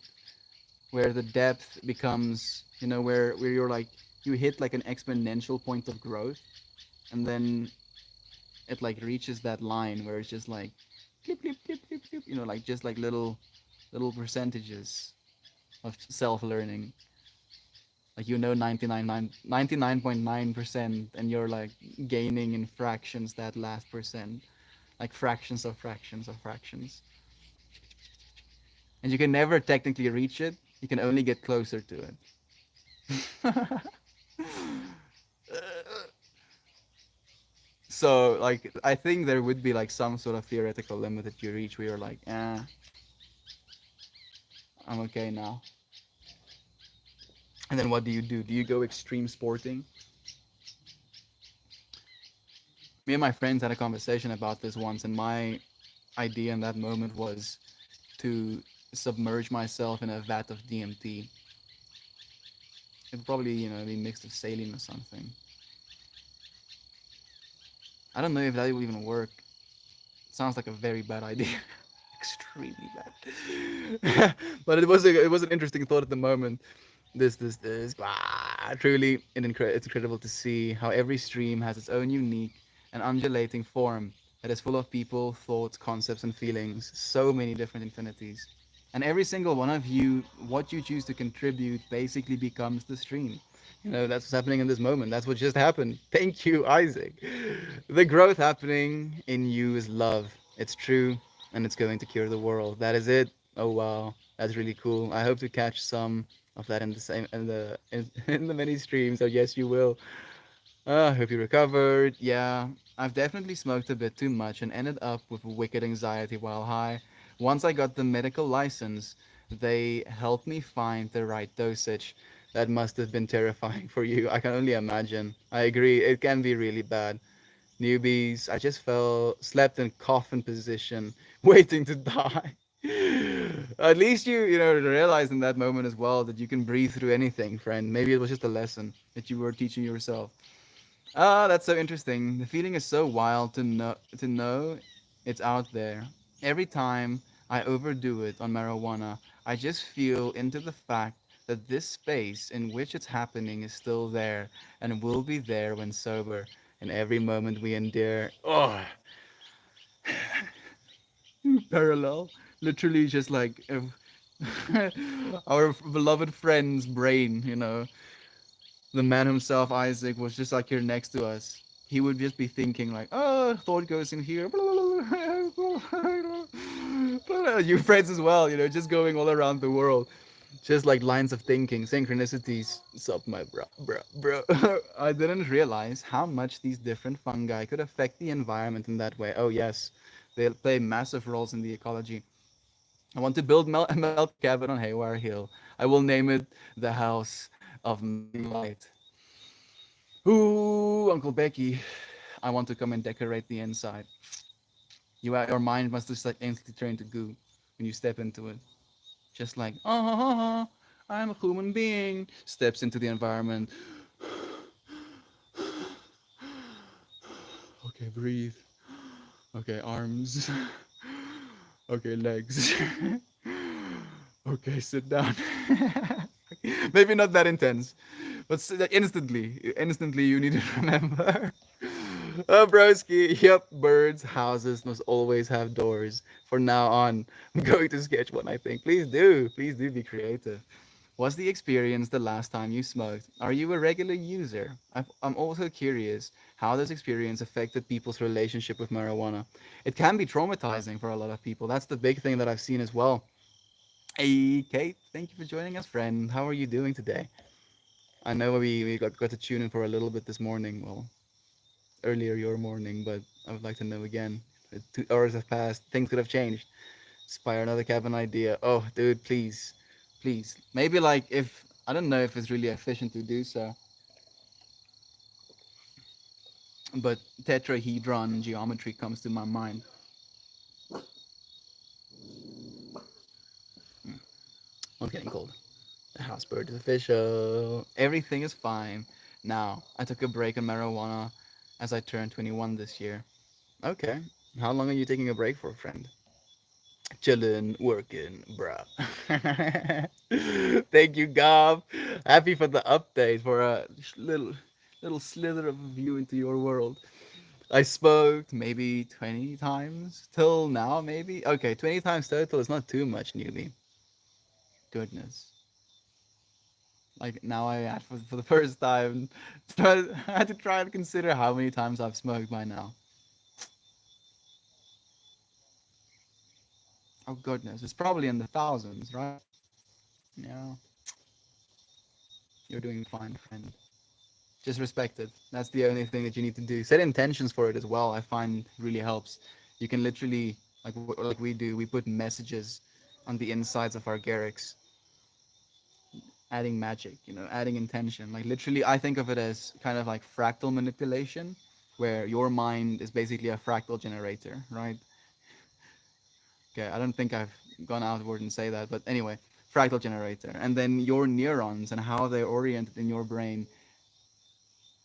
where the depth becomes, where you're like, you hit like an exponential point of growth, and then it like reaches that line where it's just like clip clip clip clip clip, like just like little percentages of self learning. Like 99.9%, and you're like gaining in fractions that last percent, like fractions of fractions of fractions, and you can never technically reach it. You can only get closer to it. So like I think there would be like some sort of theoretical limit that you reach where you're like, I'm okay now. And then what do you do? Do you go extreme sporting? Me and my friends had a conversation about this once, and my idea in that moment was to submerge myself in a vat of DMT. It'd probably, be mixed with saline or something. I don't know if that would even work. It sounds like a very bad idea. Extremely bad. But it was an interesting thought at the moment. This. Truly, it's incredible to see how every stream has its own unique and undulating form that is full of people, thoughts, concepts, and feelings. So many different infinities. And every single one of you, what you choose to contribute basically becomes the stream. That's what's happening in this moment. That's what just happened. Thank you, Isaac. The growth happening in you is love. It's true, and it's going to cure the world. That is it. Oh wow, that's really cool. I hope to catch some of that in the same in the many streams. So yes, you will. I hope you recovered. Yeah, I've definitely smoked a bit too much and ended up with wicked anxiety while high. Once I got the medical license, they helped me find the right dosage. That must have been terrifying for you. I can only imagine. I agree. It can be really bad. Newbies, I just slept in coffin position, waiting to die. At least you know, realize in that moment as well that you can breathe through anything, friend. Maybe it was just a lesson that you were teaching yourself. Ah, that's so interesting. The feeling is so wild to know it's out there. Every time I overdo it on marijuana, I just feel into the fact that this space in which it's happening is still there and will be there when sober. And every moment we endure, oh, parallel, literally just like our beloved friend's brain, you know, the man himself, Isaac, was just like here next to us. He would just be thinking like, oh, thought goes in here. You friends as well, you know, just going all around the world. Just like lines of thinking, synchronicities. Sup, my bro. I didn't realize how much these different fungi could affect the environment in that way. Oh, yes, they play massive roles in the ecology. I want to build a melting cabin on Haywire Hill. I will name it the House of Melting Light. Ooh, Uncle Becky, I want to come and decorate the inside. Your mind must just like instantly turn to goo when you step into it. Just like, oh, I'm a human being. Steps into the environment. Okay, breathe. Okay, arms. Okay, legs. Okay, sit down. Maybe not that intense, but instantly, you need to remember. Oh, broski. Yep, birds' houses must always have doors. For now on, I'm going to sketch one, I think. Please do. Please do be creative. Was the experience the last time you smoked? Are you a regular user? I'm also curious how this experience affected people's relationship with marijuana. It can be traumatizing for a lot of people. That's the big thing that I've seen as well. Hey, Kate, thank you for joining us, friend. How are you doing today? I know we got to tune in for a little bit this morning. Well, earlier your morning, but I would like to know again. 2 hours have passed. Things could have changed. Inspire another cabin idea. Oh, dude, please, please. Maybe like if I don't know if it's really efficient to do so, but tetrahedron geometry comes to my mind. I'm getting cold. The housebird is official. Everything is fine. Now, I took a break on marijuana as I turned 21 this year. Okay. How long are you taking a break for, friend? Chillin', working, bruh. Thank you, Gob. Happy for the update for a little slither of a view into your world. I smoked maybe 20 times till now, maybe. Okay, 20 times total is not too much, newbie. Goodness. Like now I had for the first time, I had to try and consider how many times I've smoked by now. Oh goodness, it's probably in the thousands, right? Yeah, you're doing fine, friend. Just respect it. That's the only thing that you need to do. Set intentions for it as well. I find really helps. You can literally like we do. We put messages on the insides of our Garrix, adding magic. You know, adding intention. Like literally, I think of it as kind of like fractal manipulation, where your mind is basically a fractal generator, right? Okay, I don't think I've gone outward and say that, but anyway, fractal generator, and then your neurons and how they're oriented in your brain,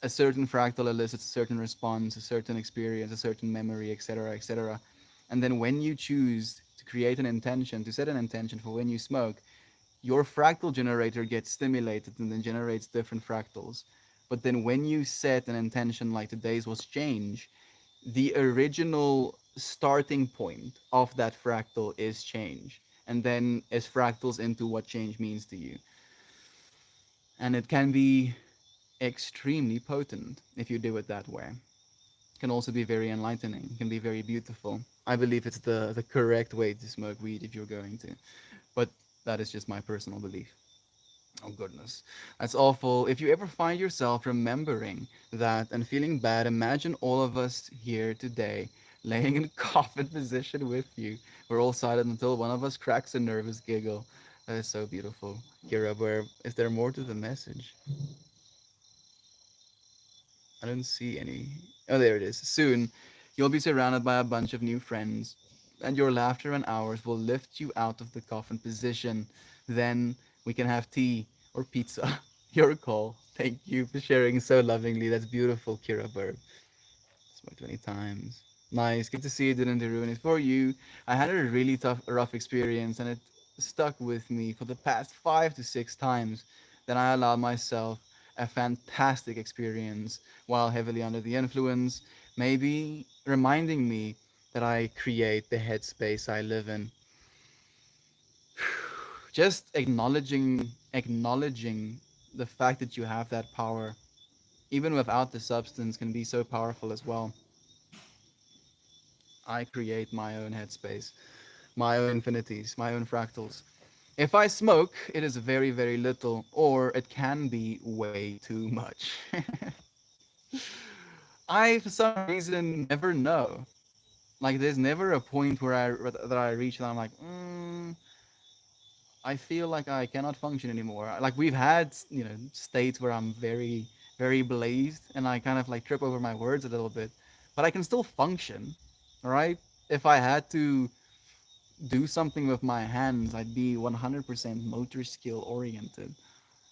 a certain fractal elicits a certain response, a certain experience, a certain memory, etc., etc. And then when you choose to create an intention, to set an intention for when you smoke, your fractal generator gets stimulated and then generates different fractals. But then when you set an intention like today's was change, the original starting point of that fractal is change. And then is fractals into what change means to you. And it can be extremely potent if you do it that way. Can also be very enlightening, can be very beautiful. I believe it's the correct way to smoke weed if you're going to. But that is just my personal belief. Oh goodness. That's awful. If you ever find yourself remembering that and feeling bad, imagine all of us here today laying in coffin position with you. We're all silent until one of us cracks a nervous giggle. That is so beautiful. Kira, where is there more to the message? I don't see any. Oh, there it is. Soon, you'll be surrounded by a bunch of new friends, and your laughter and hours will lift you out of the coffin position. Then we can have tea or pizza. Your call. Thank you for sharing so lovingly. That's beautiful, Kira Burb. Smoke 20 times. Nice. Good to see you didn't ruin it for you. I had a really rough experience, and it stuck with me for the past 5 to 6 times. Then I allowed myself a fantastic experience while heavily under the influence, maybe reminding me that I create the headspace I live in. Just acknowledging the fact that you have that power, even without the substance, can be so powerful as well. I create my own headspace, my own infinities, my own fractals. If I smoke, it is very, very little, or it can be way too much. I, for some reason, never know. Like, there's never a point where I reach and I'm like, I feel like I cannot function anymore. Like, we've had, states where I'm very, very blazed, and I kind of like trip over my words a little bit, but I can still function. All right. If I had to do something with my hands, I'd be 100% motor skill oriented.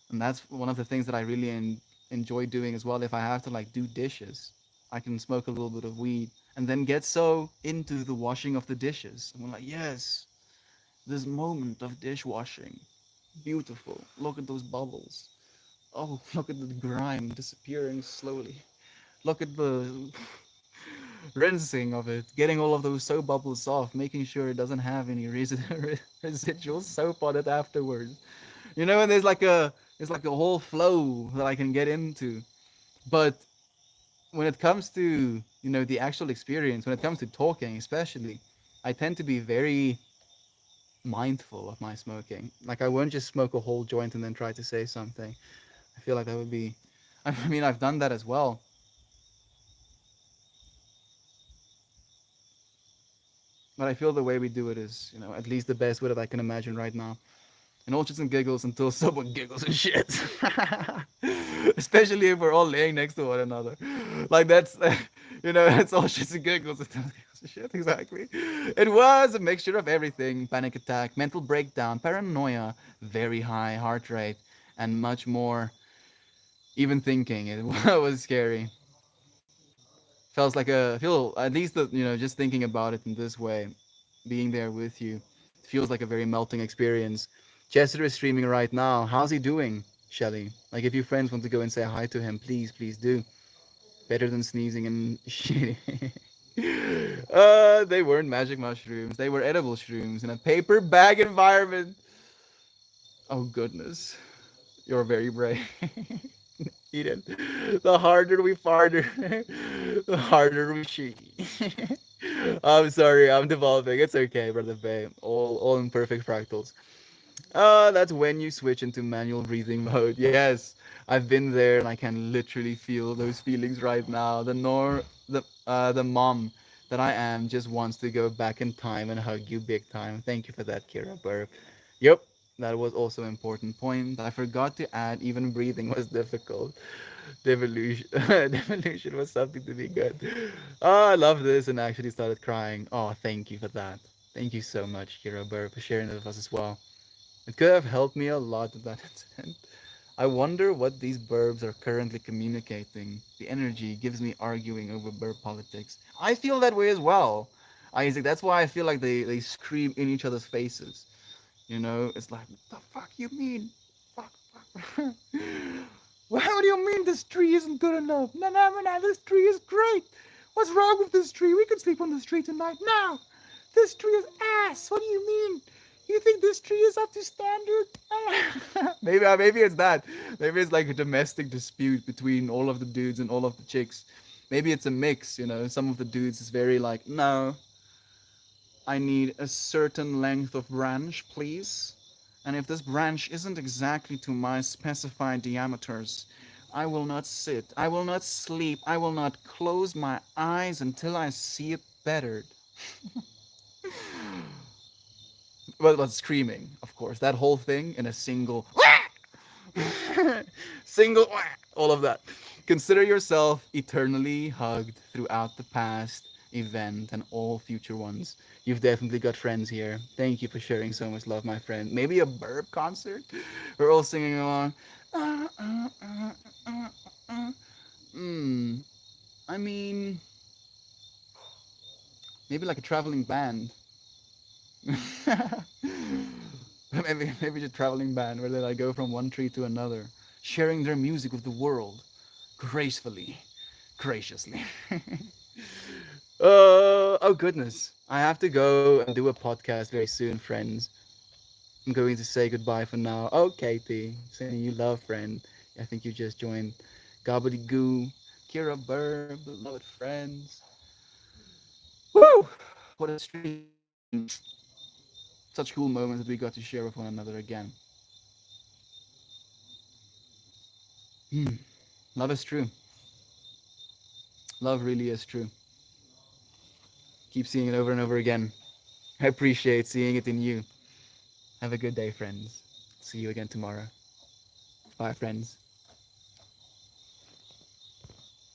And that's one of the things that I really enjoy doing as well. If I have to like do dishes, I can smoke a little bit of weed and then get so into the washing of the dishes. I'm like, yes, this moment of dishwashing, beautiful. Look at those bubbles. Oh, look at the grime disappearing slowly. Look at the rinsing of it, getting all of those soap bubbles off, making sure it doesn't have any residual soap on it afterwards. And there's like a whole flow that I can get into. But when it comes to the actual experience, when it comes to talking, especially, I tend to be very mindful of my smoking. Like, I won't just smoke a whole joint and then try to say something. I feel like that would be. I mean, I've done that as well, but I feel the way we do it is, at least the best way that I can imagine right now. And all shits and giggles until someone giggles and shit. Especially if we're all laying next to one another. Like, that's, it's all shits and giggles until giggles and shit. Exactly. It was a mixture of everything: panic attack, mental breakdown, paranoia, very high heart rate, and much more. Even thinking it was scary. Feels like feel at least just thinking about it in this way, being there with you, feels like a very melting experience. Chester is streaming right now. How's he doing, Shelly? Like, if your friends want to go and say hi to him, please do. Better than sneezing and shit. They weren't magic mushrooms. They were edible shrooms in a paper bag environment. Oh goodness, you're very brave. Eden. The harder we farter, the harder we she. I'm sorry, I'm developing. It's okay, brother Bay. All imperfect fractals. That's when you switch into manual breathing mode. Yes, I've been there and I can literally feel those feelings right now. The mom that I am just wants to go back in time and hug you big time. Thank you for that, Kira Burp. Yep, that was also an important point. I forgot to add even breathing was difficult. Devolution, devolution was something to be good. Oh, I love this and actually started crying. Oh, thank you for that. Thank you so much, Kira Burr, for sharing it with us as well. It could have helped me a lot with that incident. I wonder what these burbs are currently communicating. The energy gives me arguing over burb politics. I feel that way as well, Isaac. That's why I feel like they scream in each other's faces. It's like, what the fuck you mean? Fuck, fuck. Well, how do you mean this tree isn't good enough? No, no, no, no, this tree is great. What's wrong with this tree? We could sleep on this tree tonight. No, this tree is ass. What do you mean? You think this tree is up to standard? Maybe it's that. Maybe it's like a domestic dispute between all of the dudes and all of the chicks. Maybe it's a mix. Some of the dudes is very like, no, I need a certain length of branch, please. And if this branch isn't exactly to my specified diameters, I will not sit, I will not sleep, I will not close my eyes until I see it bettered. But screaming, of course. That whole thing in a single, single, all of that. Consider yourself eternally hugged throughout the past event and all future ones. You've definitely got friends here. Thank you for sharing so much love, my friend. Maybe a burp concert? We're all singing along. Uh, uh, uh, uh, uh. Hmm. I mean, maybe like a traveling band. Maybe a traveling band where they like go from one tree to another, sharing their music with the world, gracefully, graciously. Oh goodness, I have to go and do a podcast very soon, friends. I'm going to say goodbye for now. Oh, Katie, sending you love, friend. I think you just joined. Gobbledygoo, Kira Burr, beloved friends. Woo! What a stream and such cool moments that we got to share with one another again. Hmm. Love is true. Love really is true. Keep seeing it over and over again. I appreciate seeing it in you. Have a good day, friends. See you again tomorrow. Bye, friends.